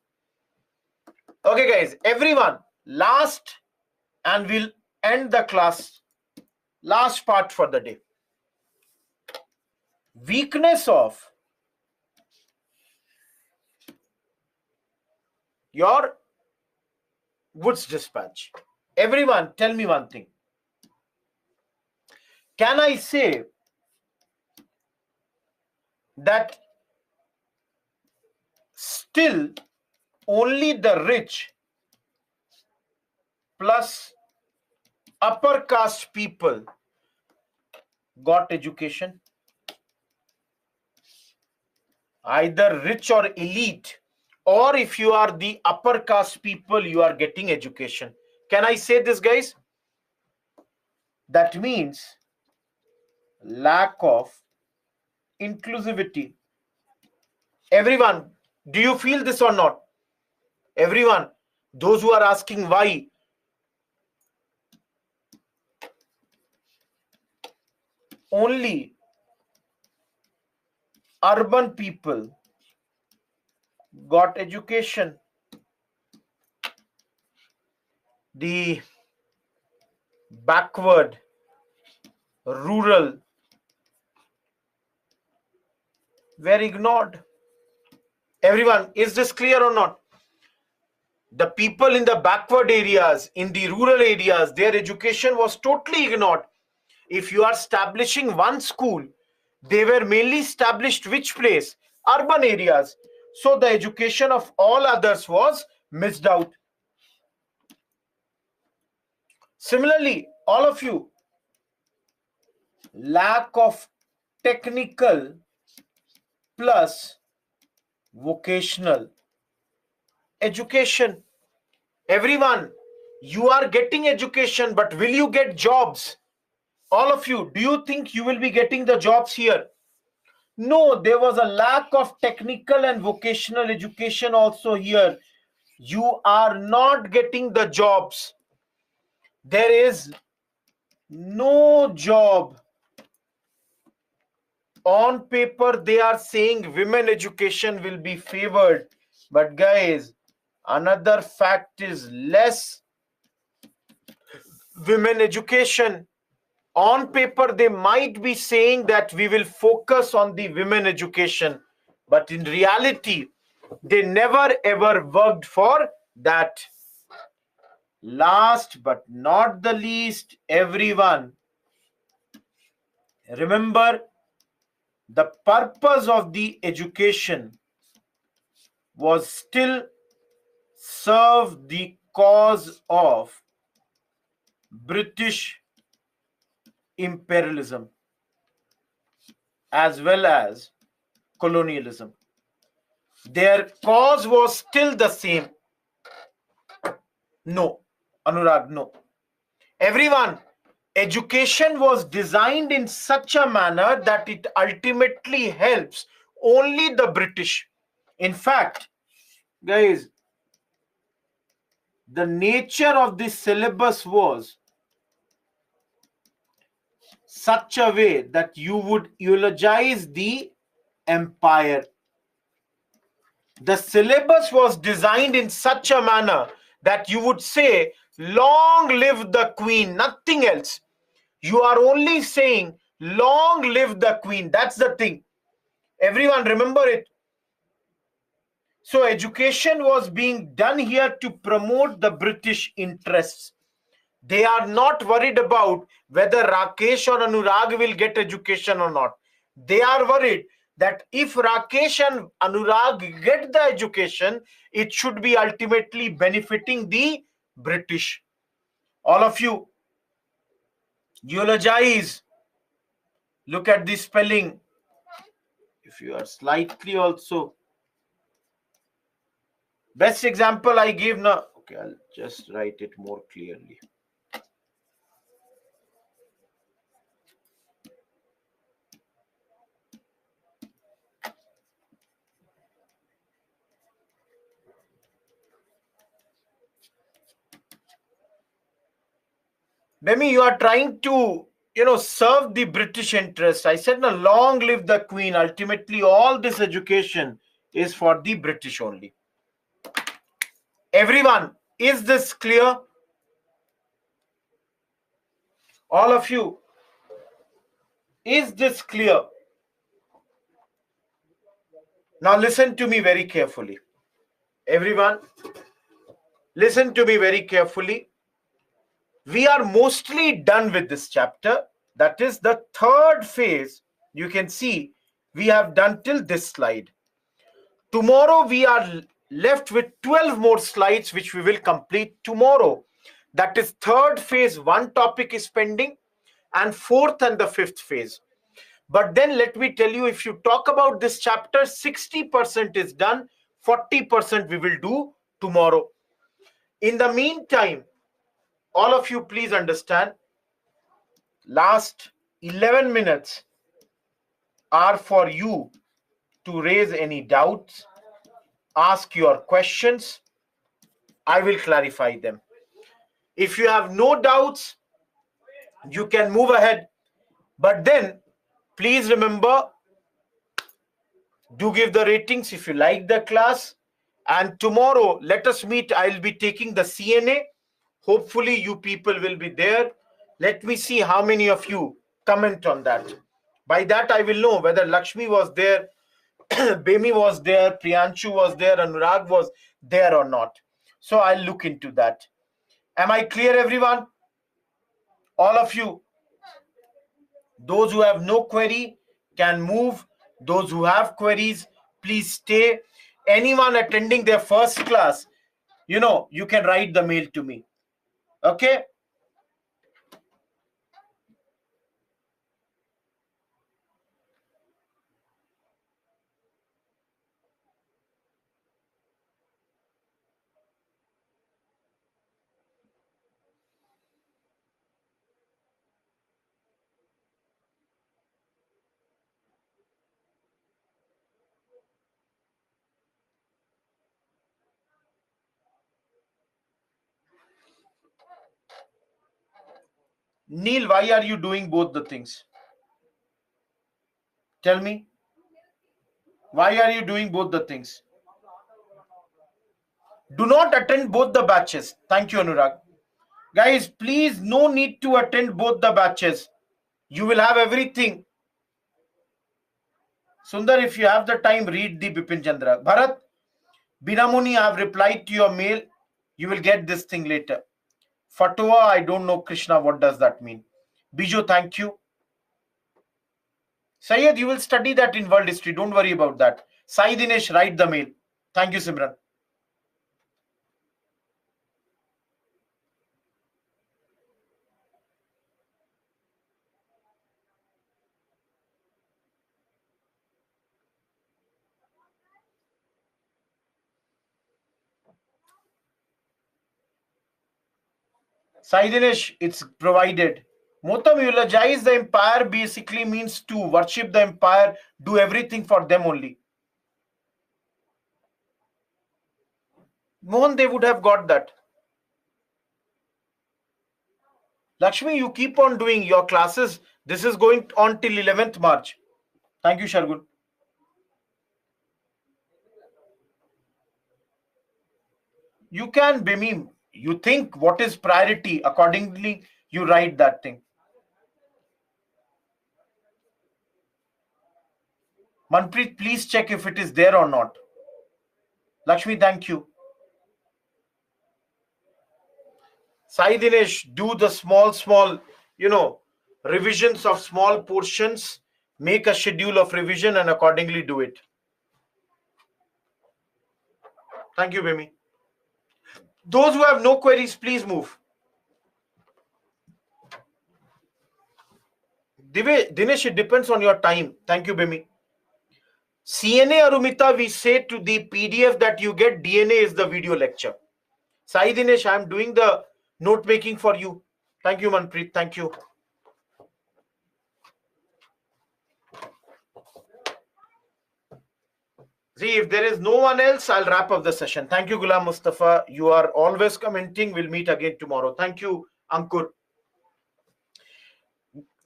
Okay, guys, everyone, last, and we'll end the class, last part for the day. Weakness of your Woods Dispatch. Everyone, tell me one thing. Can I say that still only the rich plus upper caste people got education? Either rich or elite, or if you are the upper caste people, you are getting education. Can I say this, guys? That means lack of inclusivity. Everyone, do you feel this or not? Everyone, those who are asking why, only urban people got education. The backward, rural were ignored. Everyone, is this clear or not? The people in the backward areas, in the rural areas, their education was totally ignored. If you are establishing one school, they were mainly established which place? Urban areas. So the education of all others was missed out. Similarly, all of you, lack of technical plus vocational education. Everyone, you are getting education, but will you get jobs? All of you, do you think you will be getting the jobs here? No, there was a lack of technical and vocational education also here. You are not getting the jobs. There is no job. On paper, they are saying women education will be favored. But guys, another fact is less women education. On paper, they might be saying that we will focus on the women education, but in reality, they never ever worked for that. Last but not the least, everyone, remember the purpose of the education was still serve the cause of British imperialism as well as colonialism. Their cause was still the same. No, Anurag, no. Everyone, education was designed in such a manner that it ultimately helps only the British. In fact, guys, the nature of this syllabus was such a way that you would eulogize the empire. The syllabus was designed in such a manner that you would say, long live the queen, nothing else. You are only saying, long live the queen. That's the thing. Everyone remember it. So education was being done here to promote the British interests. They are not worried about whether Rakesh or Anurag will get education or not. They are worried that if Rakesh and Anurag get the education, it should be ultimately benefiting the British. All of you, eulogize. Look at the spelling. If you are slightly also. Best example I gave now. Okay, I'll just write it more clearly. Bemi, you are trying to, serve the British interest. I said, no, long live the Queen. Ultimately, all this education is for the British only. Everyone, is this clear? All of you, is this clear? Now listen to me very carefully. Everyone, listen to me very carefully. We are mostly done with this chapter. That is the third phase. You can see we have done till this slide. Tomorrow we are left with 12 more slides which we will complete tomorrow. That is third phase, one topic is pending, and fourth and the fifth phase. But then let me tell you, if you talk about this chapter, 60% is done, 40% we will do tomorrow. In the meantime, all of you please understand, last 11 minutes are for you to raise any doubts, ask your questions. I will clarify them. If you have no doubts, you can move ahead. But then, please remember, do give the ratings if you like the class. And tomorrow, let us meet. I'll be taking the CNA. Hopefully, you people will be there. Let me see how many of you comment on that. By that, I will know whether Lakshmi was there, Bemi was there, Priyanshu was there, Anurag was there or not. So I'll look into that. Am I clear, everyone? All of you. Those who have no query can move. Those who have queries, please stay. Anyone attending their first class, you can write the mail to me. Okay? Neil, why are you doing both the things? Tell me. Why are you doing both the things? Do not attend both the batches. Thank you, Anurag. Guys, please, no need to attend both the batches. You will have everything. Sundar, if you have the time, read the Bipin Chandra. Bharat, Binamuni, I have replied to your mail. You will get this thing later. Fatwa, I don't know, Krishna, what does that mean? Bijo, thank you. Syed, you will study that in world history. Don't worry about that. Sai Dinesh, write the mail. Thank you, Simran. Sai Dinesh, it's provided. Motam, eulogize the empire basically means to worship the empire, do everything for them only. Mohan, they would have got that. Lakshmi, you keep on doing your classes. This is going on till 11th March. Thank you, Shargun. You can, Bimim. You think what is priority. Accordingly, you write that thing. Manpreet, please check if it is there or not. Lakshmi, thank you. Sai Dinesh, do the small, revisions of small portions. Make a schedule of revision and accordingly do it. Thank you, Bimi. Those who have no queries, please move. Dinesh, it depends on your time. Thank you, Bimi. CNA Arumita, we say to the PDF that you get, DNA is the video lecture. Sai Dinesh, I am doing the note making for you. Thank you, Manpreet. Thank you. See, if there is no one else, I'll wrap up the session. Thank you, Ghulam Mustafa. You are always commenting. We'll meet again tomorrow. Thank you, Ankur.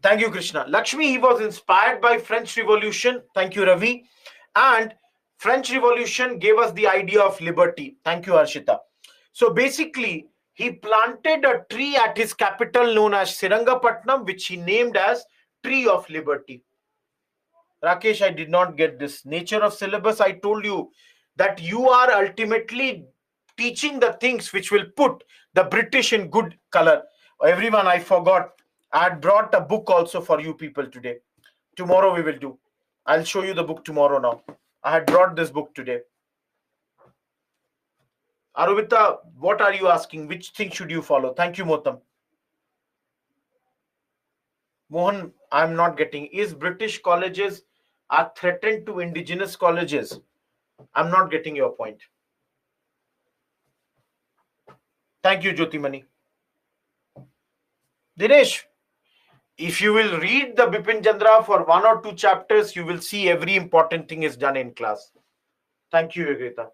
Thank you, Krishna. Lakshmi, he was inspired by French Revolution. Thank you, Ravi. And French Revolution gave us the idea of liberty. Thank you, Harshita. So basically, he planted a tree at his capital known as Srirangapatnam, which he named as Tree of Liberty. Rakesh, I did not get this. Nature of syllabus, I told you that you are ultimately teaching the things which will put the British in good color. Everyone, I forgot. I had brought a book also for you people today. Tomorrow we will do. I'll show you the book tomorrow now. I had brought this book today. Aruvita, what are you asking? Which thing should you follow? Thank you, Motam. Mohan, I'm not getting. Is British colleges are threatened to indigenous colleges? I'm not getting your point. Thank you, Jyotimani. Dinesh, if you will read the Bipin Chandra for 1 or 2 chapters, you will see every important thing is done in class. Thank you, Yogrita.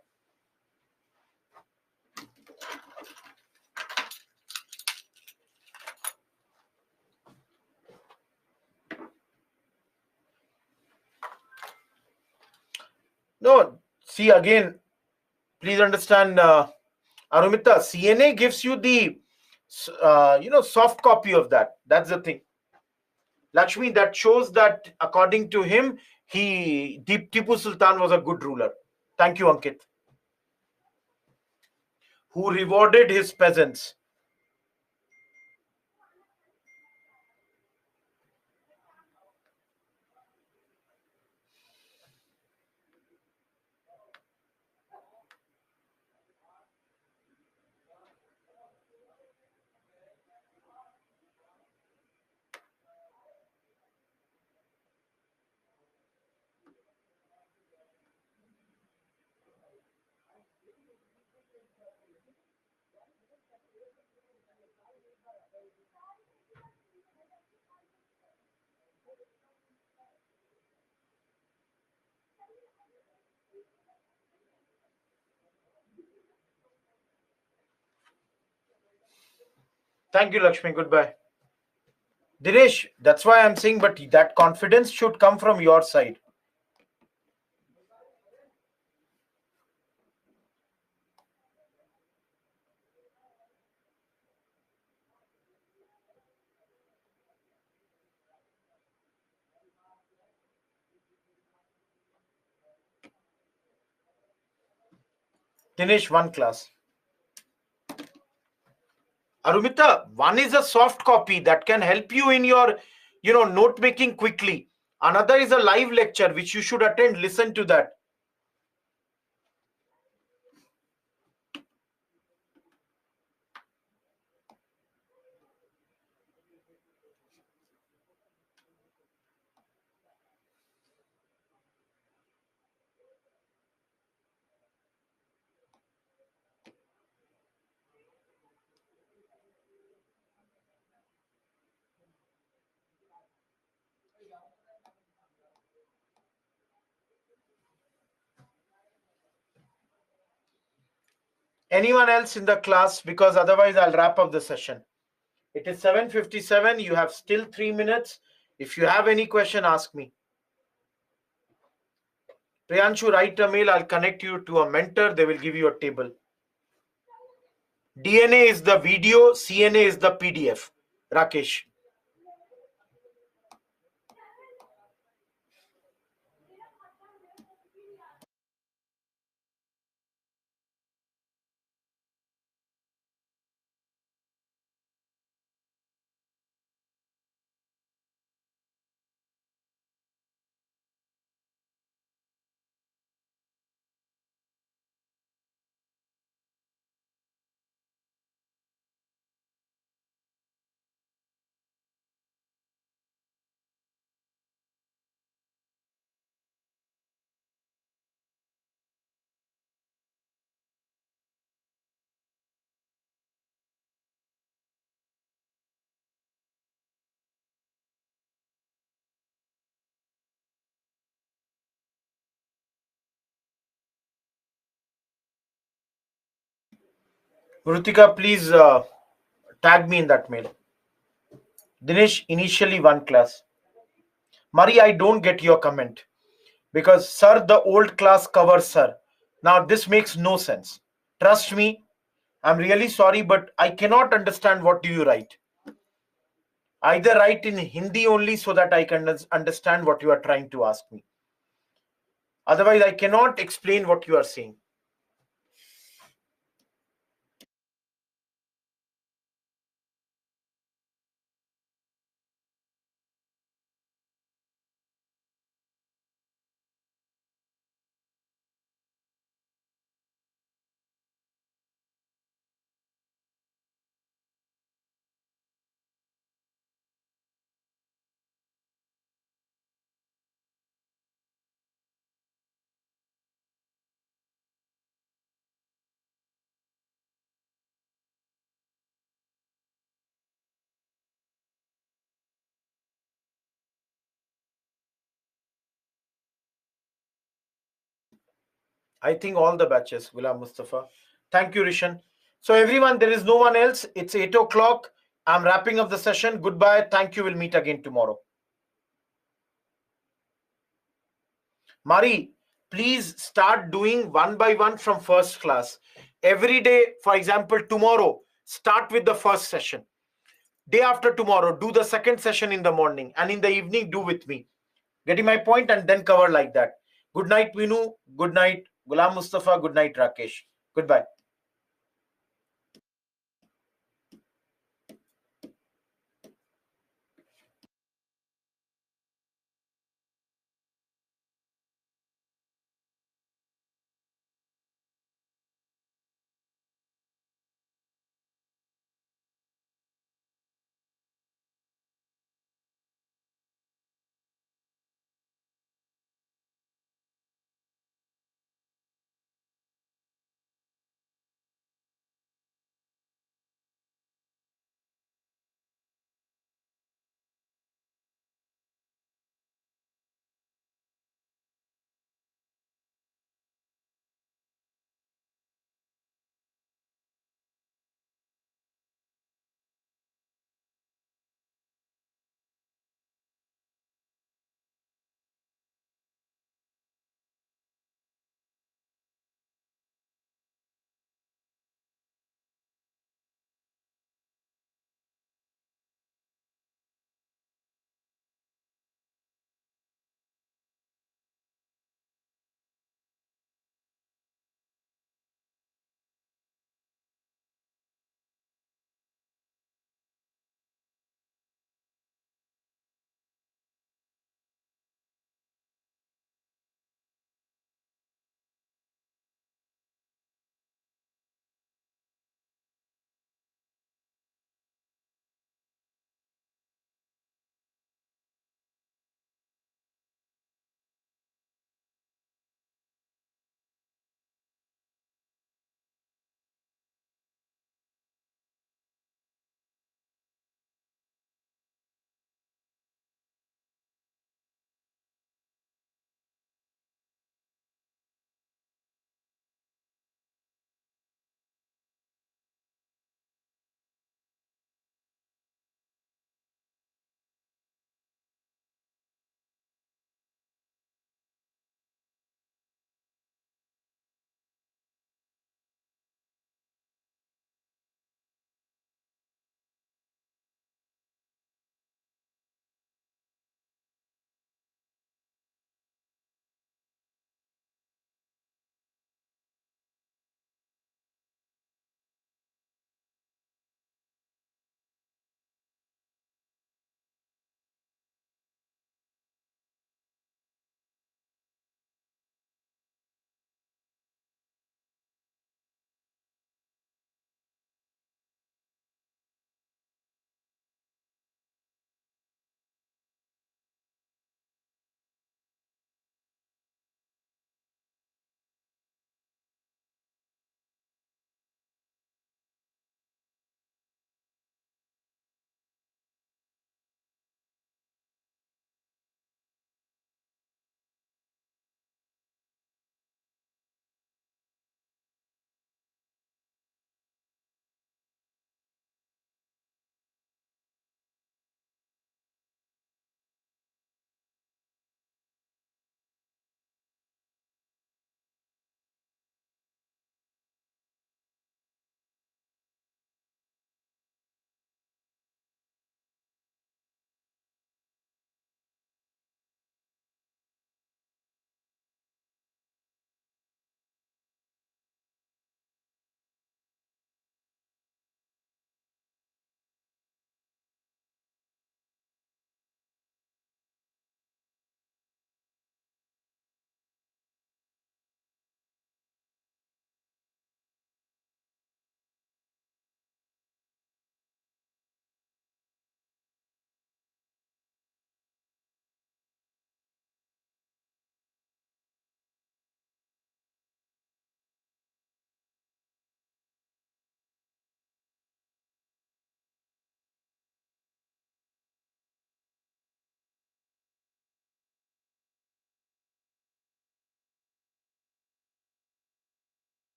No, see again, please understand, Arumita, CNA gives you the, soft copy of that. That's the thing. Lakshmi, that shows that according to him, Tipu Sultan was a good ruler. Thank you, Ankit. Who rewarded his peasants. Thank you, Lakshmi. Goodbye. Dinesh, that's why I'm saying, but that confidence should come from your side. Dinesh, one class. Arumita, one is a soft copy that can help you in your, note making quickly. Another is a live lecture which you should attend. Listen to that. Anyone else in the class? Because otherwise I'll wrap up the session. It is 7:57. You have still 3 minutes. If you have any question, ask me. Priyanshu, write a mail. I'll connect you to a mentor. They will give you a table. DNA is the video. CNA is the PDF. Rakesh. Rutika, please tag me in that mail. Dinesh, initially one class. Mari, I don't get your comment. Because, sir, the old class covers, sir. Now, this makes no sense. Trust me, I'm really sorry, but I cannot understand what do you write. Either write in Hindi only so that I can understand what you are trying to ask me. Otherwise, I cannot explain what you are saying. I think all the batches, Ghulam Mustafa. Thank you, Rishan. So, everyone, there is no one else. It's 8 o'clock. I'm wrapping up the session. Goodbye. Thank you. We'll meet again tomorrow. Mari, please start doing one by one from first class. Every day, for example, tomorrow, start with the first session. Day after tomorrow, do the second session in the morning, and in the evening, do with me. Getting my point? And then cover like that. Good night, Vinu. Good night, Ghulam Mustafa. Good night, Rakesh. Goodbye.